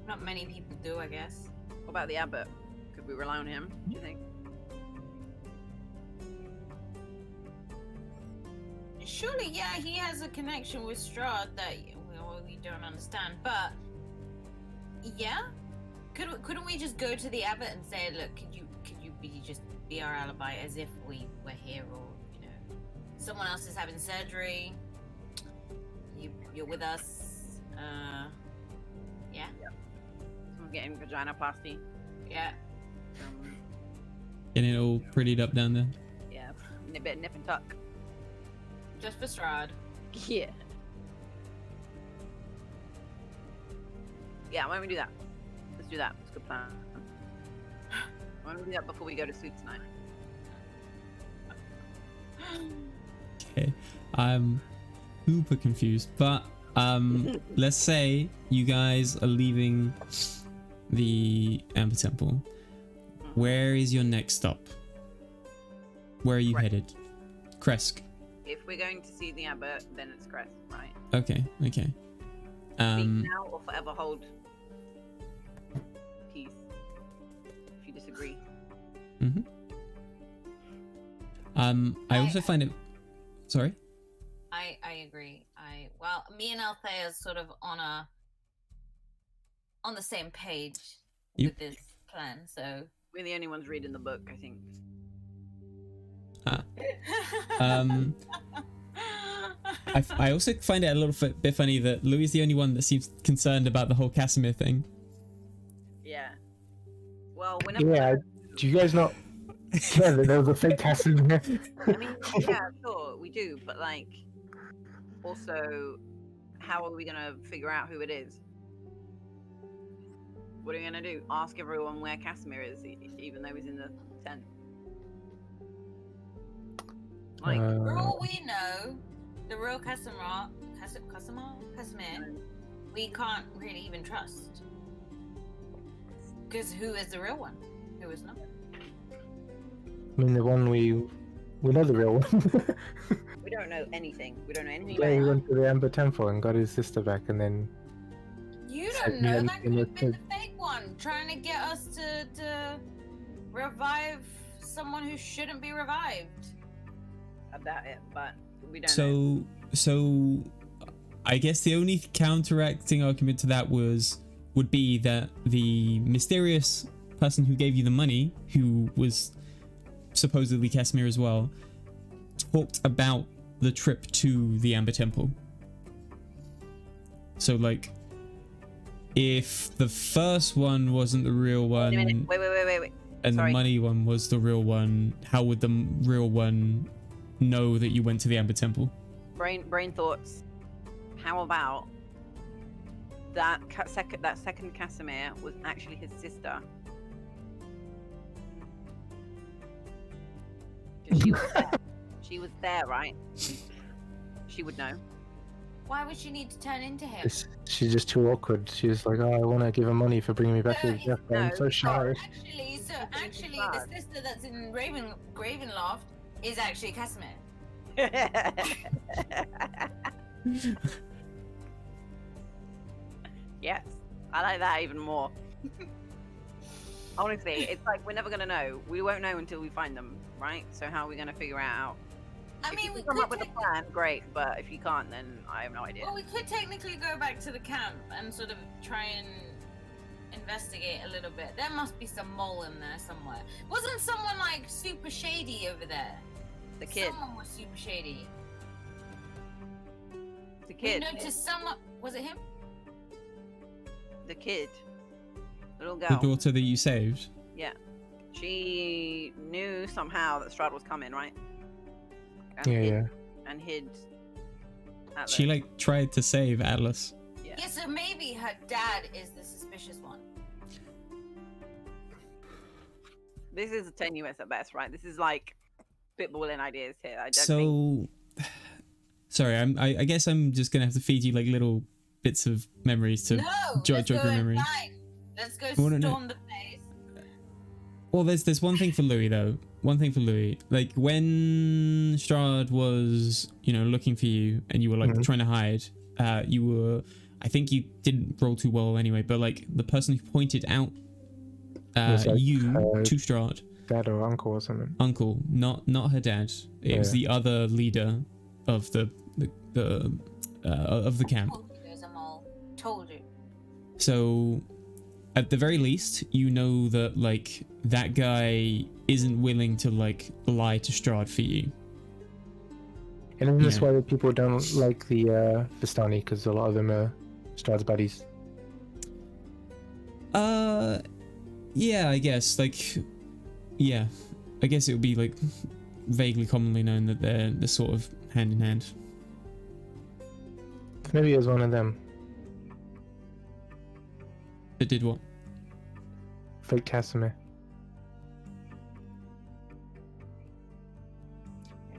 Not many people do, I guess. What about the abbot? Could we rely on him, do you think? Surely, yeah, he has a connection with Strahd that we don't understand. But yeah, couldn't we just go to the abbot and say, look, could you just be our alibi as if we were here, or someone else is having surgery. You're with us. Yeah. Someone's getting vaginoplasty. Yeah. Getting it all prettied up down there. Yeah, a bit of nip and tuck. Just for Strahd. Yeah. Yeah, why don't we do that? Let's do that. It's a good plan. Why don't we do that before we go to sleep tonight? Okay, I'm super confused, but let's say you guys are leaving the Amber Temple. Where is your next stop? Where are you headed? Kresk. If we're going to see the abbot, then it's Crest, right? Okay. Speak now or forever hold peace. If you disagree. I also find it. Sorry. I agree. Well, me and Althea are sort of on the same page Yep. with this plan. So We're the only ones reading the book, I think. I also find it a little bit funny that Louis is the only one that seems concerned about the whole Casimir thing. Yeah. Well, whenever. Yeah, do you guys not care that there was a fake Casimir? I mean, yeah, sure, we do, but like, also, how are we gonna figure out who it is? What are we gonna do? Ask everyone where Casimir is, even though he's in the tent? Like, for all we know, the real Casimir, we can't really even trust. Because who is the real one? Who is not? I mean, the one we know the real one. we don't know anything. We don't know anything Yeah, he about him. went to the Amber Temple and got his sister back, and then You Said don't know. yeah, That in could have the been the fake one, trying to get us to revive someone who shouldn't be revived. About it, but we don't know. So I guess the only counteracting argument to that would be that the mysterious person who gave you the money, who was supposedly Casimir as well, talked about the trip to the Amber Temple. So like, if the first one wasn't the real one, Wait a minute. Wait. and Sorry. the money one was the real one, how would the real one know that you went to the Amber Temple? Brain thoughts. How about that second Casimir was actually his sister? 'Cause She was there. She was there, right? She would know. Why would she need to turn into him? she's just too awkward. She's like, oh, I want to give her money for bringing me back to the death, but I'm so shy. Actually, the sister that's in Gravenloft is actually Casimir. Yes, I like that even more. Honestly, it's like we're never gonna know. We won't know until we find them, right? So how are we gonna figure it out? I If mean, you we can come could up with a plan, great. But if you can't, then I have no idea. Well, we could technically go back to the camp and sort of try and investigate a little bit. There must be some mole in there somewhere. Wasn't someone like super shady over there? The kid. Someone was super shady. The kid. We noticed someone. Was it him? The kid. Little The girl. daughter that you saved. Yeah. She knew somehow that Strahd was coming, right? And Yeah, hid, yeah. And hid. Atlas. She like tried to save Atlas. Yeah. Yeah, so maybe her dad is the suspicious one. This is tenuous at best, right? This is like spitballing ideas here. I don't think. So, sorry, I guess I'm just gonna have to feed you like little bits of memories to No, jog let's your go memory. inside. Let's go Well, no, no. storm the place. Well, there's one thing for Louis though. one thing for Louis. Like when Strahd was, looking for you, and you were like Mhm. trying to hide. You were. I think you didn't roll too well anyway. But like the person who pointed out Was like, you to Strahd, dad or uncle or something. uncle, not her dad. It was the other leader of the camp. Told you there's a mole. Told you. So, at the very least, you know that like that guy isn't willing to like lie to Strahd for you. And isn't this Yeah. why the people don't like the Vistani? Because a lot of them are Strahd's buddies. Yeah, I guess like, yeah, I guess it would be like vaguely commonly known that they're sort of hand in hand. Maybe it was one of them. That did what? Fake Casimir.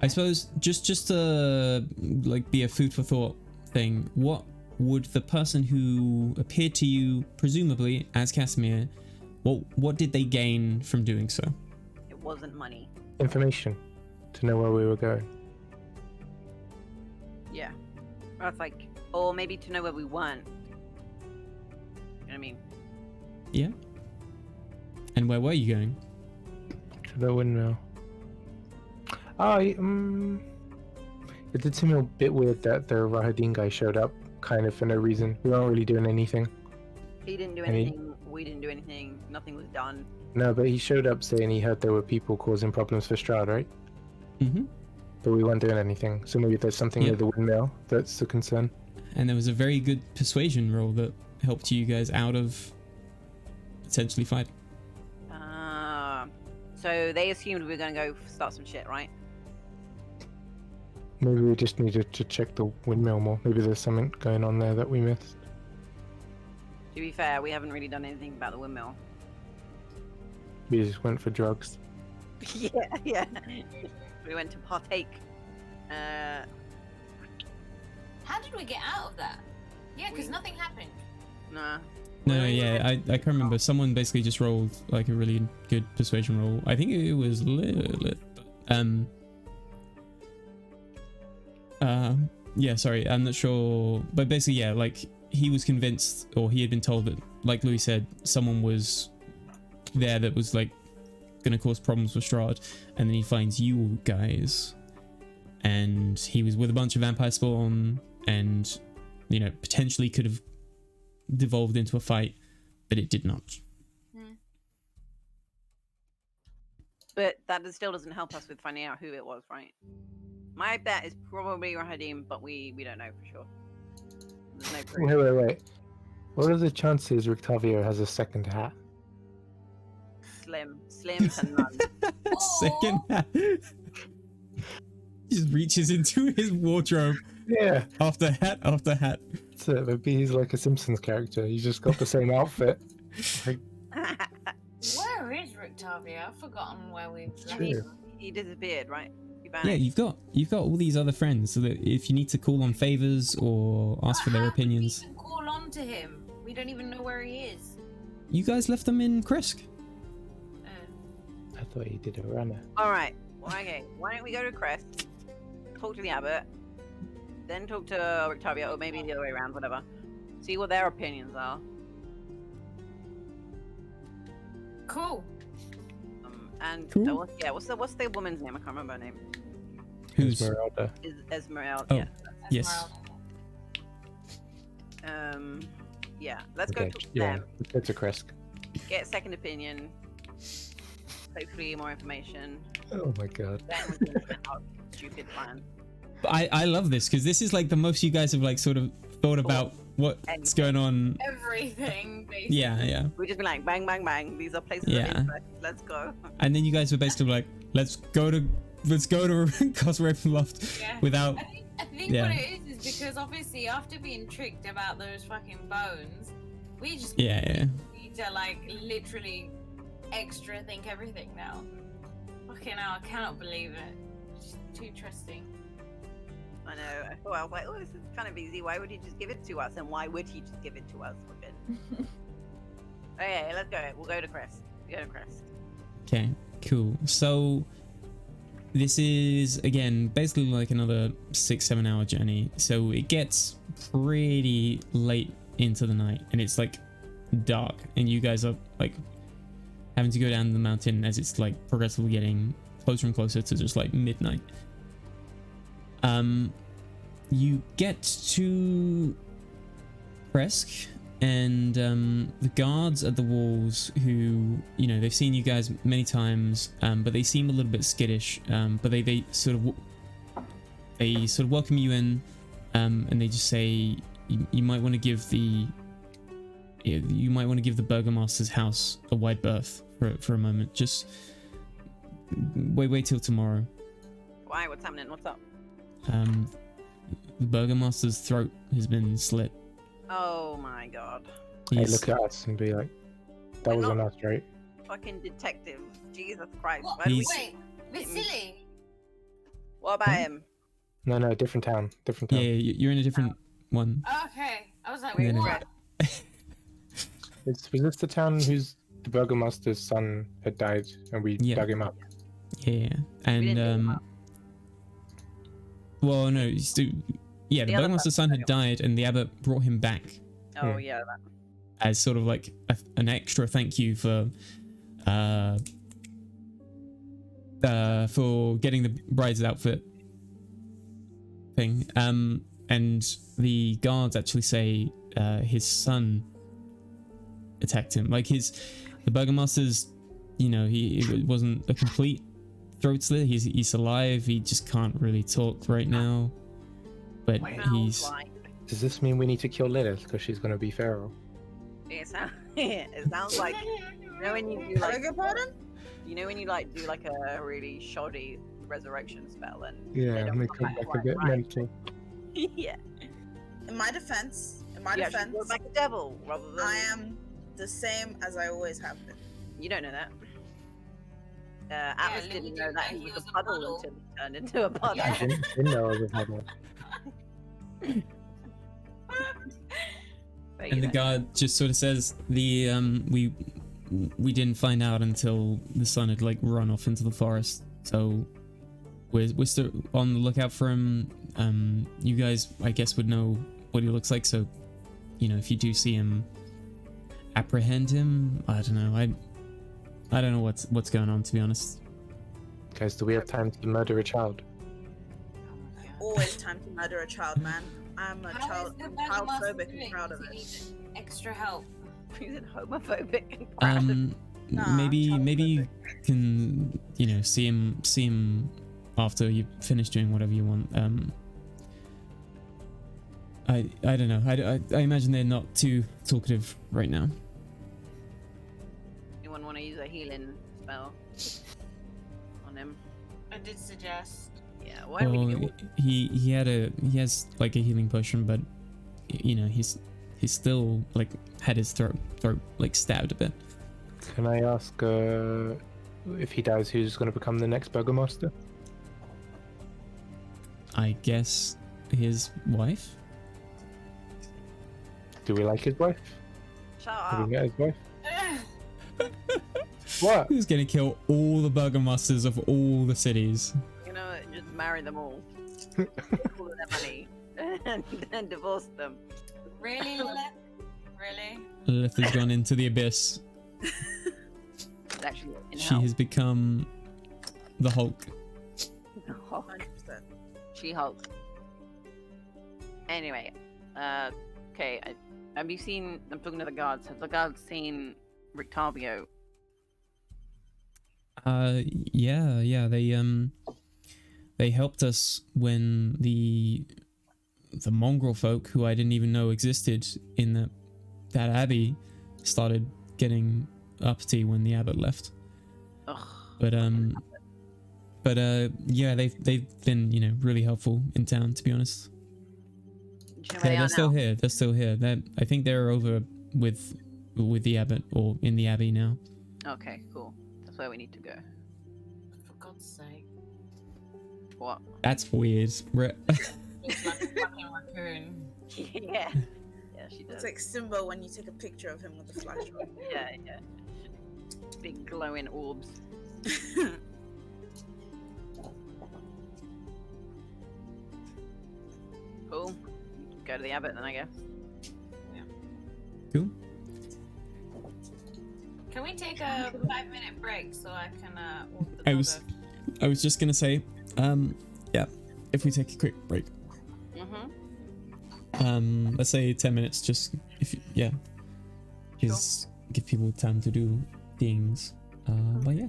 I suppose just to like be a food for thought thing. What would the person who appeared to you presumably as Casimir, what did they gain from doing so? It wasn't money. Information. To know where we were going. Yeah. That's like, or maybe to know where we weren't. You know what I mean? Yeah. And where were you going? To the windmill. It did seem a bit weird that the Rahadin guy showed up, kind of for no reason. We weren't really doing anything. He didn't do And he- anything. We didn't do anything. Nothing was done. No, but he showed up saying he heard there were people causing problems for Strahd, right? Mm-hmm. But we weren't doing anything. So maybe there's something Yeah. near the windmill that's the concern. And there was a very good persuasion roll that helped you guys out of potentially fighting. So they assumed we were going to go start some shit, right? Maybe we just needed to check the windmill more. Maybe there's something going on there that we missed. To be fair, we haven't really done anything about the windmill. We just went for drugs. yeah. We went to partake. How did we get out of that? Yeah, because We- nothing happened. Nah. No, yeah, I can't remember. Someone basically just rolled like a really good persuasion roll. I think it was Lilith. Yeah, sorry, I'm not sure, but basically, yeah, like he was convinced, or he had been told that, like Louis said, someone was there that was like gonna cause problems with Strahd, and then he finds you guys, and he was with a bunch of vampire spawn, and potentially could have devolved into a fight, but it did not. But that still doesn't help us with finding out who it was, right? My bet is probably Rahadim, but we don't know for sure. There's no proof. Wait. What are the chances Rictavio has a second hat? Slim to none. Second hat. He just reaches into his wardrobe Yeah, after hat after hat. that's it. Maybe he's like a Simpsons character. He's just got the same outfit. Like, Where is Rictavia? I've forgotten where we've left True. him. He disappeared, right? He Yeah, vanished. you've got all these other friends, so that if you need to call on favors or ask for their How can we opinions, even call on to him? We don't even know where he is. you guys left them in Krisk. I thought he did a runner. All right. Well, okay. Why don't we go to Crest, talk to the abbot, then talk to Rictavia, or maybe the other way around, whatever. See what their opinions are. Cool. And Cool. what's the woman's name? I can't remember her name. Who's Esmeralda. Is Esmeralda? Oh. Yeah. yes? Yeah. Let's Okay, go talk to yeah, them. let's go to Kresk. Get a second opinion. Hopefully, more information. Oh my god. Then we can implement our stupid plan. But I love this because this is like the most you guys have like sort of thought about what's going on. Everything, basically. Yeah. We just be like, bang, bang, bang. These are places Yeah. of interest. Let's go. And then you guys were basically like, let's go to Castle Ravenloft Yeah. without. I think Yeah. what it is because obviously after being tricked about those fucking bones, we just Yeah. Mm. need to like literally extra think everything now. Fucking hell, I cannot believe it. Just too trusting. I know. I was like, oh, this is kind of easy. Why would he just give it to us? And why would he just give it to us? Fucking. Okay, let's go. We'll go to Crest. We go to Crest. Okay. Cool. So this is again basically like another 6-7 hour journey. So it gets pretty late into the night and it's like dark and you guys are like having to go down the mountain as it's like progressively getting closer and closer to just like midnight. You get to Kresk and the guards at the walls who, you know, they've seen you guys many times, but they seem a little bit skittish, but they sort of welcome you in, and they just say you might want to give the burgomaster's house a wide berth for a moment. Just wait till tomorrow. Why? What's happening? What's up? The burgomaster's throat has been slit. Oh my god. They He's- look at us and be like, that We're wasn't not- us, right? Fucking detective. Jesus Christ. What? Why do we... He's- Wait, Vasily. What about him? No, different town. Different yeah, town. you're in a different one. Okay, I was like, And wait, then what? Was this the town whose the burgomaster's son had died and we Yeah. dug him up? Yeah, We didn't dig and him up. well, no, yeah, the The other burgomaster's son had died, and the abbot brought him back Oh yeah, that. as sort of like an extra thank you for getting the bride's outfit thing. And the guards actually say his son attacked him. Like the burgomaster's, you know, it wasn't a complete throat slit. He's alive. He just can't really talk right now. But he's Sounds like... Does this mean we need to kill Lilith because she's going to be Pharaoh? It sounds like, you know when you do I like, beg your pardon? you know when you like do like a really shoddy resurrection spell and they Yeah, don't make come it back like a bit right. mental. Yeah. In my defense, Yeah, she's more like a devil rather than. I am the same as I always have been. You don't know that. Atlas Lily didn't know didn't that know he he was was a a puddle puddle. until he turned into a puddle. Yeah. I didn't know I was a model. But you and the know. guard just sort of says we didn't find out until the son had like run off into the forest. So we're still on the lookout for him. You guys, I guess, would know what he looks like. So, you know, if you do see him, apprehend him. I don't know. I don't know what's going on, to be honest. Guys, do we have time to murder a child? Always time to murder a child, man. I'm a How child. is the I'm burgomaster childphobic doing? and proud of Does he it. need extra help? He's homophobic. and proud of- Nah, Maybe you childphobic. can, you know, see him after you finish doing whatever you want. I don't know. I imagine they're not too talkative right now. Anyone want to use a healing spell on him? I did suggest. Yeah. Why don't we do Well, he has like a healing potion, but you know he's still like had his throat like stabbed a bit. Can I ask if he dies, who's going to become the next burgomaster? I guess his wife. Do we like his wife? Shut Have up. we met his wife? What? Who's gonna kill all the burgomasters of all the cities? You know, just marry them all. All of their money. and divorce them. Really, Lilith? Really? Lilith has gone into the abyss. It's actually in She hell. has become the Hulk. Hulk. 100%. She-Hulk. Anyway, okay. Have you seen? I'm talking to the guards. Have the guards seen Rictavio? Yeah. They helped us when the mongrel folk, who I didn't even know existed in that abbey, started getting uppity when the abbot left. Ugh. But yeah, they've been, you know, really helpful in town, to be honest. Do you know where they They're are still now? here. They're still here. I think they're over with the abbot, or in the abbey now. Okay, cool. That's where we need to go. For God's sake. What? That's weird. Looks like a fucking raccoon. Yeah. Yeah, she does. It's like Simba when you take a picture of him with the flashlight. Yeah. Big glowing orbs. Cool. Go to the abbot then, I guess. Cool. Can we take a 5-minute break so I can walk the I dog was over? I was just gonna say, yeah, if we take a quick break, let's say 10 minutes, just if yeah, just give people time to do things. But yeah.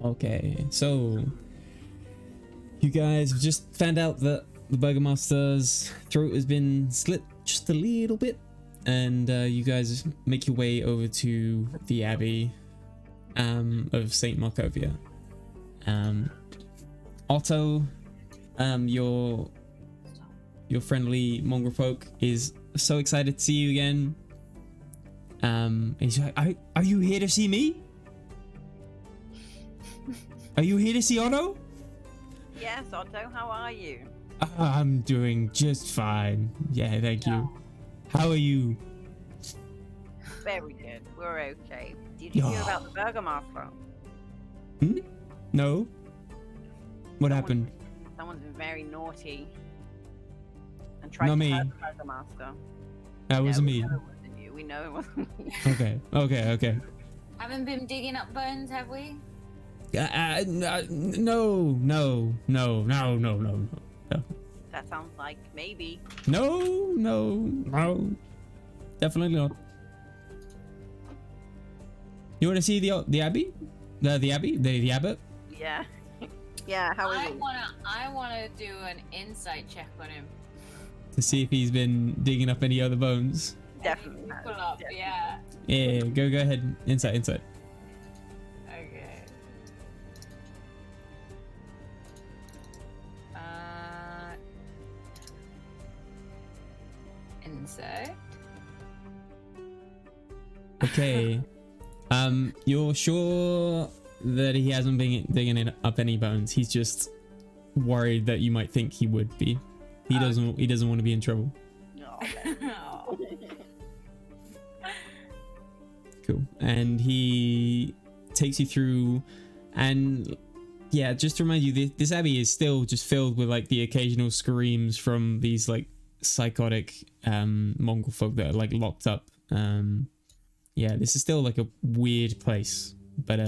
Okay, so you guys have just found out that the Burgomaster's throat has been slit just a little bit, and you guys make your way over to the Abbey of Saint Markovia. Otto, your friendly mongrel folk is so excited to see you again. And he's like, are you here to see me? Are you here to see Otto? Yes, Otto, how are you? I'm doing just fine. Yeah, thank you. How are you? Very good. We're okay. Did you hear about the Burgomaster? Hmm? No. What happened? Someone's been very naughty and tried Not to me. hurt the Burgomaster. That wasn't me. We know it wasn't you. We know it wasn't you. Okay. Haven't been digging up bones, have we? No. That sounds like maybe. No. Definitely not. You want to see the Abbey? The Abbey? The Abbot? Yeah. Yeah, how is it? I wanna do an insight check on him. To see if he's been digging up any other bones. Definitely. Pull up, yeah. Yeah, go ahead. Insight. Okay. Insight. Okay. You're sure that he hasn't been digging up any bones? He's just worried that you might think he would be. He doesn't want to be in trouble. No. Oh. Cool. And he takes you through, and yeah, just to remind you, this abbey is still just filled with like the occasional screams from these like psychotic Mongol folk that are like locked up. Yeah, this is still like a weird place, but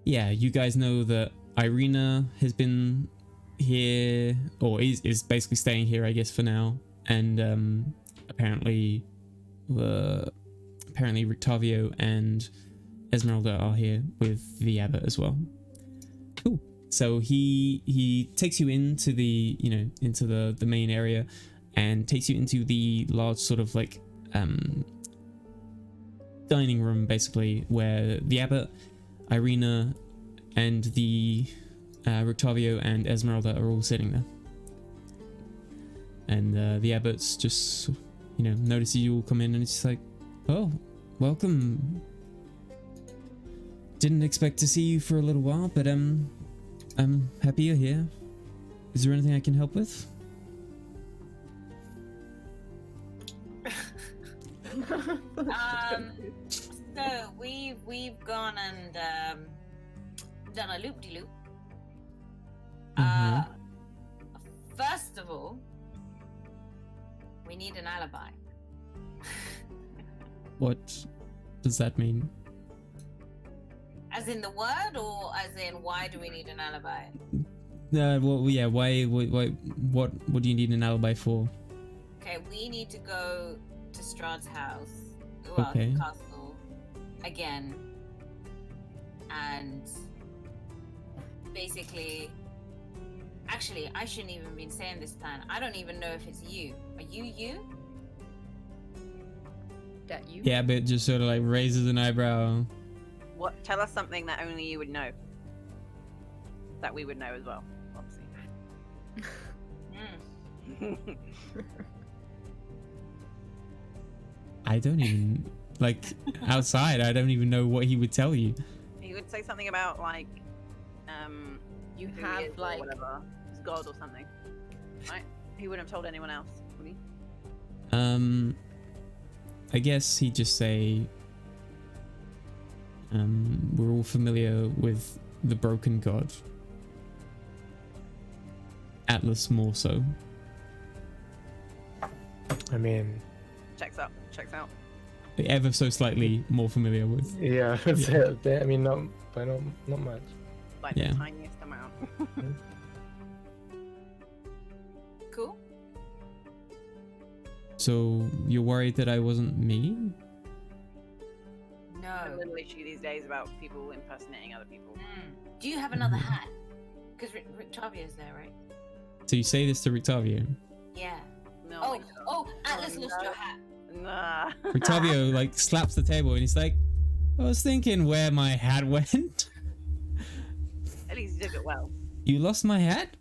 yeah, you guys know that Irina has been here, or is basically staying here, I guess, for now, and apparently Rictavio and Esmeralda are here with the abbot as well. Cool. So he takes you into the into the main area, and takes you into the large sort of like dining room, basically, where the abbot, Irina, and the Rictavio and Esmeralda are all sitting there. And the abbot's just notices you all come in, and it's just like, oh, welcome. Didn't expect to see you for a little while, but I'm happy you're here. Is there anything I can help with? So we've gone and done a loop-de-loop. First of all, we need an alibi. What does that mean? As in the word, or as in why do we need an alibi? Well, yeah. Why? What do you need an alibi for? Okay, we need to go to Strahd's house, Okay. castle, again, and basically, actually, I shouldn't even been saying this plan. I don't even know if it's you. Are you? That you? Yeah, but just sort of like raises an eyebrow. What? Tell us something that only you would know. That we would know as well, obviously. I don't even like outside. I don't even know what he would tell you. He would say something about like, You who he have is or like whatever, his god or something, right? He wouldn't have told anyone else, would he? I guess he'd just say, we're all familiar with the broken god. Atlas more so. I mean, Checks out. Ever so slightly more familiar with. yeah, that's it. I mean, not much. Like Yeah. the tiniest amount. Cool. So you're worried that I wasn't me? No. a little issue these days about people impersonating other people. Do you have another hat? Because Rictavio's there, right? So you say this to Rictavio. Yeah. No. Oh, Atlas lost your hat. Nah. Rictavio like slaps the table and he's like, I was thinking where my hat went. At least you took it well. You lost my hat?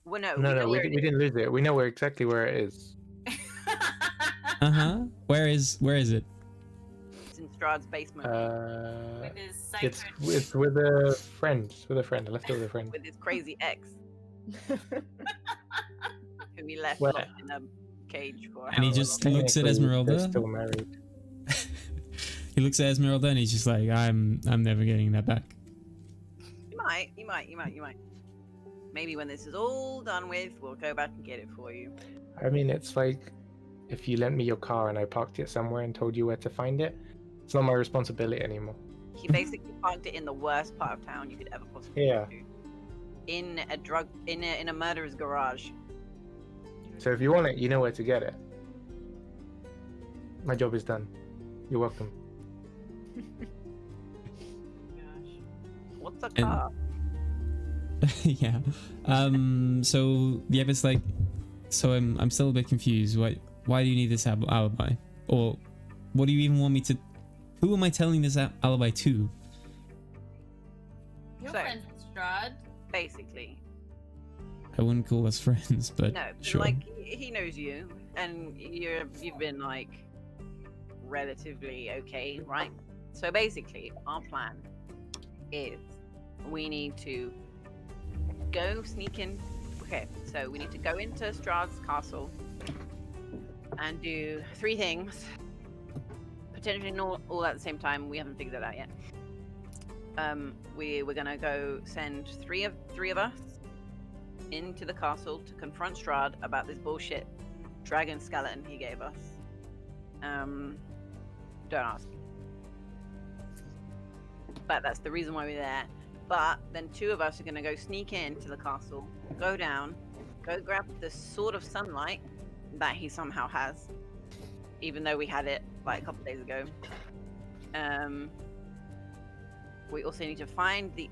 Well, no. No, we it didn't lose it. We know exactly where it is. Uh-huh. Where is it? It's in Strahd's basement With his sacred... It's with a friend. With a friend. I left it with a friend. with his crazy ex, who he left Well- locked in a cage for. And he however just long. looks at Technically, Esmeralda. They're still married. He looks at Esmeralda and he's just like, I'm never getting that back. You might. Maybe when this is all done with, we'll go back and get it for you. I mean, it's like if you lent me your car and I parked it somewhere and told you where to find it, it's not my responsibility anymore. He basically parked it in the worst part of town you could ever possibly Yeah. do. In a murderer's garage. So if you want it, you know where to get it. My job is done. You're welcome. What's a car? Yeah. So the Abbot's like, so I'm still a bit confused. Why do you need this alibi? Or what do you even want me to? Who am I telling this alibi to? Your So- friend's Strahd. Basically. I wouldn't call us friends, but No, sure. like he knows you, and you've been like relatively okay, right? So basically, our plan is we need to go sneak in. Okay, so we need to go into Strahd's castle and do 3 things, potentially not all at the same time. We haven't figured that out yet. We're gonna go send three of us into the castle to confront Strahd about this bullshit dragon skeleton he gave us. Don't ask. But that's the reason why we're there. But then 2 of us are gonna go sneak into the castle, go down, go grab the sword of sunlight that he somehow has, even though we had it like a couple days ago. We also need to find the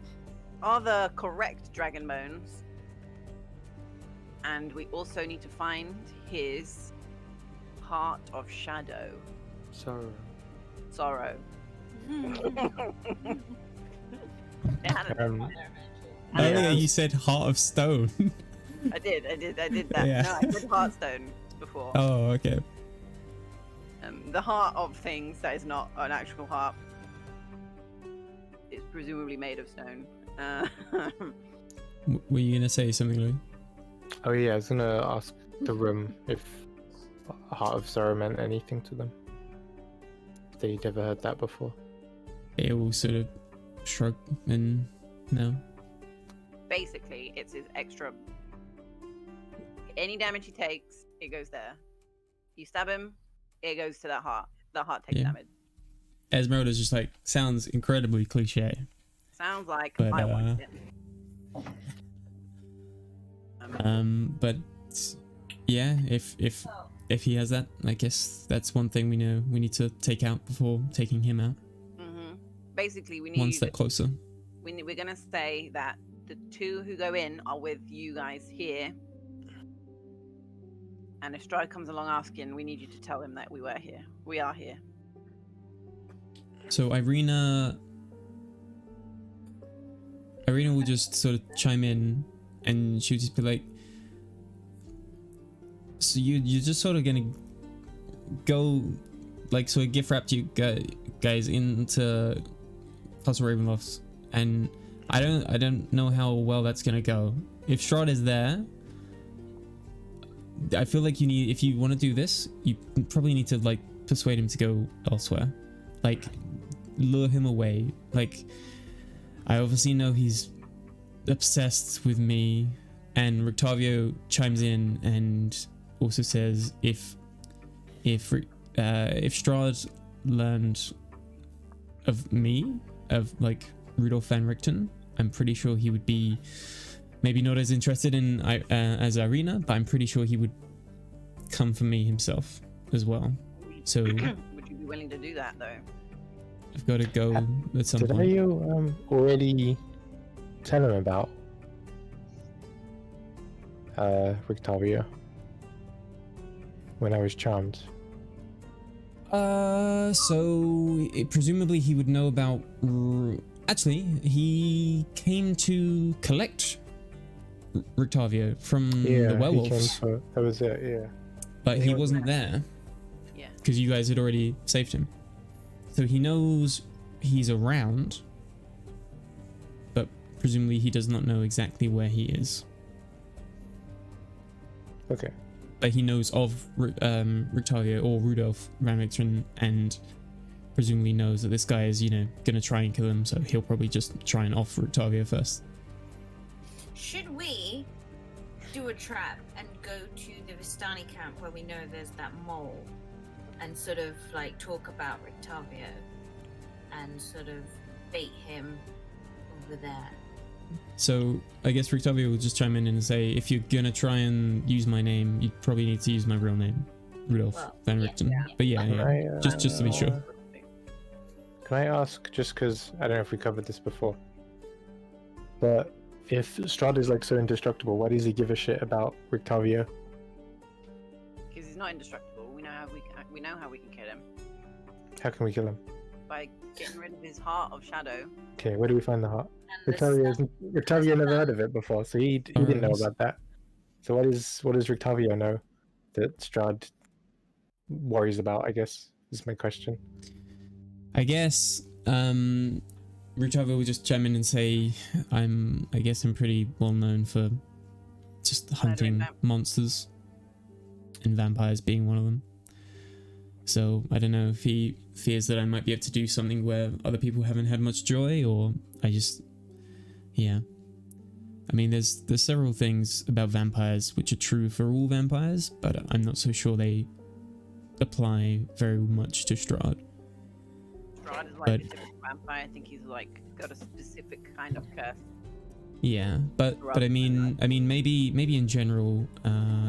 other correct dragon bones. And we also need to find his heart of shadow. Sorrow. It had a- Earlier you said heart of stone. I did that. Yeah. No, I said heartstone before. Oh, okay. The heart of things that is not an actual heart. It's presumably made of stone. Were you gonna say something, Louis? Oh yeah, I was gonna ask the room if Heart of Sorrow meant anything to them. If they'd ever heard that before. They all sort of shrug and no. Basically, it's his extra. Any damage he takes, it goes there. You stab him, it goes to that heart. The heart takes Yeah. damage. Esmeralda's just like, sounds incredibly cliche. Sounds like But, I want it. But yeah, if he has that, I guess that's one thing we know we need to take out before taking him out. Basically, we need. One step closer. We're gonna say that the 2 who go in are with you guys here. And if Strahd comes along asking, we need you to tell him that we were here. We are here. So Irina will just sort of chime in, and she'll just be like, so you're just sort of gonna go, like, sort of gift wrapped you guys into Castle Ravenloft, and I don't know how well that's gonna go. If Strahd is there, I feel like if you want to do this, you probably need to like persuade him to go elsewhere, like lure him away. Like, I obviously know he's obsessed with me, and Rictavio chimes in and also says if Strahd learned of me, of like Rudolf van Richten, I'm pretty sure he would be maybe not as interested in as Irina, but I'm pretty sure he would come for me himself as well. So Would you be willing to do that though? I've got to go at some Did point. I already tell him about Rictavia when I was charmed? So presumably he would know about. Actually, he came to collect Rictavio from the Yeah, he came werewolves, for that was it. Yeah. but he wasn't there Yeah. because you guys had already saved him. So he knows he's around, but presumably he does not know exactly where he is. Okay. But he knows of Rictavio or Rudolph Van Richteren, and presumably knows that this guy is, you know, gonna try and kill him, so he'll probably just try and off Rictavio first. Should we do a trap and go to the Vistani camp where we know there's that mole and sort of like talk about Rictavio and sort of bait him over there? So I guess Rictavio will just chime in and say, if you're gonna try and use my name, you probably need to use my real name, Rudolph Well, Van yeah, Richteren. yeah. But yeah, Can yeah. I, just to be sure. Can I ask, just because I don't know if we covered this before, but if Strahd is like so indestructible, why does he give a shit about Rictavio? Because he's not indestructible. We know how we can kill him How can we kill him? by getting rid of his heart of shadow. Okay, where do we find the heart? And the Rictavio never heard of it before, so he didn't know Alright. about that. So what does Rictavio know that Strahd worries about? I guess is my question. I guess Rictavio will just chime in and say, I guess I'm pretty well known for just hunting vamp- monsters, and vampires being one of them. So I don't know if he fears that I might be able to do something where other people haven't had much joy, or I just, yeah. I mean, there's several things about vampires which are true for all vampires, but I'm not so sure they apply very much to Strahd. Strahd is like But- a typical vampire. I think he's like got a specific kind of curse. Yeah, but I mean maybe in general,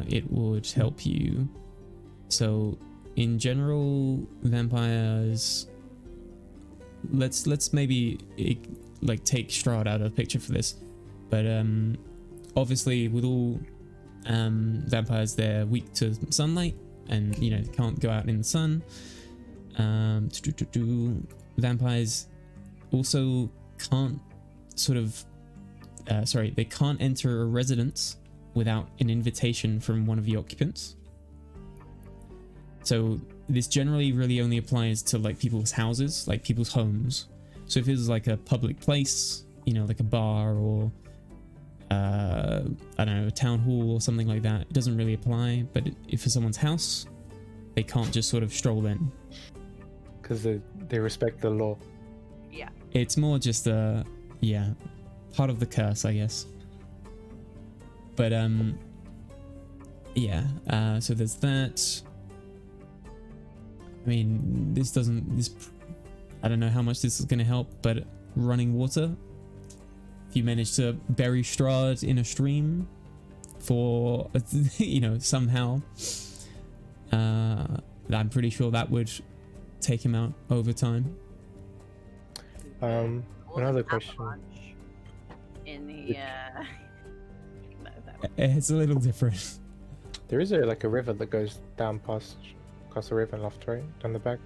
it would help you. So in general, vampires. Let's maybe like take Strahd out of the picture for this, but obviously with all vampires, they're weak to sunlight, and you know can't go out in the sun. Vampires also can't sort of they can't enter a residence without an invitation from one of the occupants. So this generally really only applies to like people's houses, like people's homes. So if it was like a public place, you know, like a bar or I don't know, a town hall or something like that, it doesn't really apply. But if it's someone's house, they can't just sort of stroll in. Because they respect the law. Yeah. It's more just part of the curse, I guess. But so there's that. I mean, I don't know how much this is going to help, but running water, if you manage to bury Strahd in a stream for you know somehow, I'm pretty sure that would take him out over time. Or Another an question. avalanche in the no, that It's a little different. There is like a river that goes down across the river and left, right? Down the back.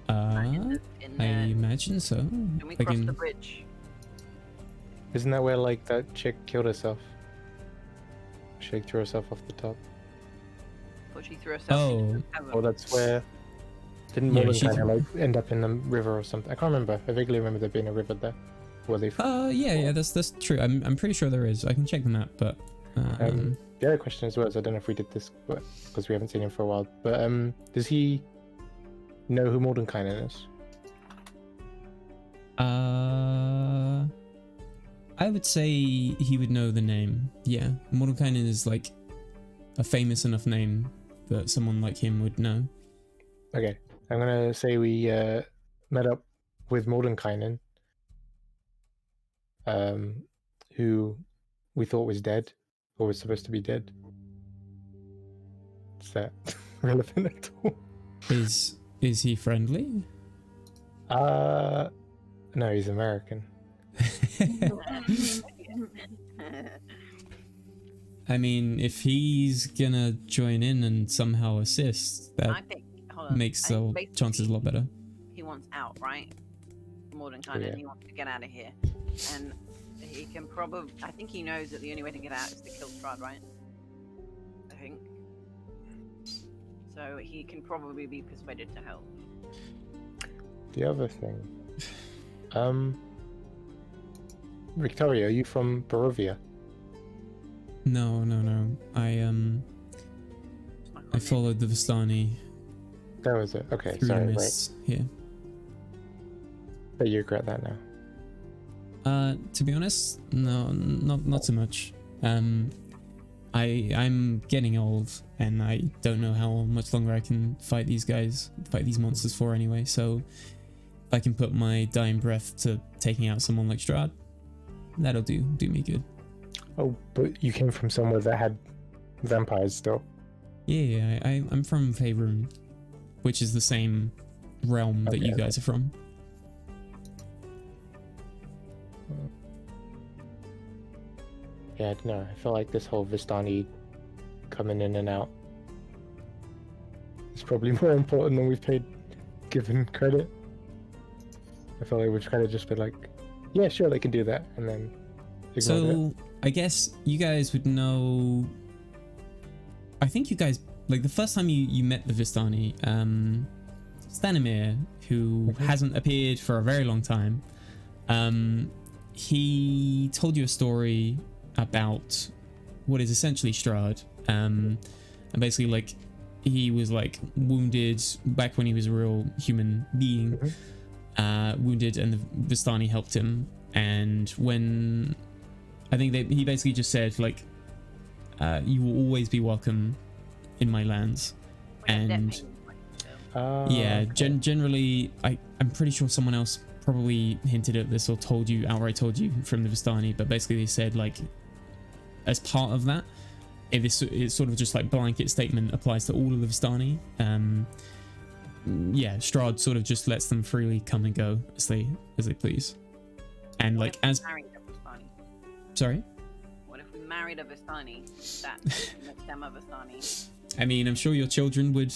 in I the, imagine so. when we cross Again, the bridge. Isn't that where like that chick killed herself? She threw herself off the top. Or she threw herself Oh. into the cavern. Or that's where didn't Yeah, Morgan she- kind of like end up in the river or something? I can't remember. I vaguely remember there being a river there. Where they yeah, that's true. I'm pretty sure there is. I can check the map, but the other question as well is I don't know if we did this because we haven't seen him for a while. But does he know who Mordenkainen is? I would say he would know the name. Yeah, Mordenkainen is like a famous enough name that someone like him would know. Okay, I'm gonna say we met up with Mordenkainen, who we thought was dead or was supposed to be dead. Is that relevant at all? Is he friendly? No, he's American. I mean, if he's gonna join in and somehow assist, I that think. Hold on. makes I the think basically chances a lot better. He wants out, right? More than kind of. Yeah. He wants to get out of here, and he can probably. I think he knows that the only way to get out is to kill Strahd, right? I think. So he can probably be persuaded to help. The other thing, Victoria, are you from Barovia? No. I followed the Vistani That was it. Okay, through the sorry. Wait, mists here. but you regret that now. To be honest, no, not so much. I'm getting old, and I don't know how much longer I can fight these monsters for anyway. So, if I can put my dying breath to taking out someone like Strahd, that'll do me good. Oh, but you came from somewhere that had vampires still. Yeah, I'm from Faerun, which is the same realm that you guys are from. Yeah, I don't know. I feel like this whole Vistani coming in and out is probably more important than we've given credit. I feel like we've kind of just been like, yeah, sure, they can do that, and then ignored it. So I guess you guys would know. I think you guys, like, the first time you met the Vistani, Stanimir, who hasn't appeared for a very long time, he told you a story about what is essentially Strahd, and basically, like, he was like wounded back when he was a real human being, wounded, and the Vistani helped him. And when I think he basically just said, like, you will always be welcome in my lands. And yeah, generally, I'm pretty sure someone else probably hinted at this or outright told you from the Vistani, but basically they said, like, as part of that, it's sort of just like blanket statement applies to all of the Vistani. Yeah, Strahd sort of just lets them freely come and go as they please. And What like, if we as married a Vistani? sorry, What if we married a Vistani? That makes them a Vistani. I mean, I'm sure your children would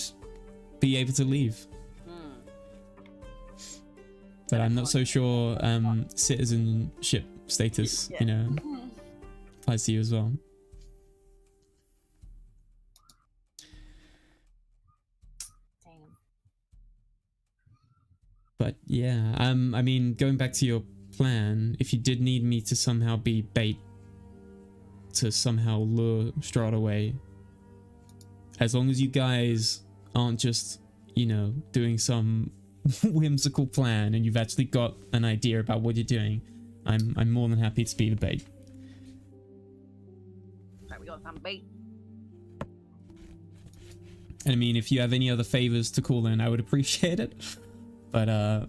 be able to leave, but I'm not so sure citizenship status, Yeah. you know, applies to you as well. Damn. But yeah, I mean, going back to your plan, if you did need me to somehow be bait to somehow lure Strahd away, as long as you guys aren't just, you know, doing some whimsical plan and you've actually got an idea about what you're doing, I'm more than happy to be the bait. Right, we got some bait. And I mean, if you have any other favors to call in, I would appreciate it. But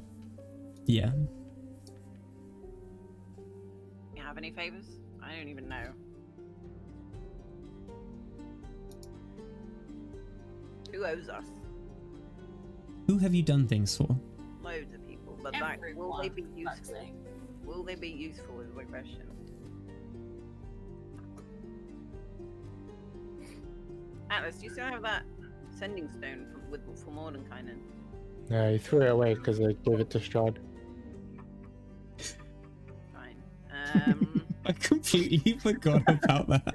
yeah. You have any favors? I don't even know. Who owes us? Who have you done things for? Loads of people, but like, will they be Everyone, for fuck's useful? sake. Will they be useful is my question. Atlas, do you still have that sending stone for Mordenkainen? No, he threw it away because I gave it to Strahd. Fine. I completely forgot about that.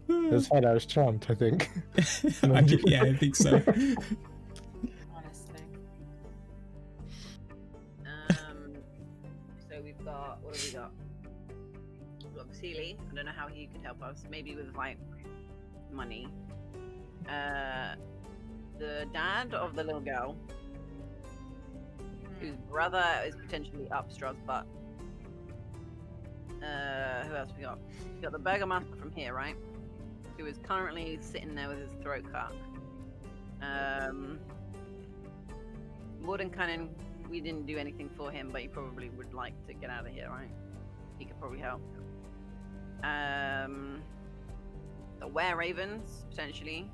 That's fine, I was charmed, I think. Yeah, I think so. Honestly. So we've got, what have we got? We've got Vasily. I don't know how he could help us. Maybe with, like, money. The dad of the little girl, whose brother is potentially up Strahd's butt. Who else we got? We got the burgomaster from here, right? Who is currently sitting there with his throat cut. Mordenkainen, we didn't do anything for him, but he probably would like to get out of here, right? He could probably help. The were ravens, potentially.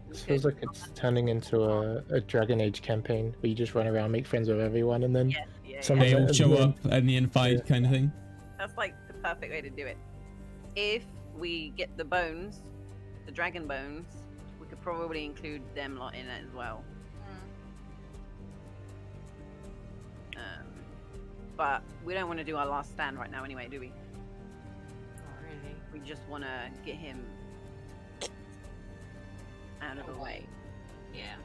This feels like it's turning into a Dragon Age campaign where you just run around, make friends with everyone, and then Yeah. someone They all at show the end- up at the end fight, kind of thing. That's like the perfect way to do it. If we get the bones, the dragon bones, we could probably include them lot in it as well. But we don't want to do our last stand right now anyway, do we? Not really. We just want to get him out of the way. Yeah.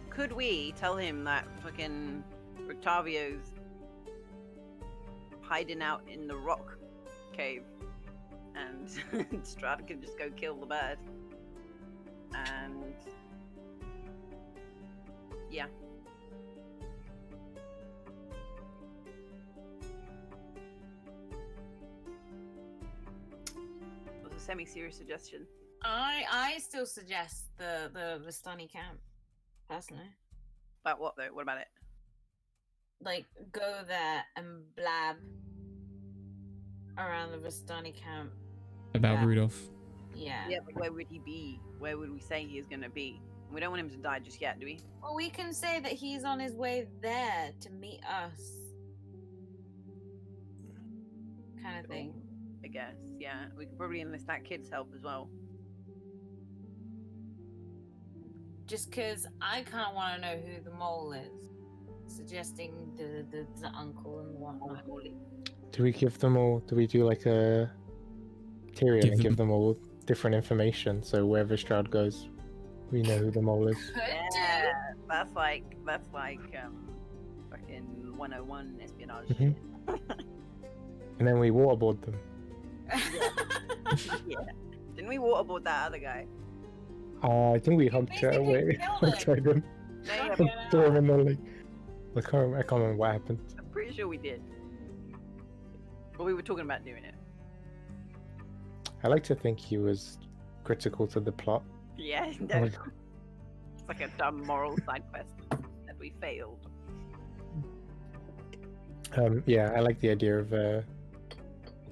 Could we tell him that fucking Octavio's hiding out in the rock cave and Strahd can just go kill the bird? And yeah. It was a semi-serious suggestion. I still suggest the Vistani camp, personally. But what though? What about it? Like, go there and blab around the Vistani camp. About Yeah. Rudolph. Yeah. Yeah, but where would he be? Where would we say he is gonna be? We don't want him to die just yet, do we? Well, we can say that he's on his way there to meet us. Kind of thing. I guess. Yeah, we could probably enlist that kid's help as well. Just because I kind of want to know who the mole is. Suggesting the uncle and whatnot. Do we give them all? Do we do like a Tyrion and give them all different information? So wherever Strahd goes, we know who the mole is. Could Yeah, that's like fucking 101 espionage. Mhm. And then we waterboard them. Yeah. Didn't we waterboard that other guy? I think we hugged her basically away. killed him. Tried him. No, yeah, Okay. but Threw him in the lake. I can't remember what happened. I'm pretty sure we did. But we were talking about doing it. I like to think he was critical to the plot. Yeah, Oh no. my It's God. like a dumb moral side quest that we failed. Yeah, I like the idea of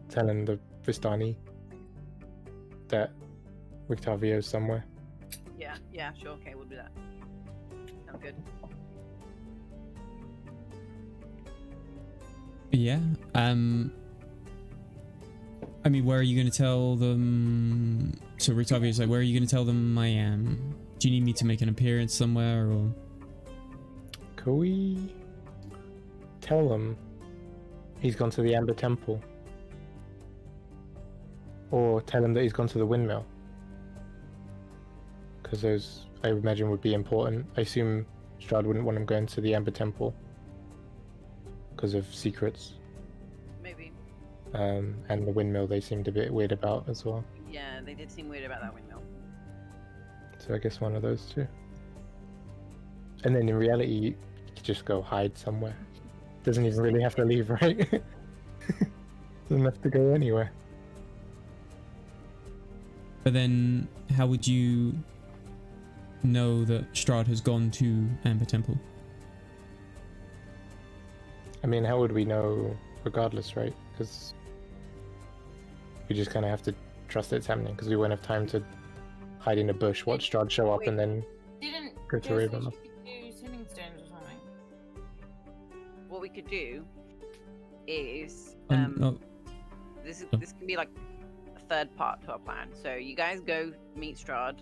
telling the Vistani that Octavio's somewhere. Yeah, sure, okay, we'll do that. Sounds good. Yeah. I mean, where are you going to tell them? So Octavio's like, where are you going to tell them I am? Do you need me to make an appearance somewhere, or? Could we tell them he's gone to the Amber Temple? Or tell him that he's gone to the windmill? Because those, I imagine, would be important. I assume Strahd wouldn't want him going to the Amber Temple because of secrets. Maybe. And the windmill they seemed a bit weird about as well. Yeah, they did seem weird about that windmill. So I guess one of those two. And then in reality, you could just go hide somewhere. Doesn't even really have to leave, right? Doesn't have to go anywhere. But then, how would you know that Strahd has gone to Amber Temple? I mean, how would we know regardless, right? Because we just kind of have to trust it's happening because we won't have time to hide in a bush, watch Strahd show up, and then Didn't Go to Joe say Ravenloft. she could do swimming stones or something? What we could do is Oh, this can be like a third part to our plan. So you guys go meet Strahd,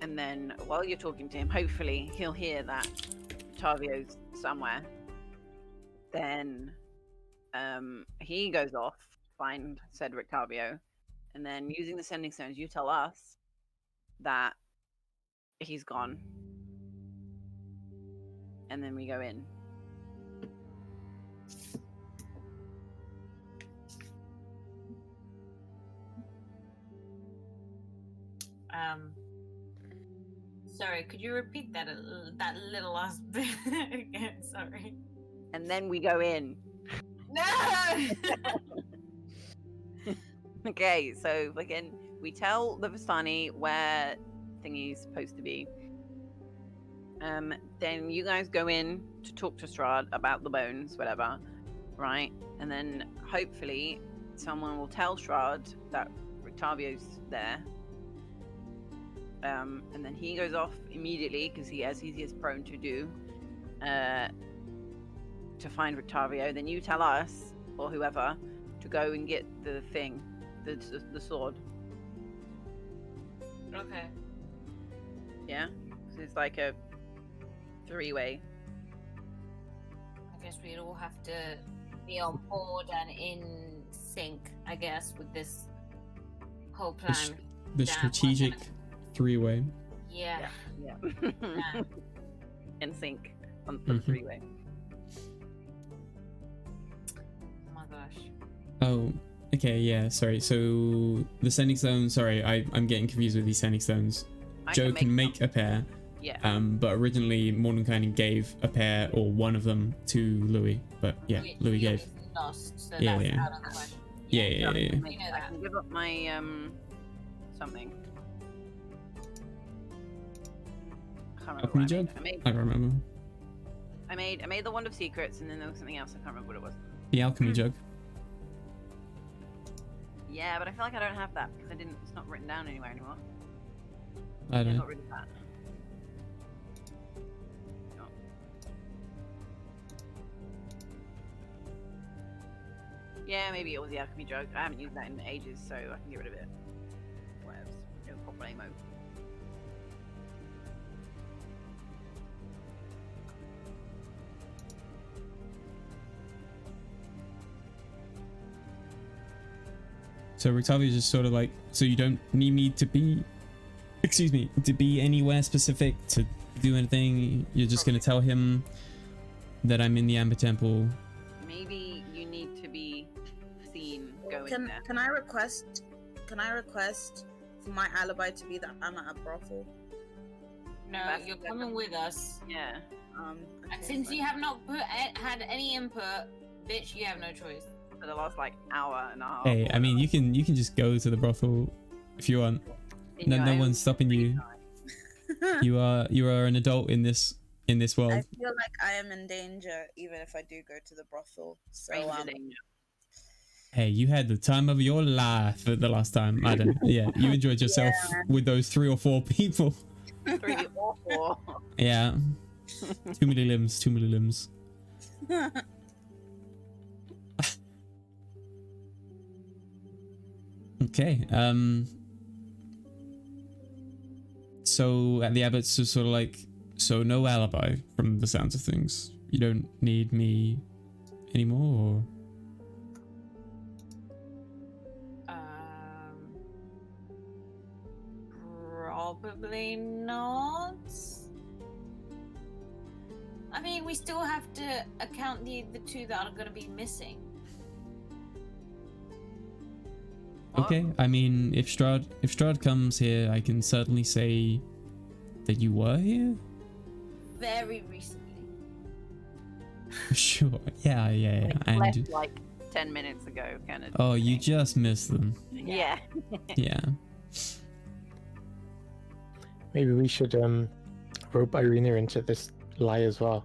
and then while you're talking to him, hopefully he'll hear that Octavio's somewhere. Then he goes off to find said Octavio, and then using the sending stones, you tell us that he's gone, and then we go in. Sorry, could you repeat that that little last bit again? Sorry. And then we go in. No. Okay, so again, we tell the Vistani where thingy's supposed to be. Then you guys go in to talk to Strahd about the bones, whatever, right? And then hopefully someone will tell Strahd that Octavio's there. And then he goes off immediately because he is prone to do, to find Octavio. Then you tell us or whoever to go and get the thing, the sword. Okay. Yeah, so it's like a 3-way. I guess we'd all have to be on board and in sync, I guess, with this whole The, plan. sh- the that we're strategic gonna- 3-way. Yeah. Yeah. Yeah. In sync on the Mhm. 3-way. Oh my gosh. Oh, okay, yeah, sorry. So the sending stone, sorry, I'm getting confused with these sending stones. Joe can make a pair, Yeah. but originally Mordenkainen gave a pair or one of them to Louis. But yeah, We- Louis we gave. obviously lost, so Yeah, that's yeah. out of the question. Yeah, yeah, yeah. You know I that. can give up my something. I can't remember Alchemy what I jug? made. I don't remember. I made the Wand of Secrets, and then there was something else. I can't remember what it was. The alchemy jug. Yeah, but I feel like I don't have that because it's not written down anywhere anymore. I I don't know. got rid of that. No. Yeah, maybe it was the alchemy jug. I haven't used that in ages, so I can get rid of it. Whatever. No problemo. So Octavio's just sort of like, so you don't need me to be, excuse me, to be anywhere specific to do anything. You're just gonna tell him that I'm in the Amber Temple. Maybe you need to be seen going Can there. can I request for my alibi to be that I'm at a brothel? No, That's you're the coming with us. Yeah. Okay, And since fine. you have not had any input, bitch, you have no choice. For the last like hour and a half. Hey, I mean, you can just go to the brothel if you want. in No, your no own one's stopping free you. time. You are an adult in this I world. feel like I am in danger even if I do go to the brothel. So Stranger danger. Hey, you had the time of your life the last time. I don't. Yeah, you enjoyed yourself with those 3 or 4 people. 3 or 4. Yeah. Too many limbs. Too many limbs. Okay. So at the Abbots are sort of like, so no alibi from the sounds of things. You don't need me anymore. Probably not. I mean, we still have to account the 2 that are going to be missing. Okay. I mean, if Strahd comes here, I can certainly say that you were here. Very recently. Sure. Yeah. Like, And left like 10 minutes ago, kind of. oh, you just missed them. Yeah. Yeah. Maybe we should rope Irina into this lie as well,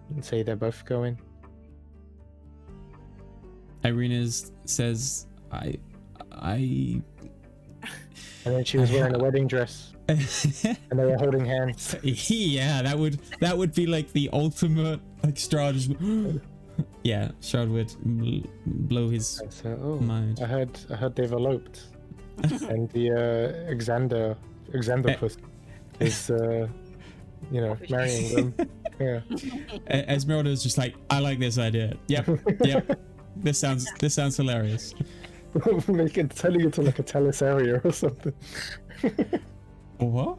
and say they're both going. Irina's says, I. And then she was wearing a wedding dress, and they were holding hands. Yeah, that would be like the ultimate, like Strahd just, yeah, Strahd would blow his And so, oh, mind. I heard they've eloped, and the Xanderpuss is, marrying them. Yeah. Esmeralda's just like, I like this idea. Yep. This sounds hilarious. Telling it to like a teleseria or something. What?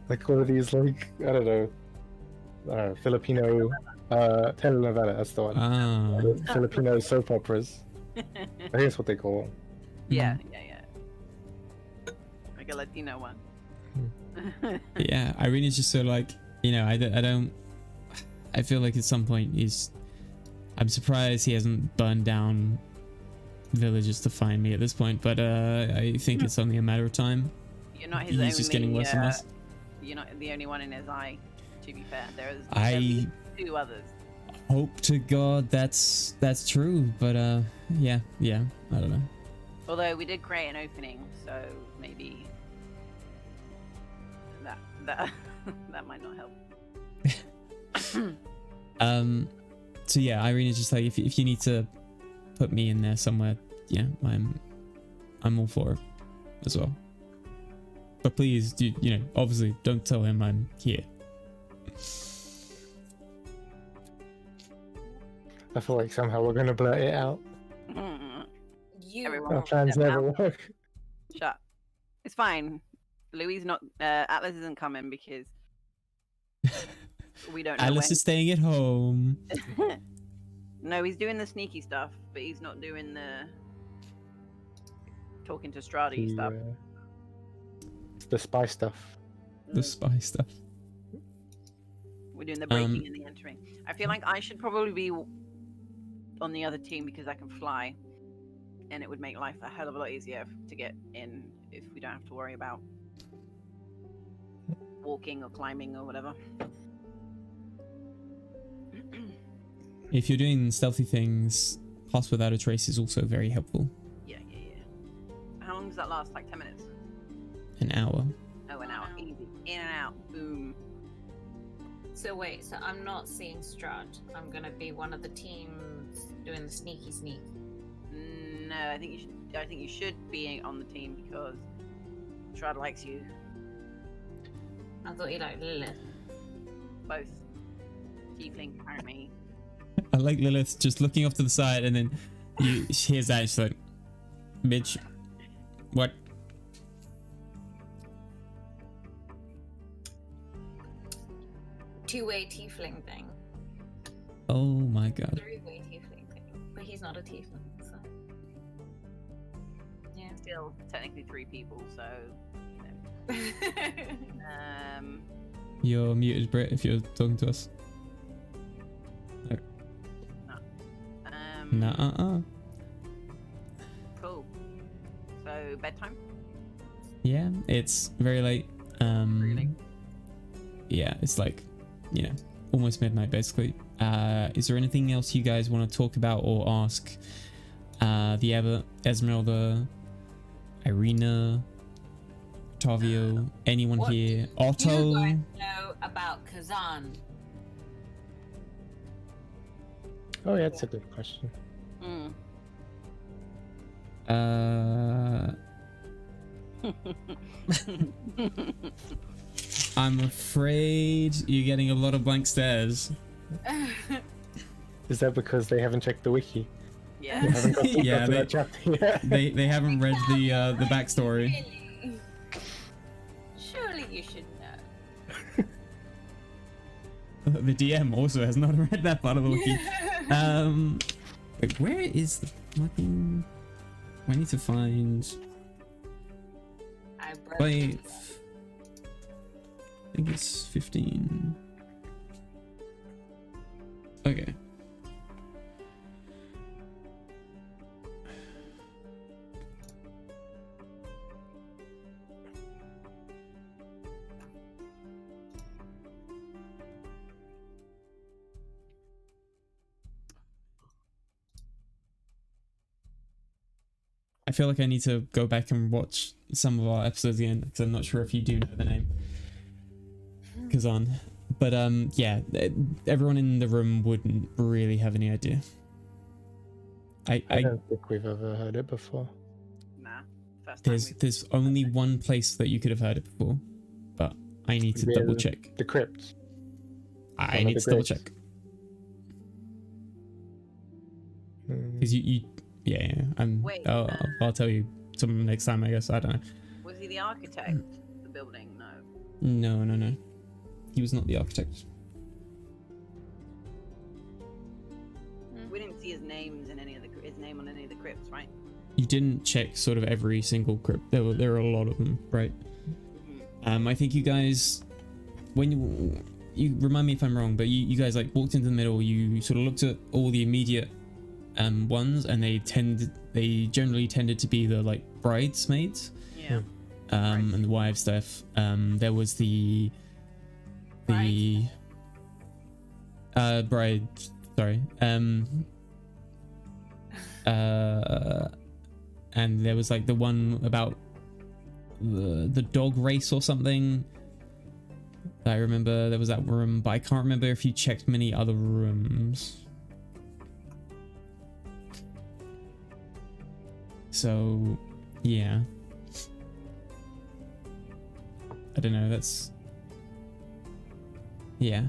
Like one of these, like, I don't know, Filipino telenovela, that's the one. Ah. Filipino soap operas. I think that's what they call them. Yeah. Like a Latino one. Yeah, Irina's just so like, I feel like at some point I'm surprised he hasn't burned down villages to find me at this point, but I think it's only a matter of time. You're not his He's only. just getting worse and worse. You're not the only one in his eye. To be fair, there's I 2 others. hope to God that's true, but yeah, I don't know. Although we did create an opening, so maybe that that might not help. So yeah, Irene is just like, if you need to put me in there somewhere, yeah, I'm all for it as well. But please, you know, obviously don't tell him I'm here. I feel like somehow we're gonna blurt it out. You. Everyone Our will plans step never out. work. Shut. It's fine. Louis not. Atlas isn't coming because we don't know Alice when. is staying at home. No, he's doing the sneaky stuff, but he's not doing the talking to Strahd stuff. The spy stuff. The spy stuff. We're doing the breaking and the entering. I feel like I should probably be on the other team because I can fly, and it would make life a hell of a lot easier to get in if we don't have to worry about walking or climbing or whatever. If you're doing stealthy things, pass without a trace is also very helpful. Yeah. How long does that last? Like 10 minutes? An hour. Oh, an hour. Easy. In and out. Boom. So wait, so I'm not seeing Strahd. I'm gonna be one of the teams doing the sneaky sneak. No, I think you should be on the team because Strahd likes you. I thought you liked Lilith. Both. Tiefling, apparently. I like Lilith just looking off to the side, and then she hears that and she's like, bitch, what? Two-way tiefling thing. Oh my god. Three-way tiefling thing. But he's not a tiefling, so. Yeah. Still technically 3 people, so. You're muted, Britt, if you're talking to us. Nah. Cool. So bedtime. Yeah, it's very late. Really? Yeah, it's like, you know, almost midnight basically. Is there anything else you guys want to talk about or ask the Esmeralda, Irina, Tavio, anyone What here? do Otto? you guys know about Kazan? Oh yeah, that's a good question. Mm. I'm afraid you're getting a lot of blank stares. Is that because they haven't checked the wiki? Yeah. They haven't got to, Yeah, got to they- that chapter yet. They haven't read the backstory. Really? Surely you should know. The DM also has not read that part of the wiki. Wait, where is the fucking? I need to find. I broke Wait, it. I think it's 15. Okay. I feel like I need to go back and watch some of our episodes again because I'm not sure if you do know the name Kazan. But yeah, everyone in the room wouldn't really have any idea. I don't think we've ever heard it before. Nah. First time there's only one place that you could have heard it before, but I need to Maybe double in check. The crypt. I of need the to double graves. check Hmm. because you yeah. Wait, I'll tell you some next time, I guess. I don't know. Was he the architect of the building? No. No. He was not the architect. We didn't see his names in his name on any of the crypts, right? You didn't check sort of every single crypt. There were a lot of them, right? Mm-hmm. I think you guys, when you remind me if I'm wrong, but you guys like walked into the middle. You sort of looked at all the immediate ones, and they generally tended to be the like bridesmaids, Yeah. and the wives stuff. There was the bride Sorry. And there was like the one about the dog race or something. I remember there was that room, but I can't remember if you checked many other rooms. So, yeah. I don't know, that's... Yeah.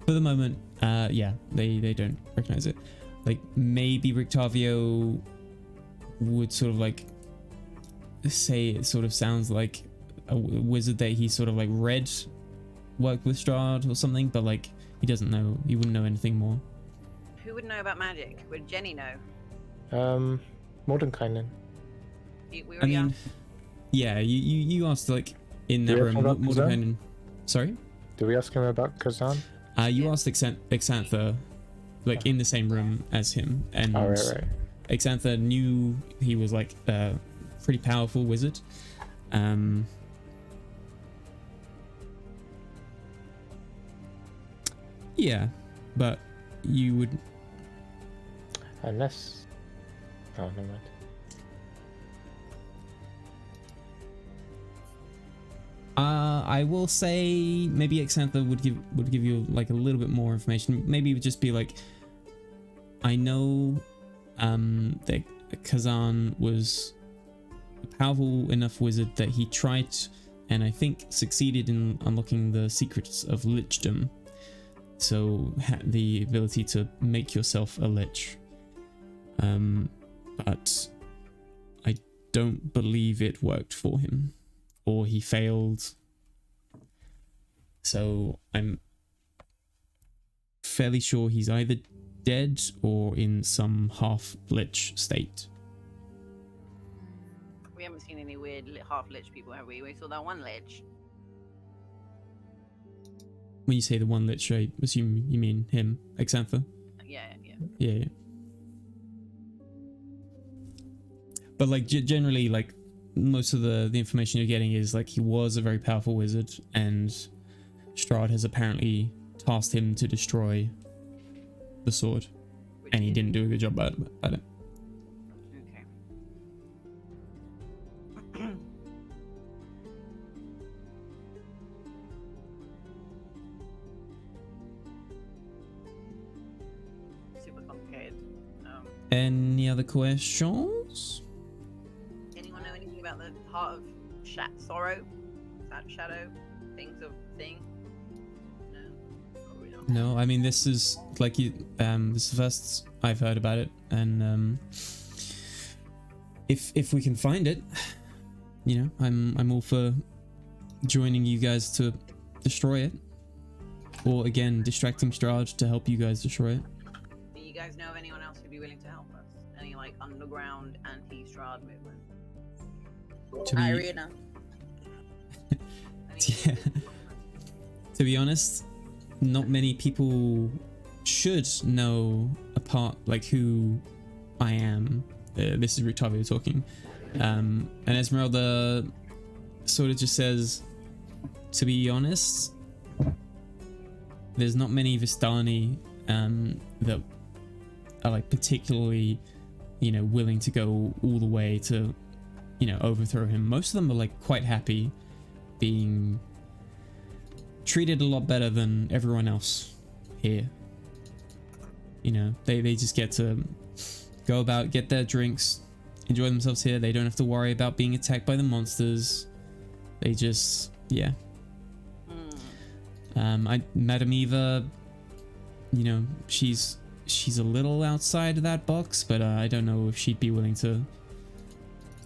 For the moment, yeah, they don't recognize it. Like, maybe Rictavio would sort of like say it sort of sounds like a wizard that he sort of like read worked with Strahd or something, but like he doesn't know, he wouldn't know anything more. Who would know about magic? Would Jenny know? Mordenkainen. We I already mean, asked. yeah, you asked like in that Yeah, room, about Kazan? Mordenkainen. Sorry? Did we ask him about Kazan? You asked Exantha, like in the same room as him, and Oh, right. Exantha knew he was like a pretty powerful wizard. Yeah, but you would... Unless... Oh, never mind. I will say maybe Exantha would give you like a little bit more information. Maybe it would just be like, I know that Kazan was a powerful enough wizard that he tried and I think succeeded in unlocking the secrets of lichdom. So the ability to make yourself a lich. But I don't believe it worked for him, or he failed. So I'm fairly sure he's either dead or in some half lich state. We haven't seen any weird half lich people, have we? We saw that one lich. When you say the one lich, I assume you mean him, Exantha. Yeah. But like generally, like most of the information you're getting is like he was a very powerful wizard, and Strahd has apparently tasked him to destroy the sword, and he didn't do a good job about it. Okay. Super complicated. Any other questions? Anyone know anything about the heart of sorrow? That shadow things of thing? No, probably not. No, I mean this is like you. This is the first I've heard about it, and if we can find it, you know, I'm all for joining you guys to destroy it, or again distracting Strahd to help you guys destroy it. Do you guys know of anyone else who'd be willing to help us? Any like underground anti-Strahd movement? To be, Irina. yeah, to be honest, not many people should know apart like who I am. This is Rictavio talking, and Esmeralda sort of just says, to be honest, there's not many Vistani that are like particularly, you know, willing to go all the way to, you know, overthrow him. Most of them are like quite happy being treated a lot better than everyone else here. You know, they just get to go about, get their drinks, enjoy themselves here. They don't have to worry about being attacked by the monsters. They just, yeah. Madame Eva, you know, she's a little outside of that box, but I don't know if she'd be willing to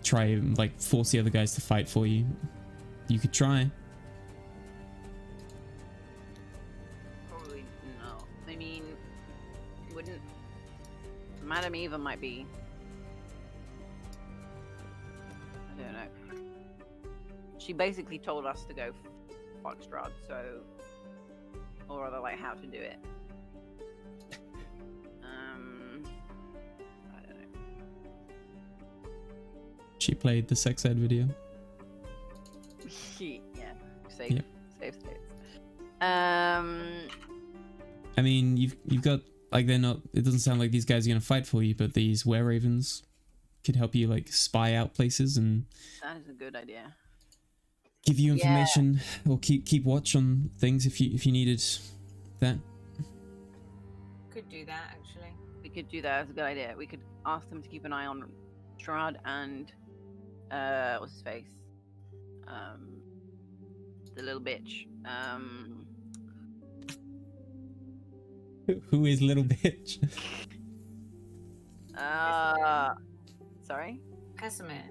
try and like force the other guys to fight for you. You could try. Probably no. I mean, wouldn't Madame Eva might be? I don't know. She basically told us to go fuck Strahd, so, or rather, like how to do it. I don't know. She played the sex ed video. Yeah, safe, Yep. safe. Um, I mean, you've got like they're not. It doesn't sound like these guys are gonna fight for you, but these were-ravens could help you like spy out places and that is a good idea. give you Yeah. information or keep watch on things if you needed that. Could do that actually. We could do that. That's a good idea. We could ask them to keep an eye on Strahd and what's his face? The little bitch. Who is little bitch? Sorry? Casimir,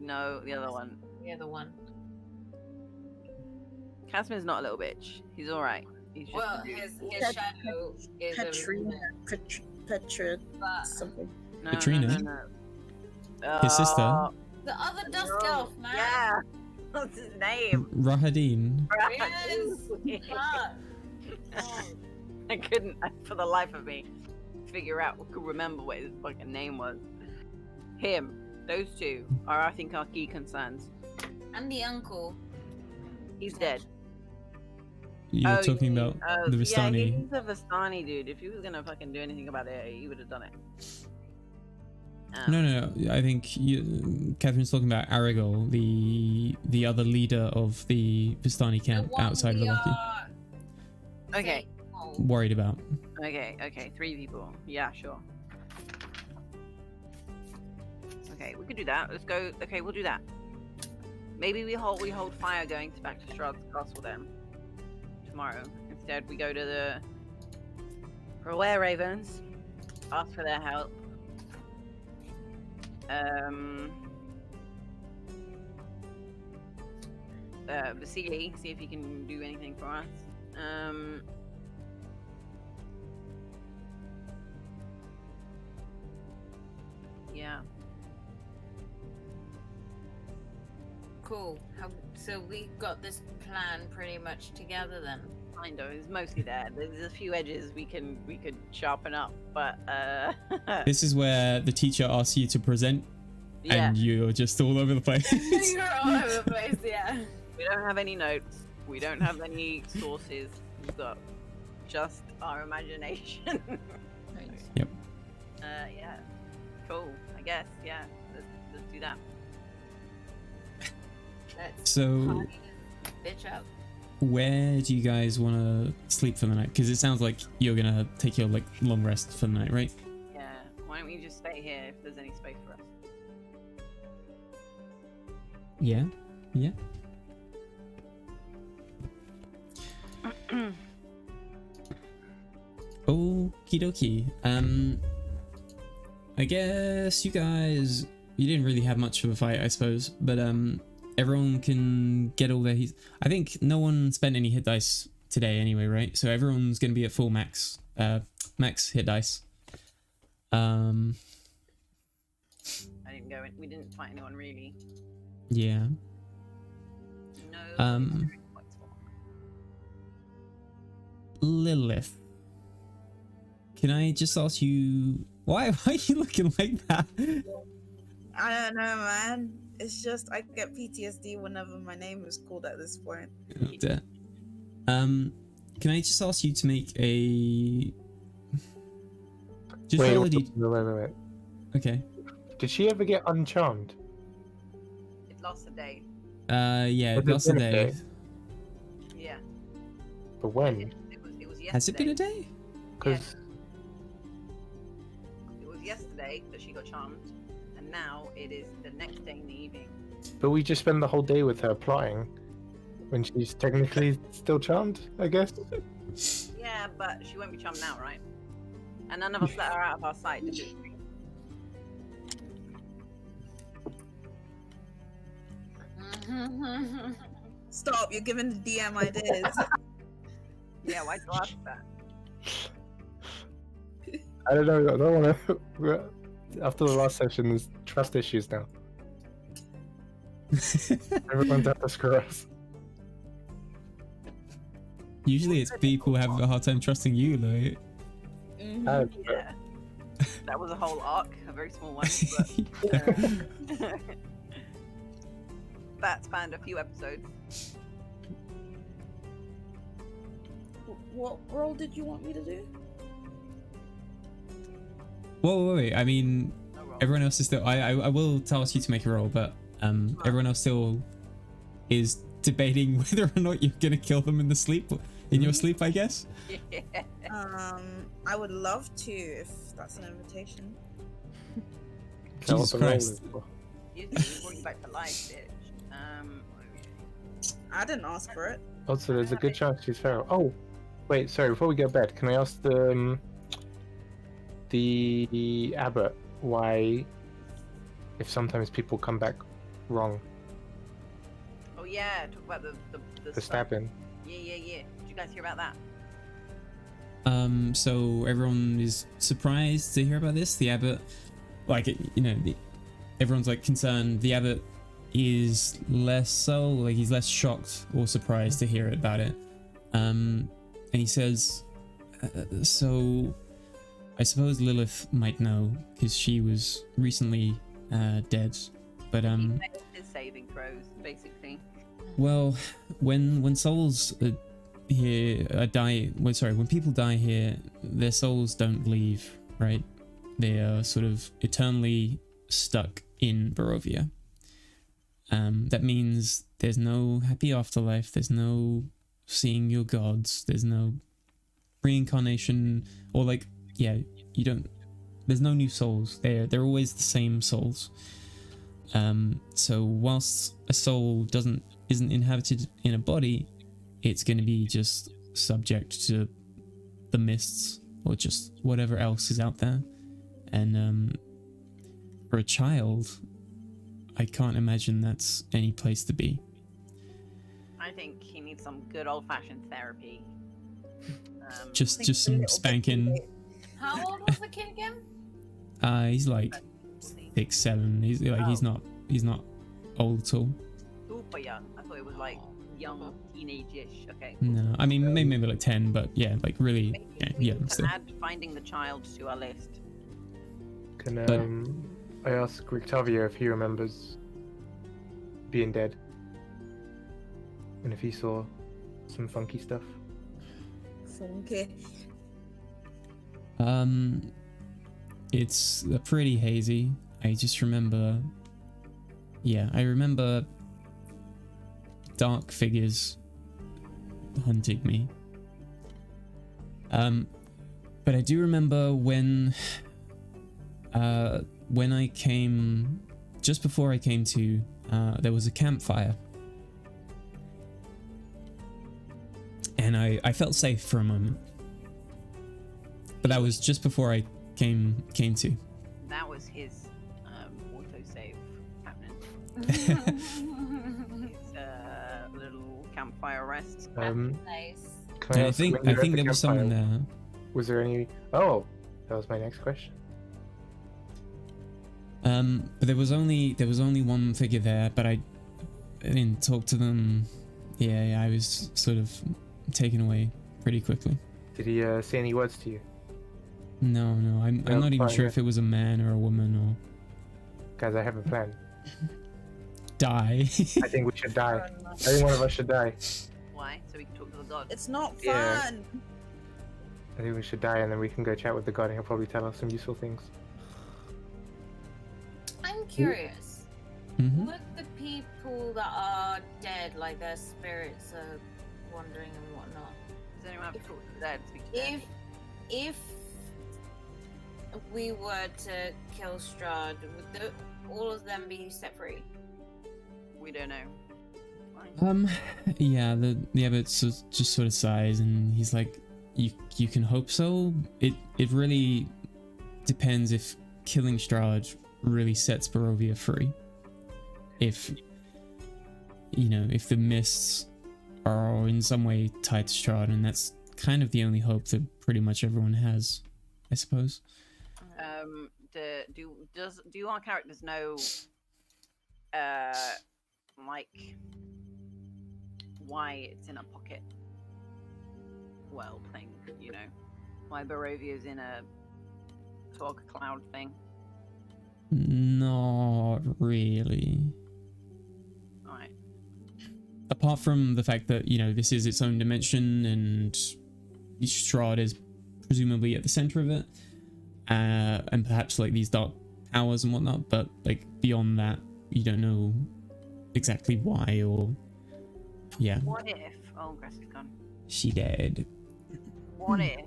No, the other one. the other one. Casimir's not a little bitch. He's alright. He's just Well, a dude. his Pet- shadow is a Petrina, little bit, Petra, but something. No, Katrina? no. His sister? the other dusk no. elf, man. Yeah. What's his name? Rahadin. Yes. Fuck. Oh. I couldn't, for the life of me, figure out, could remember what his fucking name was. Him. Those two are, I think, our key concerns. And the uncle. He's dead. You're Oh, talking you- about oh, the Yeah, Vistani. he's a Vistani dude. If he was gonna fucking do anything about it, he would have done it. No. I think Catherine's talking about Aragol, the other leader of the Vistani The camp one outside we Valaki. are Okay. saying, oh, Worried about. Okay, 3 people. Yeah, sure. Okay, we could do that. Let's go. Okay, we'll do that. Maybe we hold fire going back to Strahd's castle then. Tomorrow. Instead, we go to the Ravens, ask for their help. Vasily, see if he can do anything for us. Yeah. cool. So we got this plan pretty much together then. Kind of. It's mostly there. There's a few edges we could sharpen up, but This is where the teacher asks you to present, yeah. and you're just all over the place. You're all over the place, yeah. We don't have any notes. We don't have any sources. We've got just our imagination. Nice. Yep. Yeah. Cool. I guess. Yeah. Let's do that. Let's So, party this bitch up. where do you guys want to sleep for the night? Because it sounds like you're gonna take your like long rest for the night, right? Yeah. Why don't we just stay here if there's any space for us? Yeah. Yeah. Okie dokie. I guess you guys, you didn't really have much of a fight, I suppose, but everyone can get all their hit. I think no one spent any hit dice today anyway, right? So everyone's gonna be at full max hit dice. I didn't go in. We didn't fight anyone really. Yeah. No. Lilith, can I just ask you why are you looking like that? I don't know, man. It's just I get PTSD whenever my name is called at this point. Oh, dear. Can I just ask you to make a just Wait, roll a wait, D- wait. Okay. Did she ever get uncharmed? It lost a day. Yeah, Has it that's the been a day. day? Yeah. But when? It was yesterday. Has it been a day? Because It was yesterday that she got charmed, and now it is the next day in the evening. but we just spend the whole day with her plotting, when she's technically still charmed, I guess. Yeah, but she won't be charmed now, right? And none of us let her out of our sight, did we? Stop! You're giving the DM ideas. Yeah, why'd you ask that? I don't know. I don't want to. After the last session, there's trust issues now. Everyone's out to screw us. Usually it's people have a hard time trusting you, like. Mhm. Yeah. That was a whole arc, a very small one, but that spanned a few episodes. What role did you want me to do? Whoa, wait. I mean, No roll. everyone else is still. I will task you to make a roll, but everyone else still is debating whether or not you're gonna kill them in your sleep. I guess. Yeah. I would love to if that's an invitation. Tell Jesus what the role Christ. is for. You brought you back to life, bitch. I didn't ask for it. Also, there's a good chance she's feral. Oh, wait, sorry. Before we go to bed, can I ask the abbot why, if sometimes people come back wrong, Oh yeah, talk about the the stuff. stabbing? Yeah. Did you guys hear about that? So everyone is surprised to hear about this. The abbot, like, everyone's like concerned. The abbot is less so, like, he's less shocked or surprised to hear about it. And he says, so I suppose Lilith might know because she was recently dead, but His saving throws, basically. well, when souls when people die here, their souls don't leave, right? They are sort of eternally stuck in Barovia. That means there's no happy afterlife, there's no seeing your gods, there's no reincarnation, or like, yeah, there's no new souls. They're always the same souls. So whilst a soul isn't inhabited in a body, it's going to be just subject to the mists or just whatever else is out there. And for a child, I can't imagine that's any place to be. I think he needs some good old-fashioned therapy. Just some spanking. How old was the kid again? He's like 6, 7. He's like he's not old at all. Super young. I thought it was like young, teenage-ish. Okay. No, I mean maybe like 10, but yeah, like really, Maybe we yeah. can Still. add finding the child to our list. Can But- I ask Rictavio if he remembers being dead? And if he saw some funky stuff? Funky. It's pretty hazy. I just remember. Yeah, I remember dark figures hunting me. But I do remember when I came, just before I came to, there was a campfire. And I felt safe for a moment. But that was just before I came to. That was his autosave happening. His little campfire rest. Nice. Can And I ask, think when you were at the there was someone campfire, there. Was there any? Oh, that was my next question. But there was only one figure there, but I didn't talk to them. Yeah, I was sort of taken away pretty quickly. Did he say any words to you? No, I'm Yeah, not even fine, sure yeah. if it was a man or a woman or Guys, I have a plan. die. I think we should die. I think one of us should die. Why? So we can talk to the god. It's not Yeah. fun. I think we should die, and then we can go chat with the god, and he'll probably tell us some useful things. I'm curious. Mhm. Would the people that are dead, like their spirits are wandering and whatnot, Does anyone have to talk to the dead? Speak to the dead? if we were to kill Strahd, would all of them be set free? We don't know. Fine. Yeah, the abbot just sort of sighs and he's like, you can hope so. It really depends if killing Strahd really sets Barovia free. If the mists are in some way tied to Strahd, and that's kind of the only hope that pretty much everyone has, I suppose. Do our characters know, like, why it's in a pocket world thing? Why Barovia's in a fog cloud thing? Not really. Alright. Apart from the fact that this is its own dimension, and Strahd is presumably at the center of it, and perhaps like these dark powers and whatnot, but like beyond that you don't know exactly why or yeah. What if? Oh, Grass is gone. She dead. What if?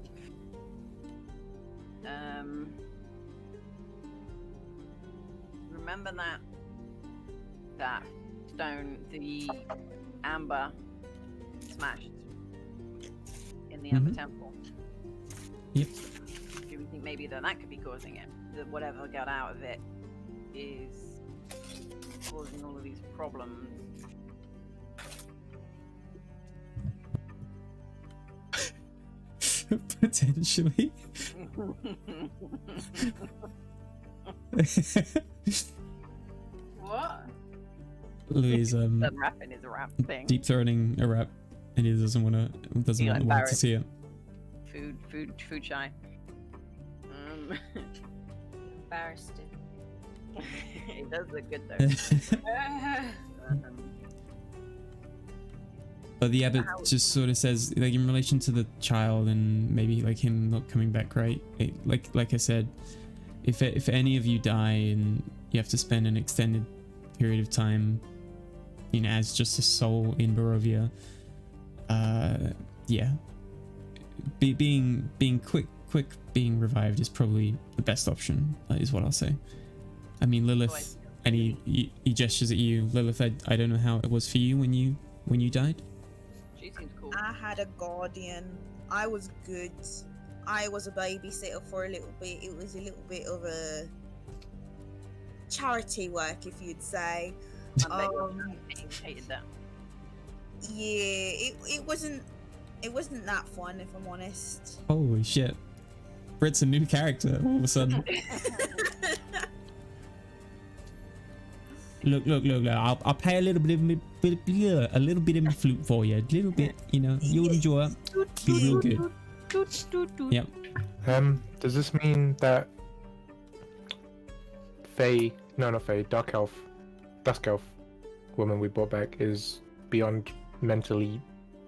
Remember that stone, the amber smashed in the Amber Temple. Yep. Do we think maybe that could be causing it? That whatever got out of it is causing all of these problems. Potentially. What? Louise The rapping is a rap thing. deep throating a rap, and he doesn't want You're to embarrassed. see it. Food shy. Embarrassed. It does look good though. But the abbot How- just sort of says, like, in relation to the child and maybe like him not coming back, right? Like I said, if any of you die and you have to spend an extended period of time, you know, as just a soul in Barovia, yeah, being quick being revived is probably the best option, is what I'll say. I mean, Lilith, and he gestures at you, Lilith. I don't know how it was for you when you died. She seems cool. I had a guardian. I was good. I was a babysitter for a little bit. It was a little bit of a charity work, if you'd say. I bet you hated that. Yeah, it wasn't that fun, if I'm honest. Holy shit, Brit's a new character all of a sudden. Look! I'll play a little bit of my flute for you, a little bit. You know, you'll enjoy it. Be real good. Yep. Does this mean that not Faye, Dusk Elf woman we brought back is beyond mentally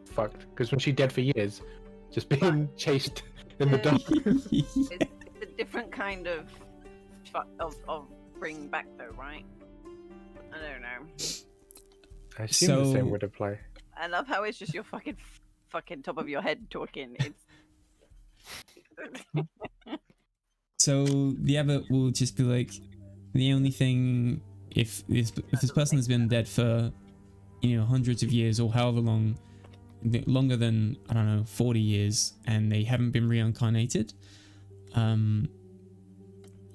fucked? Because when she dead for years, just being chased in the dark. It's a different kind of bring back though, right? I don't know. I assume the So- same would apply. I love how it's just your fucking top of your head talking. It's So the abbot will just be like, the only thing, if this person has been dead for, you know, hundreds of years or however long, longer than, I don't know, 40 years, and they haven't been reincarnated,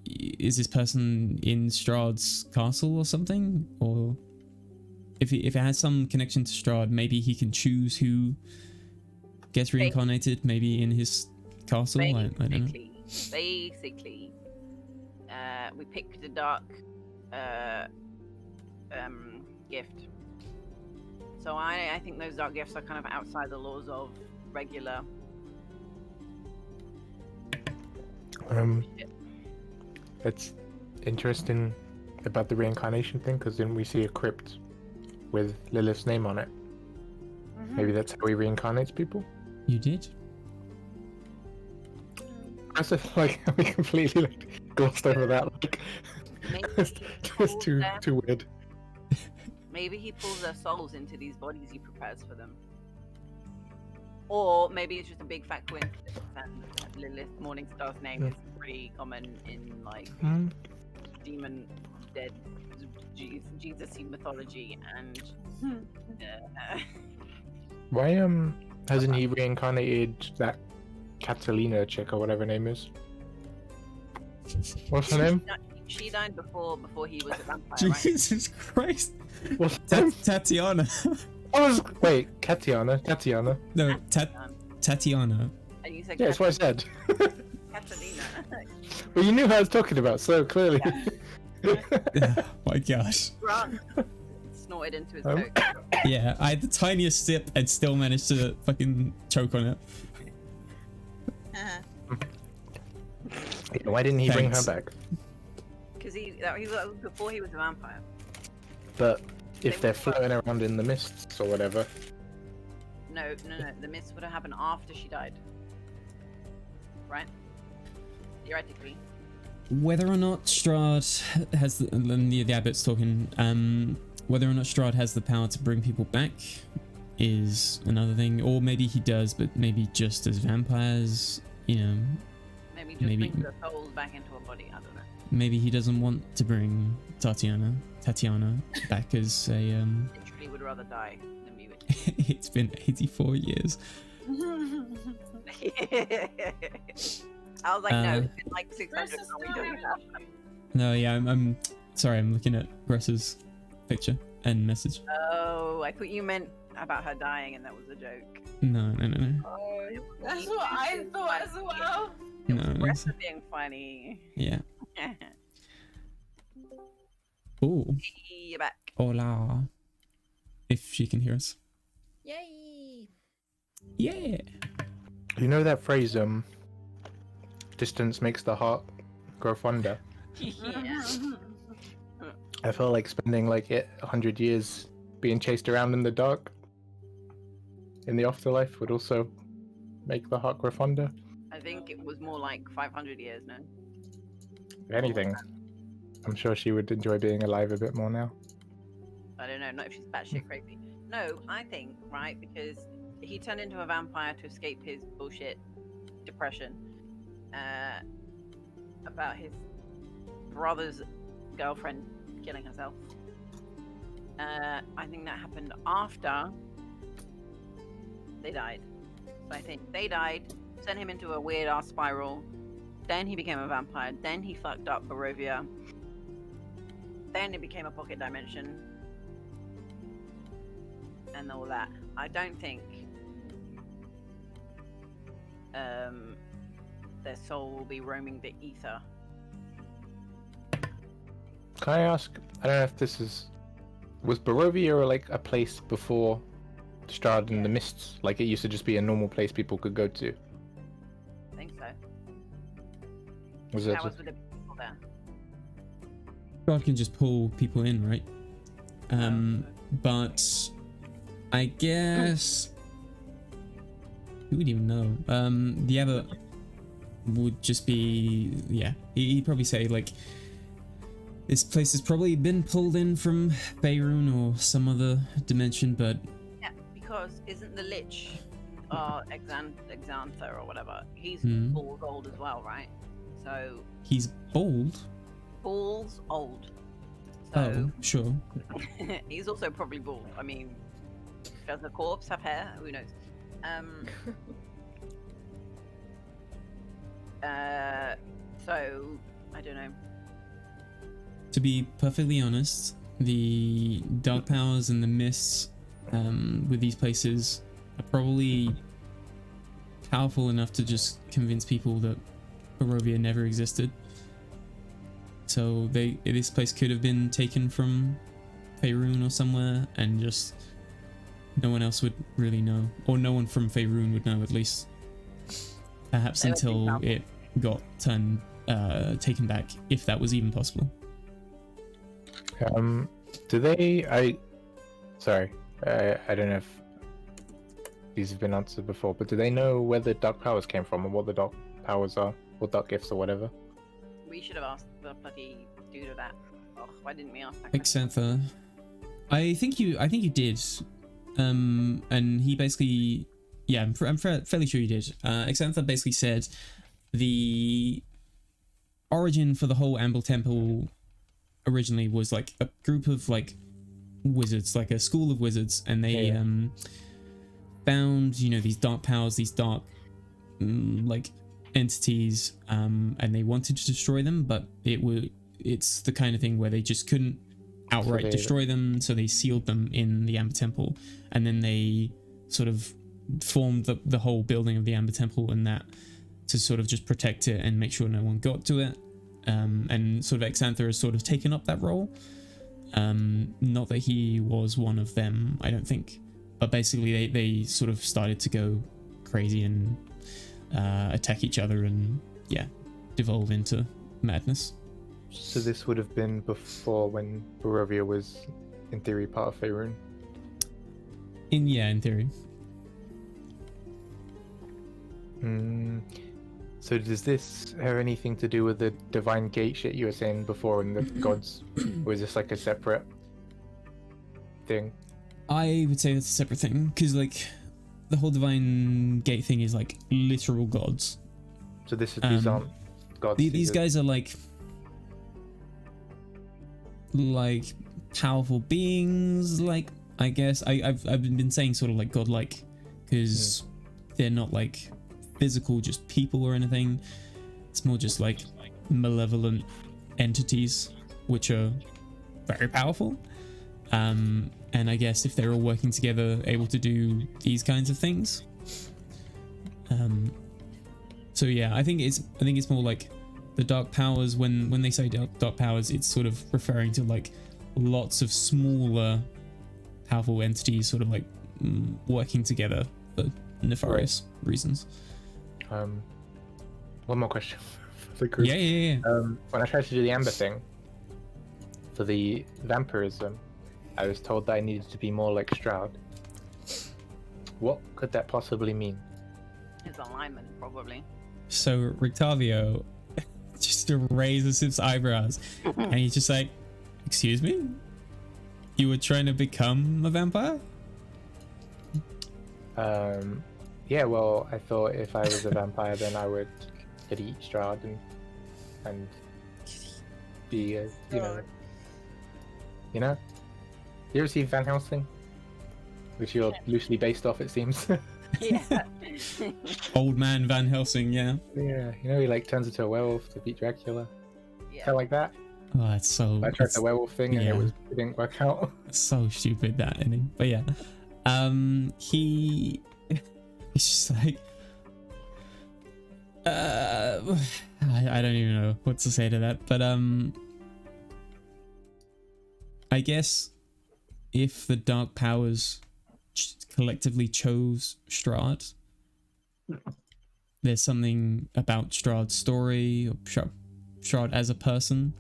is this person in Strahd's castle or something? Or if it has some connection to Strahd, maybe he can choose who gets reincarnated, maybe in his castle. I don't know. Basically, we picked a dark gift. So I think those dark gifts are kind of outside the laws of regular. It's interesting about the reincarnation thing, because then we see a crypt with Lilith's name on it. Maybe that's how he reincarnates people. You did? I feel like we completely glossed over that. Like, Maybe it's he just pulls too them- weird. Maybe he pulls their souls into these bodies he prepares for them. Or maybe it's just a big fat coincidence and Lilith Morningstar's name is pretty common in like demon dead Jesus-y mythology and Why hasn't he reincarnated that Catalina chick or whatever her name is? What's her name? She died before he was a vampire, right? Jesus Christ. What's her name? Tatiana. Wait, Tatiana. No, Tatiana. And you said Yeah, that's what I said. Catalina. Well, you knew who I was talking about so clearly. Oh my gosh. Grant snorted into his Oh. coke. Yeah, I had the tiniest sip and still managed to fucking choke on it. Why didn't he bring her Thanks. back? Because that was before he was a vampire. But if they're floating around in the mists or whatever, No. The mist would have happened after she died. right? Theoretically. Whether or not Strahd has the abbot's talking, whether or not Strahd has the power to bring people back is another thing, or maybe he does, but maybe just as vampires, you know. Maybe just Maybe- bring the souls back into a body. I don't know. Maybe he doesn't want to bring Tatiana back as a Literally would rather die than be with it's been 84 years. you. I was like, no, it's been like 600. Versus Are we doing that? No, yeah, I'm sorry, I'm looking at Gressa's picture and message. Oh, I thought you meant about her dying, and that was a joke. No. Oh, That's what I thought as well. It was No, Bressa being funny. Yeah. Ooh, You're back. hola. If she can hear us. Yay! Yeah. You know that phrase, distance makes the heart grow fonder? Yeah. I felt like spending like 100 years being chased around in the dark in the afterlife would also make the heart grow fonder. I think it was more like 500 years, no? If anything, I'm sure she would enjoy being alive a bit more now. I don't know, not if she's batshit crazy. No, I think, right, because he turned into a vampire to escape his bullshit depression about his brother's girlfriend killing herself. I think that happened after they died. So I think they died, sent him into a weird ass spiral, then he became a vampire, then he fucked up Barovia, then it became a pocket dimension, and all that. I don't think their soul will be roaming the ether. Can I ask? I don't know if this was Barovia like a place before Strahd and the Mists? Like it used to just be a normal place people could go to. I think so. Was it? How was with the people there? God can just pull people in, right? But I guess who would even know? The other would just be, yeah. He'd probably say like this place has probably been pulled in from Faerun or some other dimension, but Yeah, because isn't the Lich, Exantha or whatever, he's Hmm. all gold as well, right? So, he's bald. Ball's old. Oh, So, sure. he's also probably bald. I mean, does a corpse have hair? Who knows? So, I don't know. To be perfectly honest, the dark powers and the mists with these places are probably powerful enough to just convince people that Barovia never existed. So this place could have been taken from Faerun or somewhere, and just no one else would really know, or no one from Faerun would know, at least. Perhaps I would think until so. it got taken back, if that was even possible. Do they? Sorry, I don't know if these have been answered before, but do they know where the dark powers came from and what the dark powers are, or dark gifts or whatever? We should have asked the bloody dude of that. Oh, why didn't we ask that question? Exantha, I think you did, and he basically, yeah, I'm fairly sure you did. Exantha basically said the origin for the whole Amble Temple originally was like a group of like wizards, like a school of wizards, and they found, you know, these dark powers, these dark like entities, and they wanted to destroy them, but it's the kind of thing where they just couldn't outright destroy them, so they sealed them in the Amber Temple, and then they sort of formed the whole building of the Amber Temple and that to sort of just protect it and make sure no one got to it. And sort of Exantha has sort of taken up that role. Not that he was one of them, I don't think, but basically they sort of started to go crazy and attack each other and, yeah, devolve into madness. So this would have been before when Barovia was, in theory, part of Faerun. In theory. So does this have anything to do with the divine gate shit you were saying before and the gods? Or is this like a separate thing? I would say that's a separate thing because like the whole divine gate thing is like literal gods. So these aren't gods. These guys are like powerful beings. Like I guess I've been saying sort of like godlike because they're not like physical, just people or anything. It's more just like malevolent entities which are very powerful. And I guess if they're all working together, able to do these kinds of things. So yeah, I think it's more like the dark powers. When they say dark powers, it's sort of referring to like lots of smaller, powerful entities, sort of like working together for nefarious reasons. One more question for the group. Yeah. When I tried to do the amber thing for the vampirism, I was told that I needed to be more like Strahd. What could that possibly mean? His alignment, probably. So Rictavio just raises his eyebrows and he's just like, "Excuse me? You were trying to become a vampire?" Yeah, well, I thought if I was a vampire, then I would could eat Strahd and be a, you know? You ever see Van Helsing? Which you're loosely based off, it seems. Yeah. Old man Van Helsing, yeah. Yeah, you know, he like turns into a werewolf to beat Dracula. Yeah. Kind of like that. Oh, that's so. I tried the werewolf thing and yeah. it didn't work out. So stupid, that ending. But yeah, he's just like, I don't even know what to say to that. But I guess if the dark powers collectively chose Strahd, there's something about Strahd's story or Strahd as a person.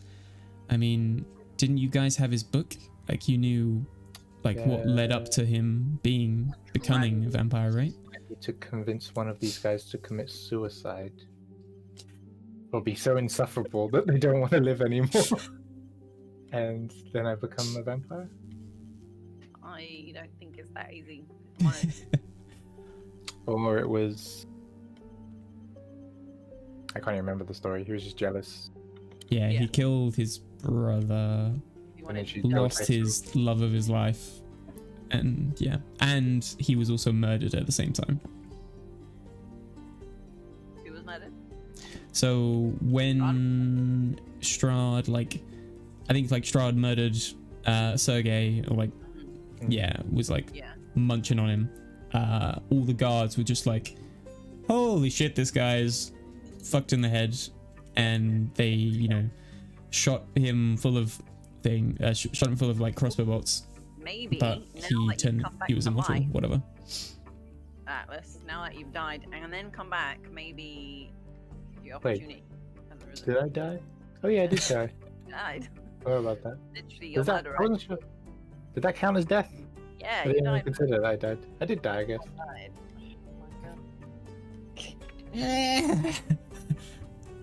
I mean, didn't you guys have his book? Like you knew like what led up to him becoming a vampire, right? I need to convince one of these guys to commit suicide. Or be so insufferable that they don't want to live anymore. And then I become a vampire? I don't think it's that easy. Or it was... I can't even remember the story. He was just jealous. Yeah, he killed his brother, You wanted she lost his love of his life, and yeah, and he was also murdered at the same time. Who was murdered? So when Strahd, like, I think like Strahd murdered Sergei, or like, yeah, was like munching on him. All the guards were just like, holy shit, this guy's fucked in the head, and they, you know, shot him full of like crossbow bolts. Maybe. But he was immortal, whatever. Atlas, now that you've died and then come back, maybe your opportunity has arisen. Did I die? Oh yeah, I did die. You died. Sorry about that. Literally, your Does that, murderer. I wasn't sure. Did that count as death? Yeah, I you didn't even died. consider that I died. I did die, I guess. Died. Oh my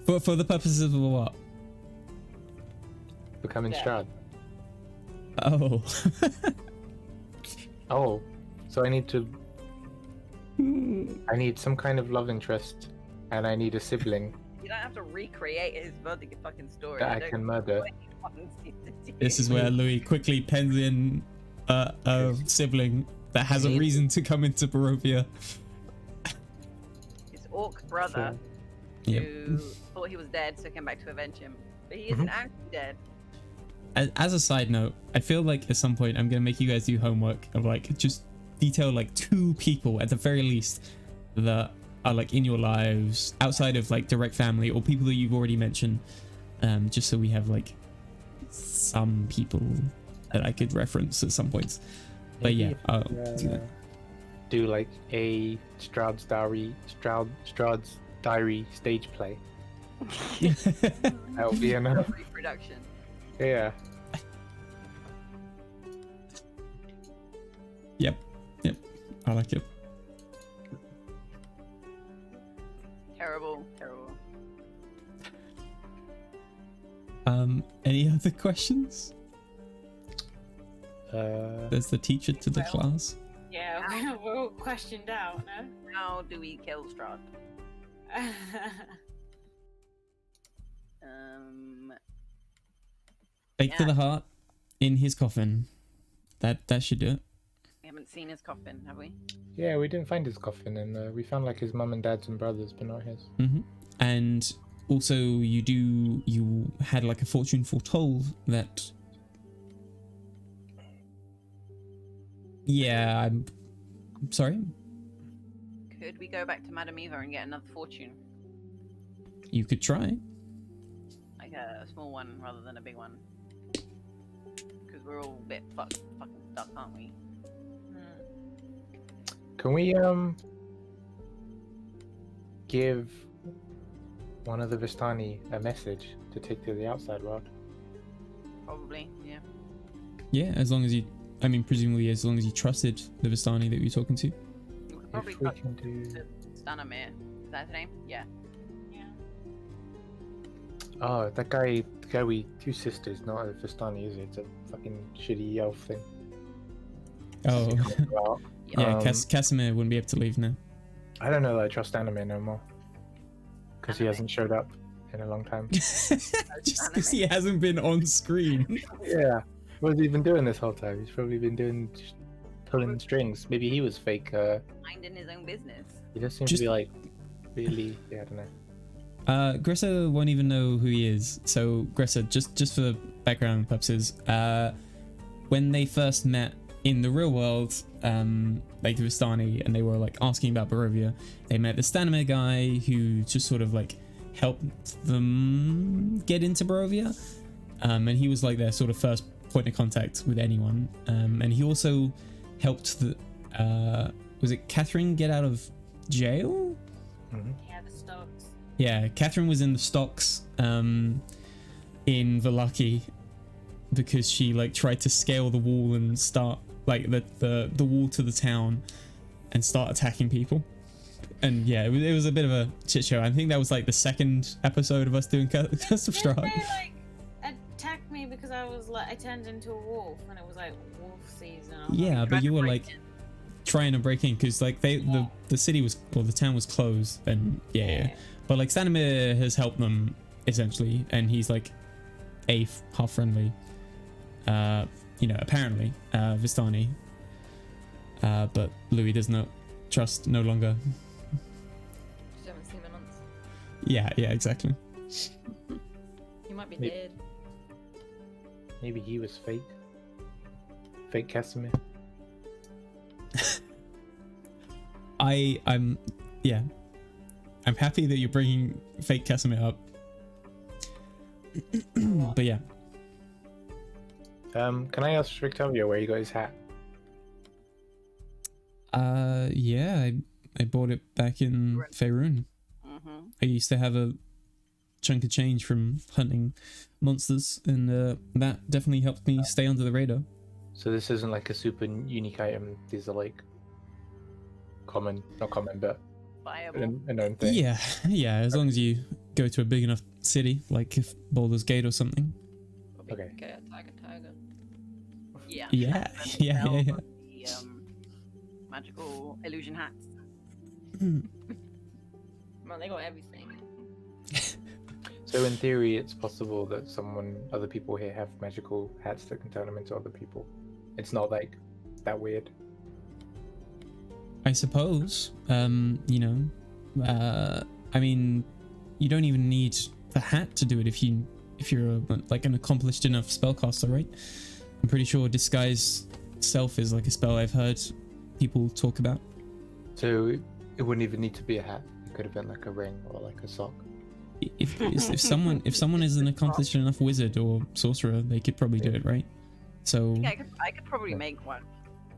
god. For the purposes of what? Becoming Yeah. Strahd. Oh. Oh, so I need some kind of love interest, and I need a sibling You don't have to recreate his fucking story. that I can murder. This is where Louis quickly pens in a sibling that has a reason to come into Barovia. His orc brother, Yep. who thought he was dead, so came back to avenge him. But he isn't actually dead. As a side note, I feel like at some point I'm gonna make you guys do homework of like just detail like 2 people at the very least that are like in your lives outside of like direct family or people that you've already mentioned, just so we have like some people that I could reference at some points. But yeah, I'll do that. Do like a Strahd's Diary stage play. That would be enough. Reproduction. Yeah. Yep, I like it. Terrible, terrible. Any other questions? There's the teacher to the Well. class. Yeah, we're all questioned out, no? How do we kill Strahd? Stake to Yeah. the heart in his coffin. That should do it. We haven't seen his coffin, have we? Yeah, we didn't find his coffin, and we found like his mum and dad's and brothers, but not his. And also, you had like a fortune foretold that. Yeah, I'm sorry. Could we go back to Madame Eva and get another fortune? You could try. Like a small one rather than a big one. Because we're all a bit fucking stuck, aren't we? Can we give one of the Vistani a message to take to the outside world? Probably, yeah. Yeah, as long as you. I mean, presumably, as long as you trusted the Vistani that you were talking to. We could probably If we talk can do. to Stanimir. Is that his name? Yeah. Yeah. Oh, that guy, the guy we two sisters, not a Vistani, is it? It's a fucking shitty elf thing. Oh, Well, yeah. Um, Casimir wouldn't be able to leave now. I don't know that I trust anime no more. Because he Anime? hasn't showed up in a long time. Just because he hasn't been on screen. Yeah. What has he been doing this whole time? He's probably been doing just pulling strings. Maybe he was fake. Minding his own business. He does seem Just- to be like really. Yeah, I don't know. Gressa won't even know who he is. So Gressa, just for background purposes, when they first met in the real world, like the Vistani, and they were like asking about Barovia, they met the Stanimir guy who just sort of like helped them get into Barovia, and he was like their sort of first point of contact with anyone, and he also helped the was it Catherine get out of jail? Yeah, the stocks. Yeah, Catherine was in the stocks in Valaki because she like tried to scale the wall and start like the wall to the town and start attacking people. And yeah, it was a bit of a shit show. I think that was like the second episode of us doing Curse of Didn't Strahd. they like attack me because I was like I turned into a wolf and it was like wolf season? I was Yeah, like, but you were break like trying to break in because like the city was, or the town was closed, and yeah. But like Stanimir has helped them essentially, and he's like half friendly. Apparently, Vistani. But Louis does not trust no longer. Just haven't seen him in months. Yeah, exactly. He might be Maybe- dead. Maybe he was fake. Fake Casimir. I'm happy that you're bringing fake Casimir up. But yeah. Can I ask Victoria where he got his hat? Yeah, I bought it back in Faerun. Mm-hmm. I used to have a chunk of change from hunting monsters, and that definitely helped me stay under the radar. So this isn't like a super unique item. These are like not common, but Viable. a known thing. Yeah, as long as you go to a big enough city, like if Baldur's Gate or something. Probably Okay. get a tiger. Yeah. Yeah. The magical illusion hats. Man, they got everything. So in theory, it's possible that other people here have magical hats that can turn them into other people. It's not like that weird. I suppose. I mean, you don't even need the hat to do it if you're like an accomplished enough spellcaster, right? I'm pretty sure disguise self is like a spell I've heard people talk about. So it wouldn't even need to be a hat. It could have been like a ring or like a sock. If someone is an accomplished enough wizard or sorcerer, they could probably do it, right? So Yeah, I could probably make one.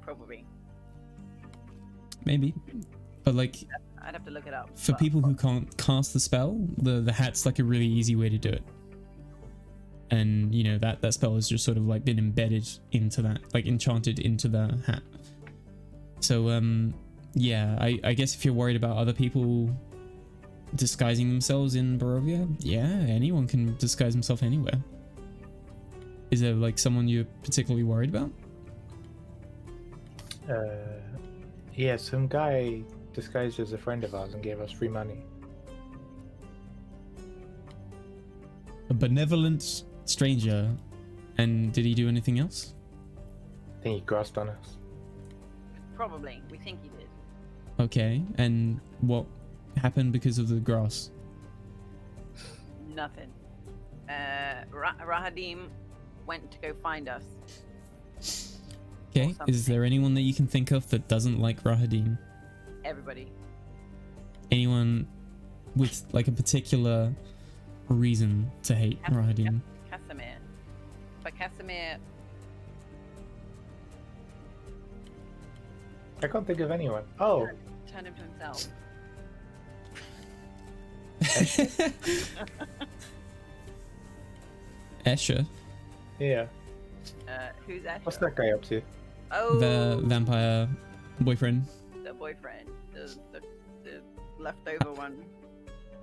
Probably. maybe, but like I'd have to look it up. for but- people who can't cast the spell, the hat's like a really easy way to do it. And that spell has just sort of like been embedded into that, like enchanted into the hat. So yeah, I guess if you're worried about other people disguising themselves in Barovia, yeah, anyone can disguise himself anywhere. Is there like someone you're particularly worried about? Yeah, some guy disguised as a friend of ours and gave us free money. A benevolent stranger. And did he do anything else? I think he grasped on us. Probably. We think he did. Okay, and what happened because of the grass? Nothing. Rahadim went to go find us. Okay, is there anyone that you can think of that doesn't like Rahadim? Everybody. Anyone with like a particular reason to hate Rahadim? Casimir. But Casimir, I can't think of anyone. Oh, turned him to himself. Escher, yeah. Who's that? What's that guy up to? Oh, the vampire boyfriend. the boyfriend, the leftover one.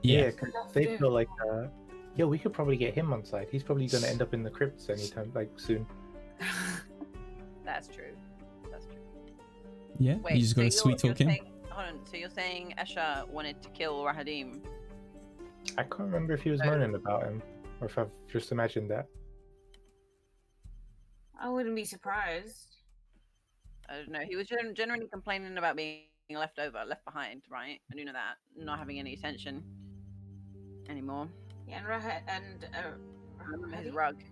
Yeah. 'Cause they feel like, yeah, we could probably get him on side. He's probably gonna end up in the crypts anytime, like soon. That's true. That's true. Yeah, Wait, you just gotta so sweet you're talk him. saying, hold on. So you're saying Esha wanted to kill Rahadim? I can't remember if he was moaning about him or if I've just imagined that. I wouldn't be surprised. I don't know. He was generally complaining about being left behind, right? I do know that. Not having any attention anymore. Yeah, and I remember his Rahadim? rug.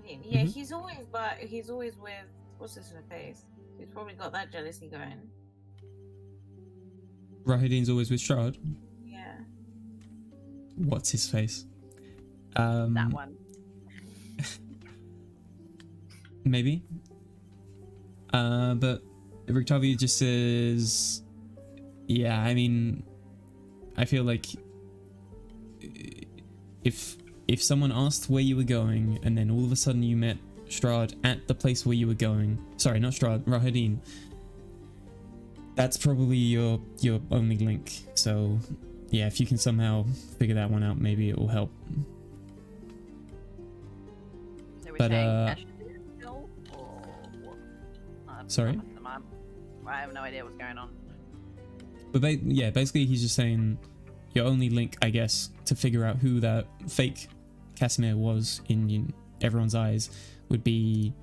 Yeah, Mhm. he's always with what's this in the face? He's probably got that jealousy going. Rahadin's always with Strahd. Yeah. What's his face? That one. Maybe. But Rictavia just says, yeah, I mean, I feel like if someone asked where you were going and then all of a sudden you met Strahd at the place where you were going, sorry, not Strahd, Rahadin, that's probably your only link. So yeah, if you can somehow figure that one out, maybe it will help. So we're But, saying Esha did it still, or what? Sorry? I have no idea what's going on. But yeah, basically he's just saying your only link, I guess, to figure out who that fake Casimir was in everyone's eyes would be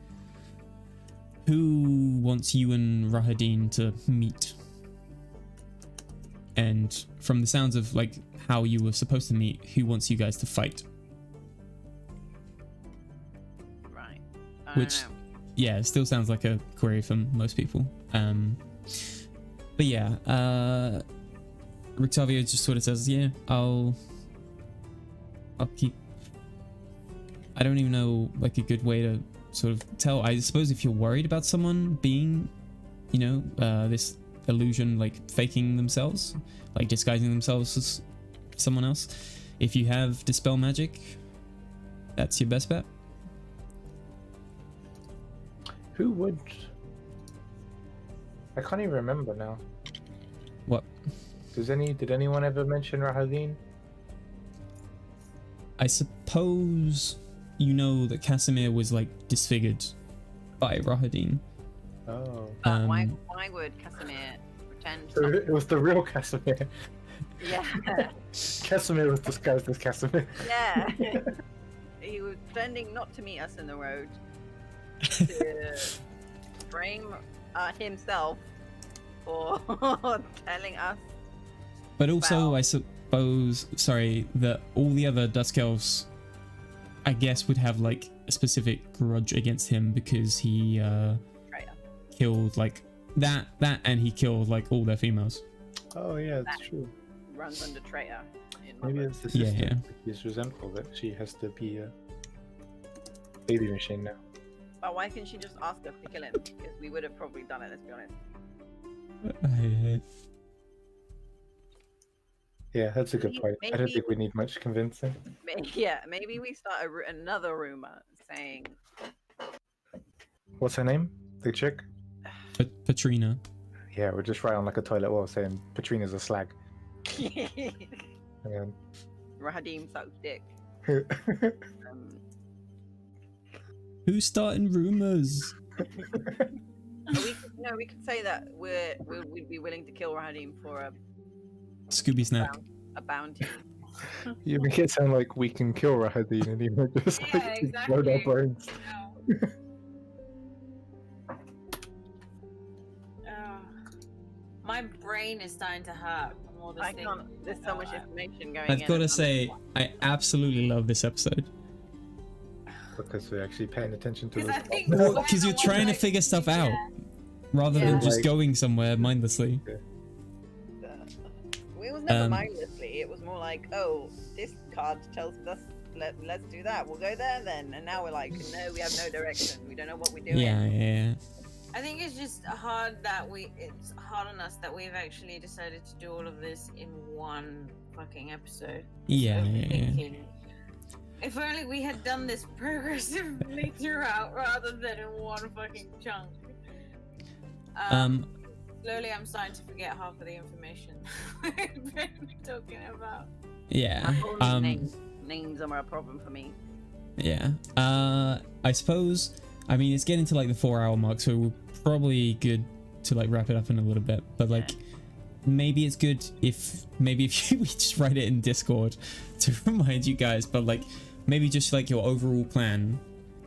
who wants you and Rahadin to meet. And from the sounds of like how you were supposed to meet, who wants you guys to fight? Right. Which, yeah, it still sounds like a query from most people. But yeah, Rictavio just sort of says, yeah, I'll keep. I don't even know like a good way to sort of tell. I suppose if you're worried about someone being, you know, this illusion, like faking themselves, like disguising themselves as someone else, if you have dispel magic, that's your best bet. Who would? I can't even remember now. What? Did anyone ever mention Rahadin? I suppose you know that Casimir was like disfigured by Rahadin. Oh. Why would Casimir pretend? So it was the real Casimir. Yeah. Casimir was disguised as Casimir. Yeah. He was pretending not to meet us in the road to frame himself for telling us. But also, Well- I suppose, sorry, that all the other Dusk Elves, I guess, would have like a specific grudge against him because he Traitor. killed like that, and he killed like all their females. Oh yeah, that's true. Runs under traitor. In Maybe Mother. it's the Yeah, sister yeah. that he's resentful that she has to be a baby machine now. But why couldn't she just ask us to kill him? Because we would have probably done it. Let's be honest. Yeah, that's a good Maybe- point. I don't maybe- think we need much convincing. Yeah, maybe we start another rumor saying What's her name? The chick? Patrina. Yeah, we're just right on like a toilet wall saying Patrina's a slag. And Rahadim sucks dick. then... Um, Who's starting rumors? We could say that we'd be willing to kill Rahadim for Scooby Snack. a bounty. You make it sound like we can kill Rahadin and he might just Yeah, like explode our exactly. brains. My brain is starting to hurt from all this I thing. can't. There's so much information going. I've in got to and say, I absolutely love this episode. Because we're actually paying attention to Because I the think Well, we're 'cause the you're trying to ones figure stuff out. Yeah. Rather Yeah. than just Like- going somewhere mindlessly. It was never Um, mindlessly. It was more like, oh, this card tells us let's do that. We'll go there then. And now we're like, no, we have no direction. We don't know what we're doing. Yeah. I think it's just hard that it's hard on us that we've actually decided to do all of this in one fucking episode. Yeah. Overthinking. If only we had done this progressively throughout rather than in one fucking chunk. Slowly I'm starting to forget half of the information we've been talking about. Yeah. Names are a problem for me. Yeah. I suppose. I mean, it's getting to like the 4-hour mark, so we're probably good to like wrap it up in a little bit. But like, maybe it's good if we just write it in Discord to remind you guys. But like, maybe just like your overall plan.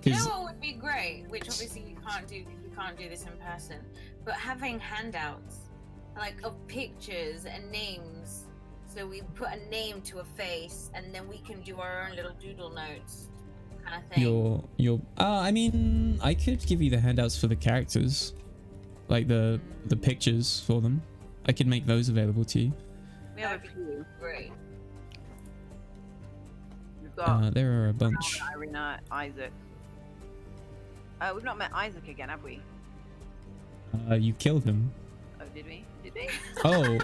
You know what would be great, which obviously you can't do because we can't do this in person, but having handouts like of pictures and names. So we put a name to a face, and then we can do our own little doodle notes, kind of thing. I mean, I could give you the handouts for the characters, like the pictures for them. I could make those available to you. We have a That'd few. Great. We've got There are a bunch. Irina, Isaac. We've not met Isaac again, have we? You killed him. Oh, did we? Did we? Oh.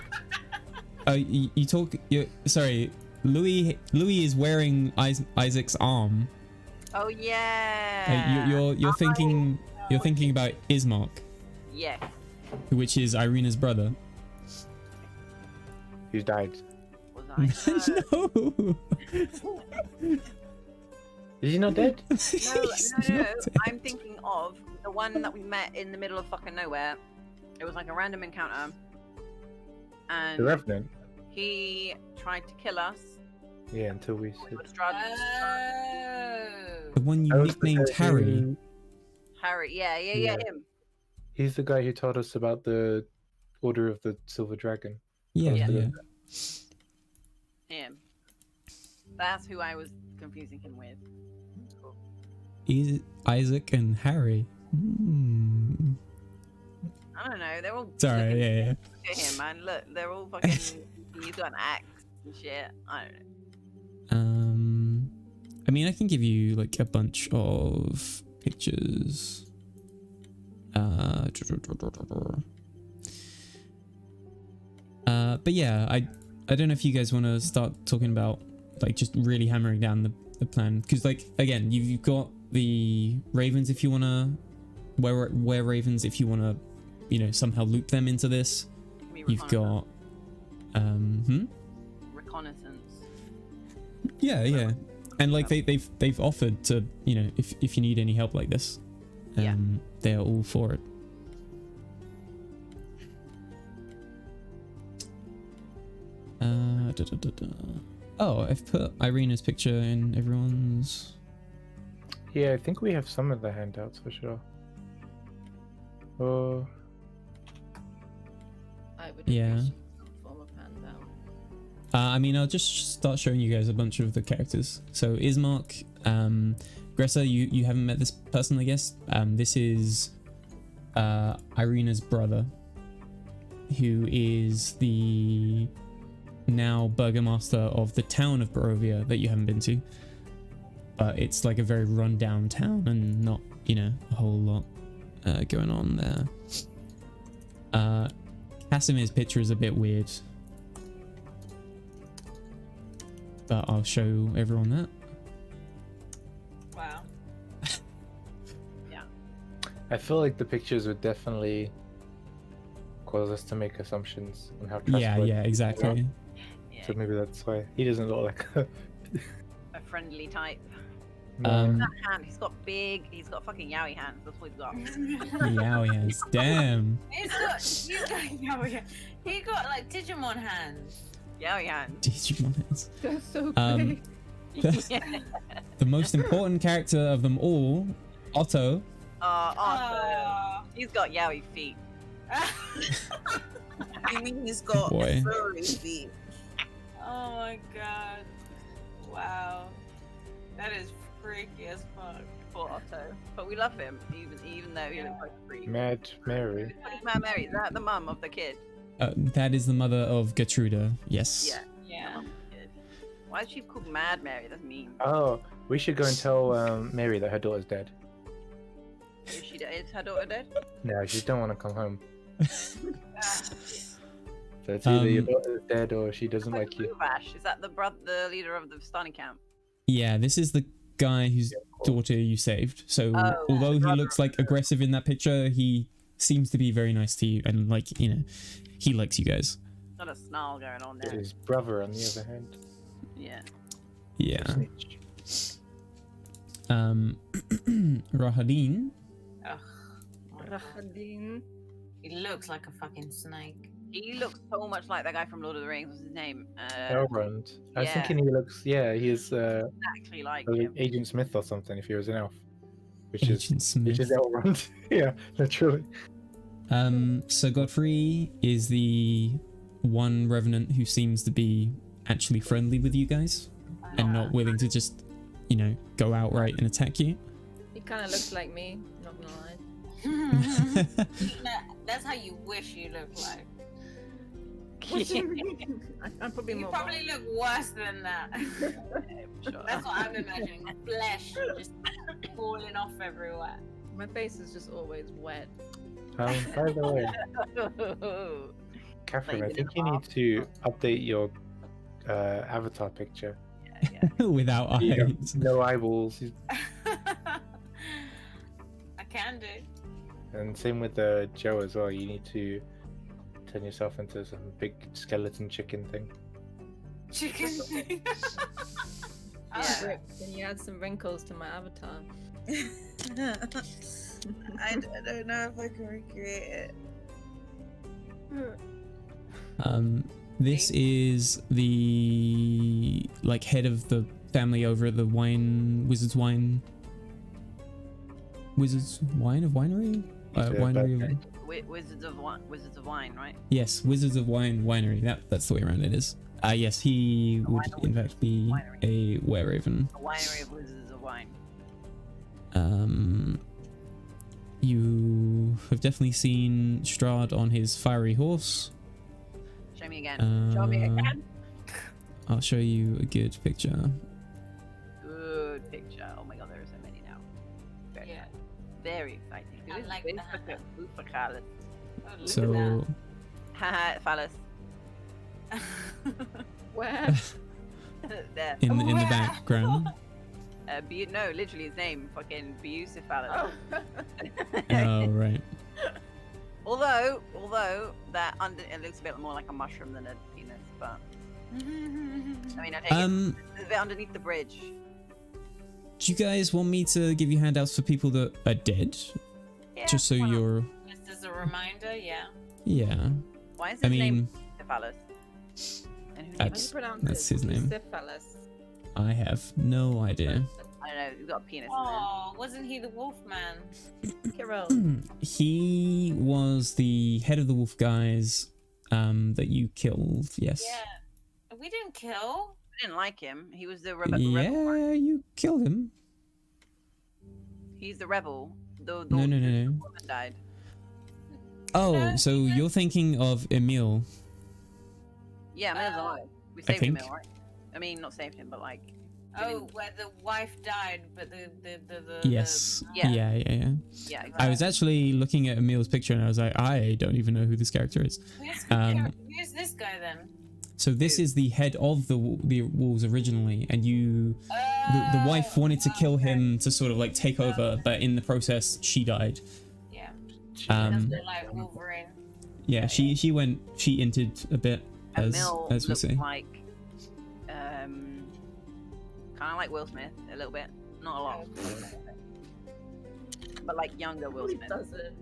You talk. Sorry, Louis is wearing Isaac's arm. Oh yeah. You're thinking about Ismark, Yes. which is Irina's brother. He's died. Was I? No. Is he not dead? He's No. not dead. I'm thinking of the one that we met in the middle of fucking nowhere. It was like a random encounter, The and Revenant? he tried to kill us. Yeah, until we We said. were Strahd. Oh. The one you That was the nicknamed guy Harry. who- Harry. Yeah, Yeah. him. He's the guy who told us about the Order of the Silver Dragon. Yeah, Yeah. yeah. Him. That's who I was confusing him with. Isaac and Harry. Hmm. I don't know. They're all. Sorry, looking- yeah. Look at him, man. Look, they're all fucking. He's got an axe and shit. I don't know. I mean, I can give you like a bunch of pictures. But yeah, I don't know if you guys want to start talking about like just really hammering down the plan, because like again, you've got the ravens if you want to wear ravens if you want to, somehow loop them into this. Give me You've got reconnaissance. yeah, and like they've offered to, if you need any help like this, Yeah. they're all for it. Oh, I've put Irina's picture in everyone's. Yeah, I think we have some of the handouts for sure. Oh, I would Yeah. appreciate some form of handout. I mean, I'll just start showing you guys a bunch of the characters. So Ismark, Gressa, you haven't met this person, I guess. This is Irina's brother, who is the now burgomaster of the town of Barovia that you haven't been to. But it's like a very run-down town and not, a whole lot going on there. Casimir's picture is a bit weird, but I'll show everyone that. Wow. I feel like the pictures would definitely cause us to make assumptions on how trustworthy. Yeah, exactly. Yeah, So maybe that's why he doesn't look like. a friendly type. Um, That hand, he's got fucking yowie hands. That's what he's got. yeah, he has. Damn. He got like Digimon hands. Yowie hands. Digimon hands. That's so Um, great. Yeah. The most important character of them all, Otto. Awesome. He's got yowie feet. You mean he's got Boy. furry feet? Oh my god. Wow. That is freaky as fuck. Poor Otto. But we love him, even though he looks like a freak. Mad Mary. What is Mad Mary? Is that the mum of the kid? That is the mother of Gertruda. Yes. Yeah. Yeah. The mum of the kid. Why is she called Mad Mary? That's mean. Oh, we should go and tell Mary that her daughter's dead. Is her daughter dead? No, she don't want to come home. Ah. So it's either your Um, daughter's dead or she doesn't like you. Vash. Is that the leader of the stunning camp? Yeah, this is the guy whose daughter you saved. So Oh, although he brother looks like aggressive in that picture, he seems to be very nice to you and like, you know, he likes you guys. Not a snarl going on there. His brother, on the other hand. Yeah. Yeah. Snitch. Rahadin. Ugh. Rahadin. He looks like a fucking snake. He looks so much like that guy from Lord of the Rings. What's his name? Elrond. I was yeah. thinking he looks, yeah, he is Exactly like him. Agent Smith or something if he was an elf. Which is Agent Smith. Elrond. Yeah, literally. So Godfrey is the one revenant who seems to be actually friendly with you guys and not willing to just, you know, go outright and attack you. He kind of looks like me. Not gonna lie. That's how you wish you looked like. I'm probably You more. probably look worse than that. Sure. That's what I'm imagining. Flesh just falling off everywhere. My face is just always wet. By the way, Catherine, I Like, think you need to update your avatar picture. Without eyes. No eyeballs. I can do. And same with Joe as well. You need to turn yourself into some big skeleton chicken thing. Chicken. Rick, can you add some wrinkles to my avatar? I don't know if I can recreate it. This is the like head of the family over at the Wizards of Wine winery? Winery of, Wizards of Wine, right? yes, Wizards of Wine winery. That's the way around it is. Yes, he would in fact be a wereraven. A winery of Wizards of Wine. You have definitely seen Strahd on his fiery horse. Show me again. Show me again. I'll show you a good picture. Good picture. Oh my god, there are so many now. Very, Yeah. very exciting. I like that. Ufacalis. Oh, look So Haha, phallus. at Where? There. in the Wow. background. No, literally his name, fucking Bucephalus. Oh. Oh right. Although that it looks a bit more like a mushroom than a penis, but I mean, I take it. It's a bit underneath the bridge. Do you guys want me to give you handouts for people that are dead? Yeah, Just so why not? you're. Just as a reminder, yeah. Yeah. Why is I his mean, name Bucephalus? And who How do That's- you pronounce that's it? his name. Bucephalus. I have no idea. I don't know. He's got a penis Oh, wasn't he the wolf man? Kirill. He was the head of the wolf guys that you killed. Yes. Yeah. We didn't kill. I didn't like him. He was the rebel. Yeah, you killed him. He's the rebel. The No. woman died. Oh, No, so he you're thinking of Emil. Yeah, Emil's Oh. alive. We saved think. Emil, right? I mean, not saved him, but like. Oh, where the wife died, but the Yes. Yeah. Yeah. Yeah, I exactly. was actually looking at Emil's picture and I was like, I don't even know who this character is. Who's this guy then? So this is the head of the wolves originally, and the wife wanted to kill him to sort of like take over, but in the process she died. Yeah. Um, That's like Wolverine. Yeah, she entered a bit Emil as we looks say. like, kind of like Will Smith a little bit. Not a lot. But like younger Will He Smith. doesn't.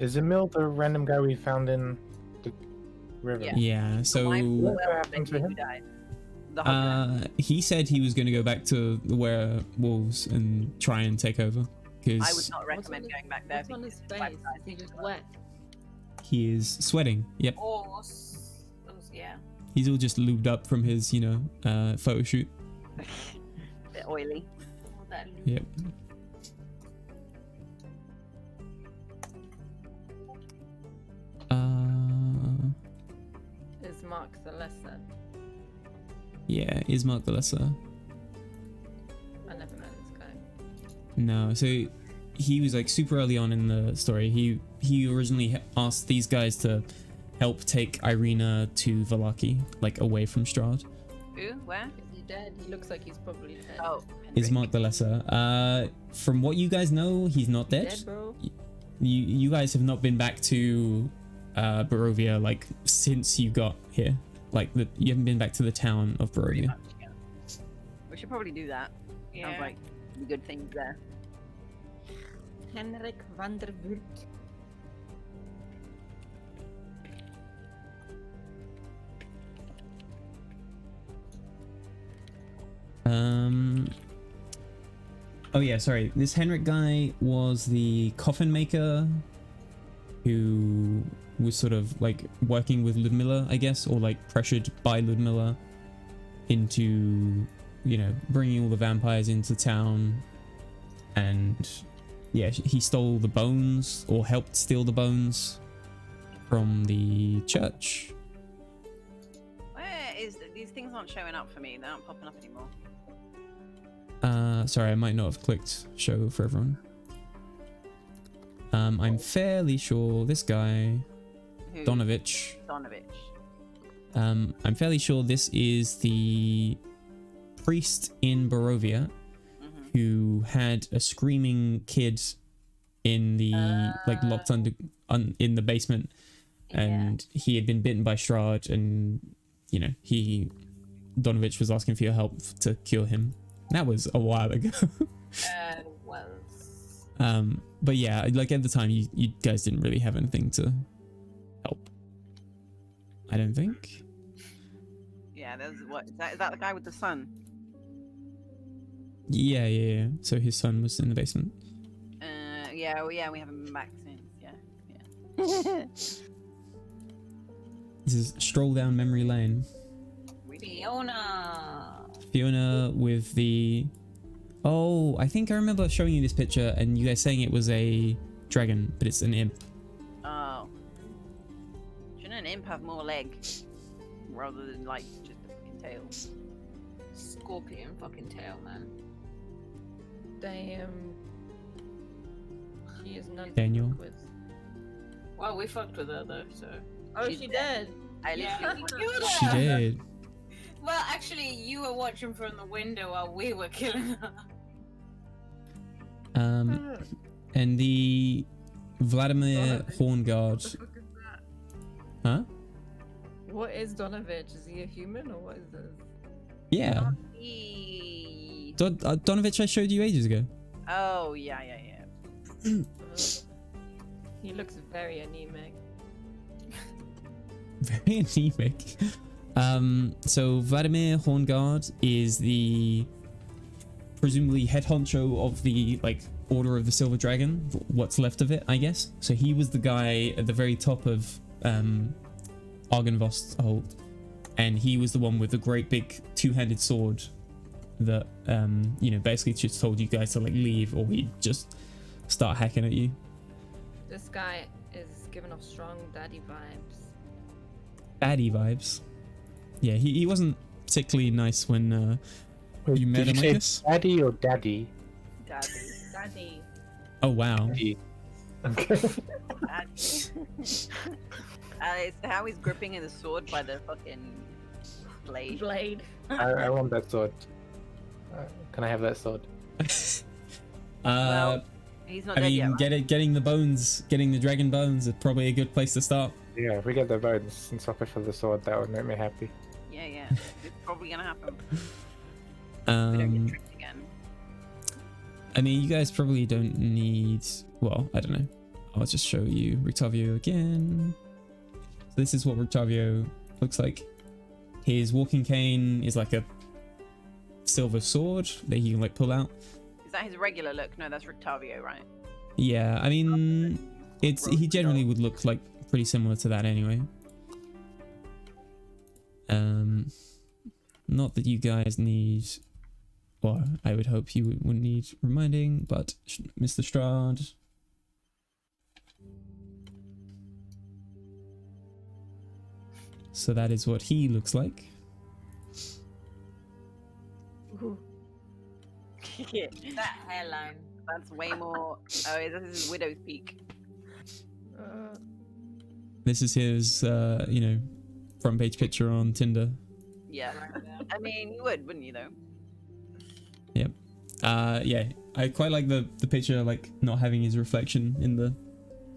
Is Emil the random guy we found in the river? Yeah. Yeah. So What happened to him? Who died? The hunter. he said he was going to go back to the werewolves and try and take over I because would not recommend going back there What's on his because face? it's Is he just wet? he is sweating. Yep. Or yeah. He's all just lubed up from his, photo shoot. bit oily. All that Yep. Is Mark the Lesser? Yeah, is Mark the Lesser. I never met this guy. No, so he was like super early on in the story. He originally asked these guys to help take Irina to Valaki, like away from Strahd. Who? Where? Is he dead? He looks like he's probably dead. Oh. Is Henry. Mark the Lesser. From what you guys know, he's not dead. Dead, bro? You guys have not been back to Barovia like since you got here. Like you haven't been back to the town of Pretty Barovia. much, yeah. We should probably do that. Yeah. Sounds like the good things there. Henrik van der Wurt. Oh yeah, sorry. This Henrik guy was the coffin maker who was sort of like working with Ludmilla, I guess, or like pressured by Ludmilla into, bringing all the vampires into town. And yeah, he stole the bones or helped steal the bones from the church. Where is these things aren't showing up for me? They aren't popping up anymore. Sorry, I might not have clicked show for everyone. I'm fairly sure this guy, Who? Donovich, Donovich. I'm fairly sure this is the priest in Barovia Mm-hmm. who had a screaming kid in the locked in the basement, and he had been bitten by Strahd, and Donovich was asking for your help to cure him. That was a while ago. But yeah, like at the time, you guys didn't really have anything to help. I don't think. Yeah, there's what is that the guy with the son? Yeah. So his son was in the basement. Yeah, we haven't been back since. Yeah. This is stroll down memory lane. Fiona with the... Oh, I think I remember showing you this picture and you guys saying it was a dragon, but it's an imp. Oh. Shouldn't an imp have more legs rather than like just a fucking tail? Scorpion fucking tail, man. Damn. She is none to Daniel. fuck with. Well, we fucked with her though, so. Oh, She's she dead. dead. I Yeah. literally She did. Well, actually, you were watching from the window while we were killing her. And the Vladimir Horngard. What the fuck is that? Huh? What is Donovich? Is he a human or what is this? Yeah. He... Donovich I showed you ages ago. Oh yeah. He looks very anemic. Very anemic. So Vladimir Horngard is the presumably head honcho of the Order of the Silver Dragon, what's left of it, I guess. So he was the guy at the very top of Argynvost's hold, and he was the one with the great big two-handed sword that basically just told you guys to leave or he'd just start hacking at you. This guy is giving off strong daddy vibes. Baddie vibes. Yeah, he wasn't particularly nice when Wait, you met did him, you I say guess. daddy or daddy? Daddy. Daddy. Oh wow. Daddy. Okay. Daddy. It's how he's gripping his sword by the fucking blade. Blade. I want that sword. Can I have that sword? Well, he's not I dead mean, yet. Right? getting the dragon bones is probably a good place to start. Yeah, if we get the bones and swap it for the sword, that would make me happy. Yeah. It's probably gonna happen. We don't get Um, tricked again. I mean, you guys probably don't need. Well, I don't know. I'll just show you Rictavio again. So this is what Rictavio looks like. His walking cane is like a silver sword that he can like pull out. Is that his regular look? No, that's Rictavio, right? Yeah, I mean, he generally would look like pretty similar to that anyway. Not that you guys need, or I would hope you wouldn't need reminding, but Mr. Strahd. So that is what he looks like. Ooh. That hairline. That's way more. Oh, this is Widow's Peak. This is his, you know, front page picture on Tinder. Yeah. I mean, you would, wouldn't you, though? Yep. Yeah, I quite like the picture, like not having his reflection in the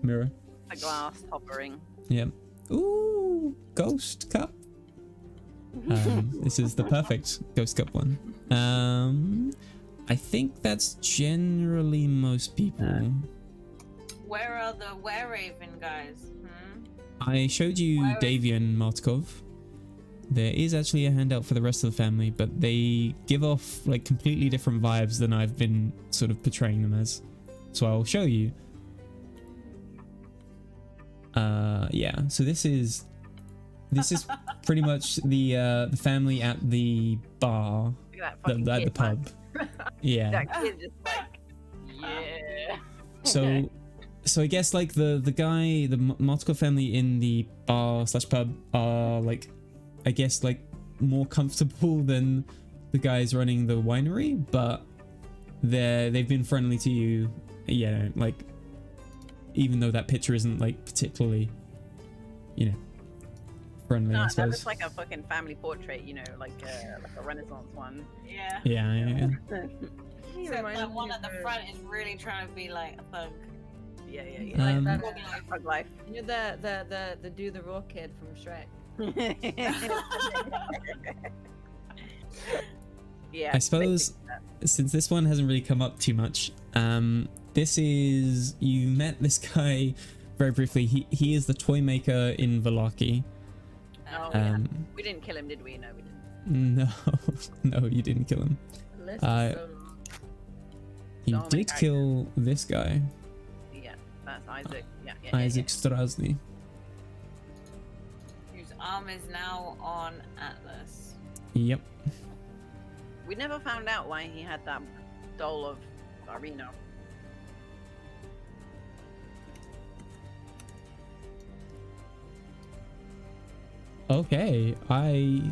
mirror. A glass toppering. Yep. Ooh, ghost cup. This is the perfect ghost cup one. I think that's generally most people. Where are the Were-Raven guys? Hmm? I showed you Where is- Davian Martkov. There is actually a handout for the rest of the family, but they give off like completely different vibes than I've been sort of portraying them as. So I'll show you. Yeah, so this is pretty much the family at the bar, Look at that fucking at the kid, man. pub. Yeah. That kid just like, yeah. So I guess like the Martkov family in the bar / pub are like, I guess like more comfortable than the guys running the winery, but they've been friendly to you, yeah, like even though that picture isn't like particularly, you know, friendly. No, I that suppose. looks like a fucking family portrait, you know, like a Renaissance one. Yeah. Yeah. Except that one at the front is really trying to be like a thug. Yeah. Um, Like Thug that, life. Thug life. you know the do the raw kid from Shrek. Yeah. I suppose since this one hasn't really come up too much, this is, you met this guy very briefly. He is the toy maker in Valaki. Oh, yeah. Um, We didn't kill him, did we? No, we didn't. no, you didn't kill him. The list Uh, is so long. You Don't did make kill this guy, Yeah, that's Isaac. Yeah. Isaac Strasny. Whose arm is now on Atlas. Yep. We never found out why he had that doll of Arena. Okay, I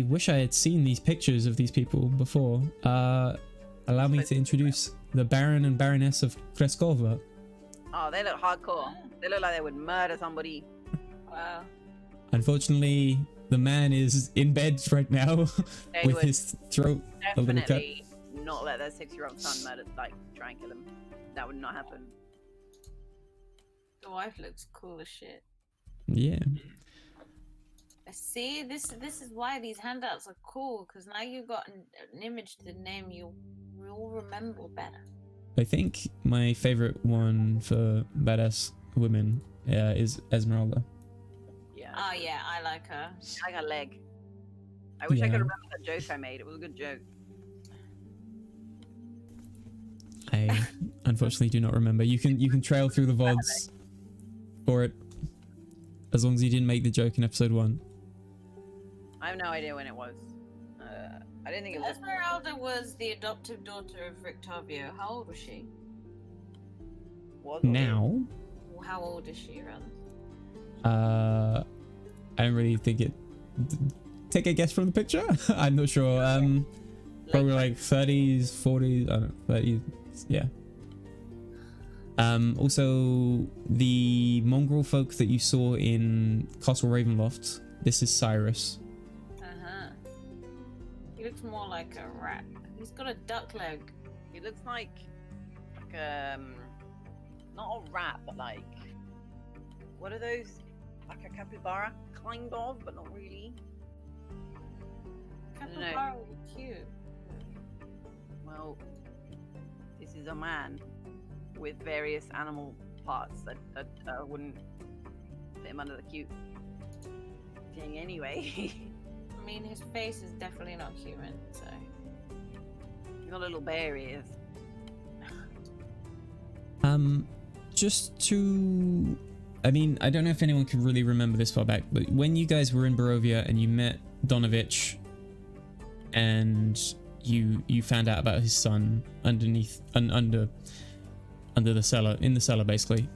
wish I had seen these pictures of these people before. Allow me to introduce the Baron and Baroness of Kreskova. Oh, they look hardcore. They look like they would murder somebody. Wow. Unfortunately, the man is in bed right now They with would his throat a little cut. definitely not let their 6-year-old son murder, like, try and kill him. That would not happen. The wife looks cool as shit. Yeah. See, this is why these handouts are cool, because now you've got an image to name you'll remember better. I think my favorite one for badass women is Esmeralda. Yeah. Oh yeah, I like her. I got a leg. I wish I Yeah. could remember that joke I made. It was a good joke. I unfortunately do not remember. You can trail through the VODs for it, as long as you didn't make the joke in episode 1. I have no idea when it was. I didn't think it was. Esmeralda was the adoptive daughter of Rictavio. How old was she? Was or Now, Or how old is she, rather? I don't really think it. Take a guess from the picture. I'm not sure. Probably like 30s, 40s. I don't know, 30s. Yeah. Also, the mongrel folk that you saw in Castle Ravenloft. This is Cyrus. He looks more like a rat. He's got a duck leg. He looks like not a rat, but like, what are those? Like a capybara, kind of, but not really. Capybara would be cute. Well, this is a man with various animal parts that wouldn't fit him under the cute thing anyway. I mean, his face is definitely not human, so. He's not a little bear, he is. Just to, I mean, I don't know if anyone can really remember this far back, but when you guys were in Barovia and you met Donovich and you found out about his son underneath under the cellar, in the cellar basically,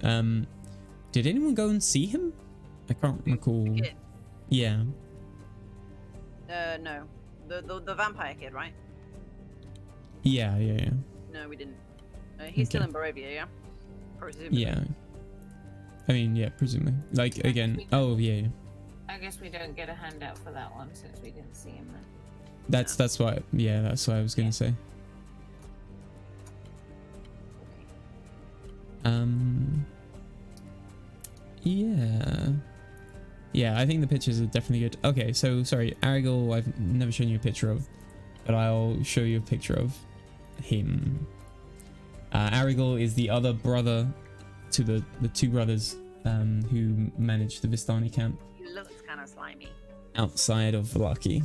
did anyone go and see him? I can't recall. Kid. Yeah. No. The vampire kid, right? Yeah. No, we didn't. He's still Okay. in Barovia, yeah? Presumably. Yeah. I mean, yeah, presumably. Like, again, oh, yeah. I guess we don't get a handout for that one since we didn't see him then. That's why, yeah, that's what I was gonna say. Yeah, I think the pictures are definitely good. Okay, so sorry, Arigel, I've never shown you a picture of, but I'll show you a picture of him. Arigel is the other brother to the two brothers who manage the Vistani camp He looks kind of slimy. outside of Valaki.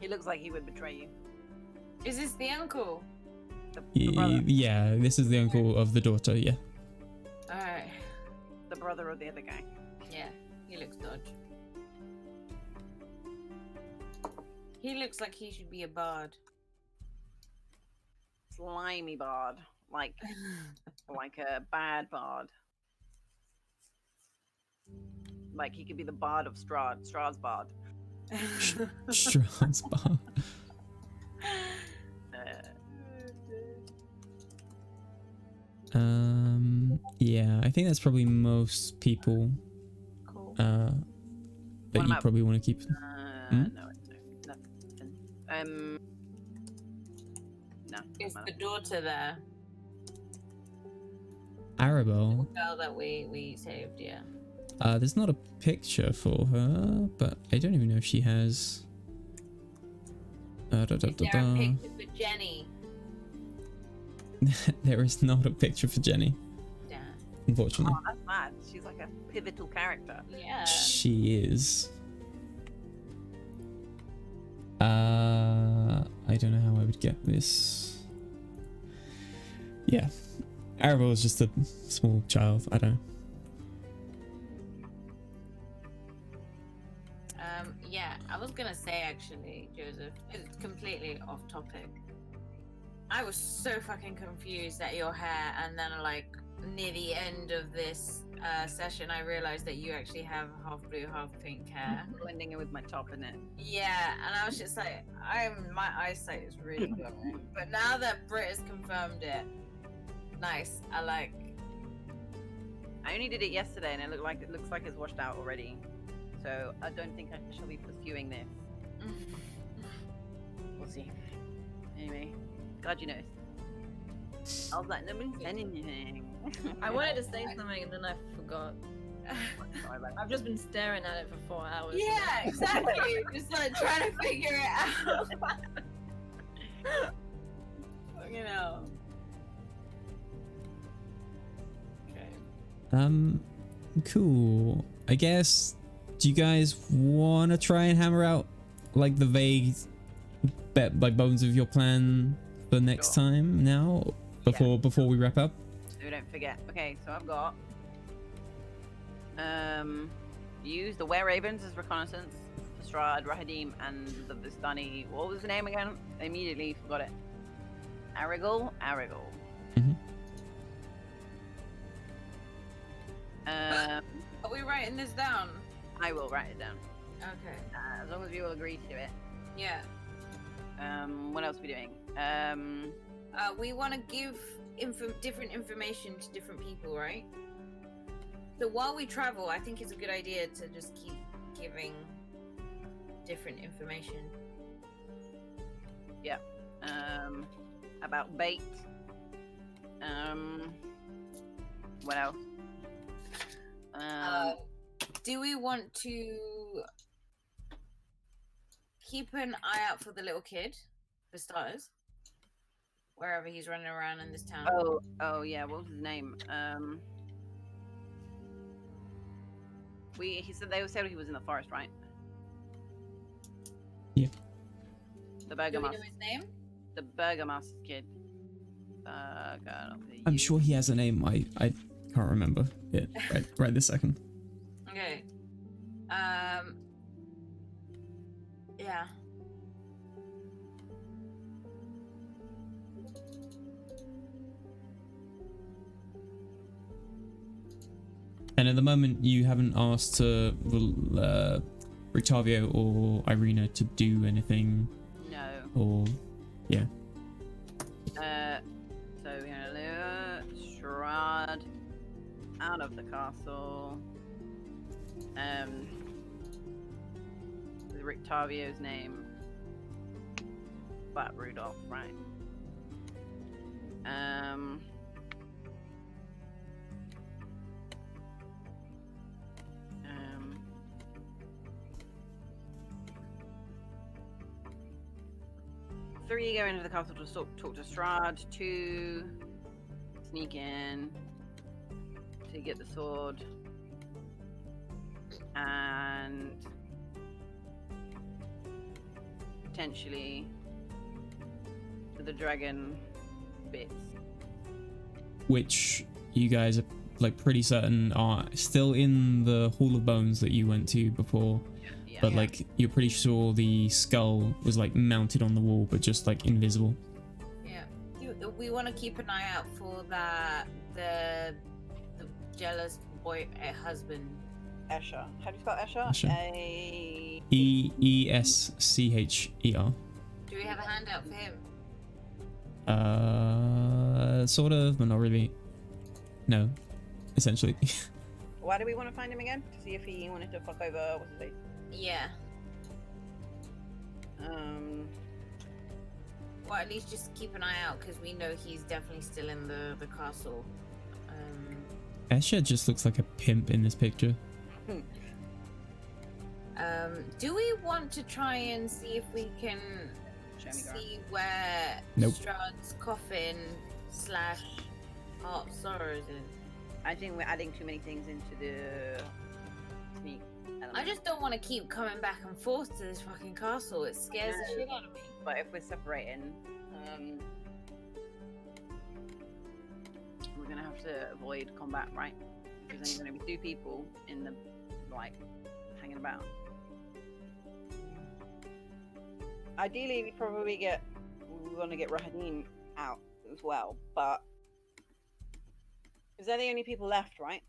He looks like he would betray you. Is this the uncle? The brother. Yeah, this is the uncle of the daughter, yeah. Alright. The brother of the other guy. Yeah, he looks dodge. He looks like he should be a bard. Slimy bard. Like a bad bard. Like he could be the bard of Strahd. Strahd's bard. Strahd's bar. Yeah, I think that's probably most people Cool. that What you about- probably want to keep. No, nothing. No. Is the daughter there? Arabelle. Girl that we saved, yeah. There's not a picture for her, but I don't even know if she has. Is there a picture for Jenny? There is not a picture for Jenny, Damn. unfortunately. Oh, that's mad. She's like a pivotal character. Yeah. She is. I don't know how I would get this. Yeah, Arabelle is just a small child. I don't know. Yeah, I was gonna say actually, Joseph, it's completely off topic. I was so fucking confused at your hair, and then like near the end of this session, I realized that you actually have half blue, half pink hair. Blending it with my top in it. Yeah, and I was just like, my eyesight is really going. But now that Britt has confirmed it, nice. I like. I only did it yesterday, and it looks like it's washed out already. So I don't think I shall be pursuing this. We'll see. Anyway, God, you know. I was like, nobody's said anything. I wanted to say something and then I forgot. I've just been staring at it for 4 hours. Yeah, exactly. Just like trying to figure it out. You know. Okay. Cool. I guess. Do you guys want to try and hammer out like the vague like bones of your plan for next Sure. time now before we wrap up? So we don't forget. Okay, so I've got use the Were Ravens as reconnaissance for Strahd, Rahadim, and the Vistani. What was the name again? I immediately forgot it. Arigel. Mhm. Are we writing this down? I will write it down. Okay. As long as we all agree to it. Yeah. What else are we doing? We want to give different information to different people, right? So while we travel, I think it's a good idea to just keep giving different information. About bait. What else? Do we want to keep an eye out for the little kid, for starters? wherever he's running around in this town. Oh yeah. What was his name? He said he was in the forest, right? Yeah. The Do we know Burgomaster. his name? The Burgomaster kid. I'm sure he has a name. I can't remember it right this second. Okay. Yeah. And at the moment, you haven't asked Rictavio or Irina to do anything. No. Or yeah. So we're gonna lure Strahd out of the castle. With Rictavio's name. But Rudolph, right? Three, go into the castle to talk to Strahd. 2, sneak in to get the sword. And potentially to the dragon bits. Which you guys are like pretty certain are still in the Hall of Bones that you went to before. Yeah. But like you're pretty sure the skull was like mounted on the wall but just like invisible. Yeah. We want to keep an eye out for the jealous boy husband. Escher. How do you spell Escher? Escher. Escher. Do we have a handout for him? Sort of, but not really. No, essentially. Why do we want to find him again? To see if he wanted to fuck over what's his face? Yeah. Well, at least just keep an eye out because we know he's definitely still in the castle. Escher just looks like a pimp in this picture. Do we want to try and see if we can see where Nope. Strahd's coffin / Heart of Sorrows is? I think we're adding too many things into the sneak element. I just don't want to keep coming back and forth to this fucking castle. It scares the shit out of me. But if we're separating, we're gonna have to avoid combat, right? Because then you're gonna be 2 people in the hanging about. Ideally, we want to get Rahadim out as well, but is they're the only people left, right?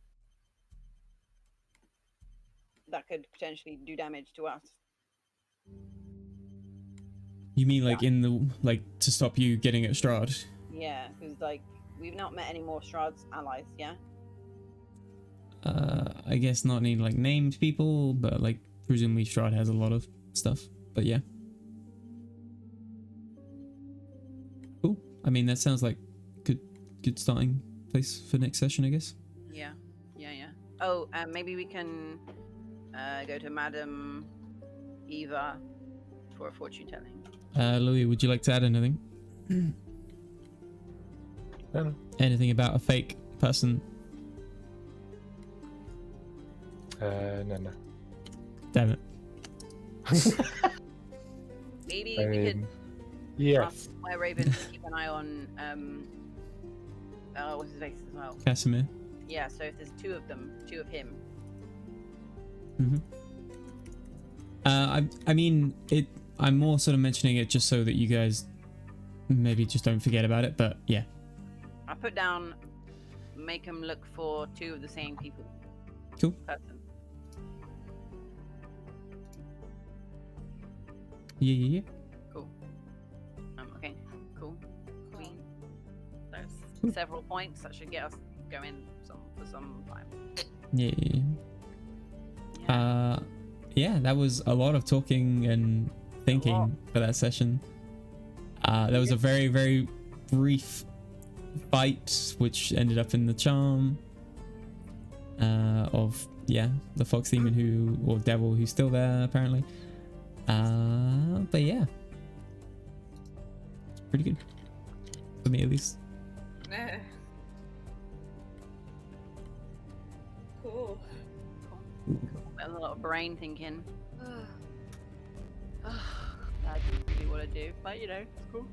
That could potentially do damage to us. You mean like in the to stop you getting at Strahd? Yeah, because we've not met any more Strahd's allies, yeah? I guess not any like named people, but like presumably Strahd has a lot of stuff. But yeah. Cool. I mean that sounds like good starting place for next session, I guess. Yeah. Oh, maybe we can go to Madame Eva for a fortune telling. Louis, would you like to add anything? No. Anything about a fake person? No. Damn it. Maybe I we could mean, yes. ask Where Raven to keep an eye on what's his face as well. Casimir. Yeah, so if there's 2 of them, 2 of him. I mean it. I'm more sort of mentioning it just so that you guys maybe just don't forget about it. But yeah. I put down make him look for 2 of the same people. Cool. Person. Yeah. Cool. Okay. Cool. Cool. There's Cool. several points that should get us going for some time. Yeah. Yeah, that was a lot of talking and thinking for that session. There was a very, very brief fight, which ended up in the charm of the fox demon or devil who's still there apparently. But yeah, it's pretty good. for me at least. Cool. There's a lot of brain thinking. I didn't really want to do, but you know, it's cool.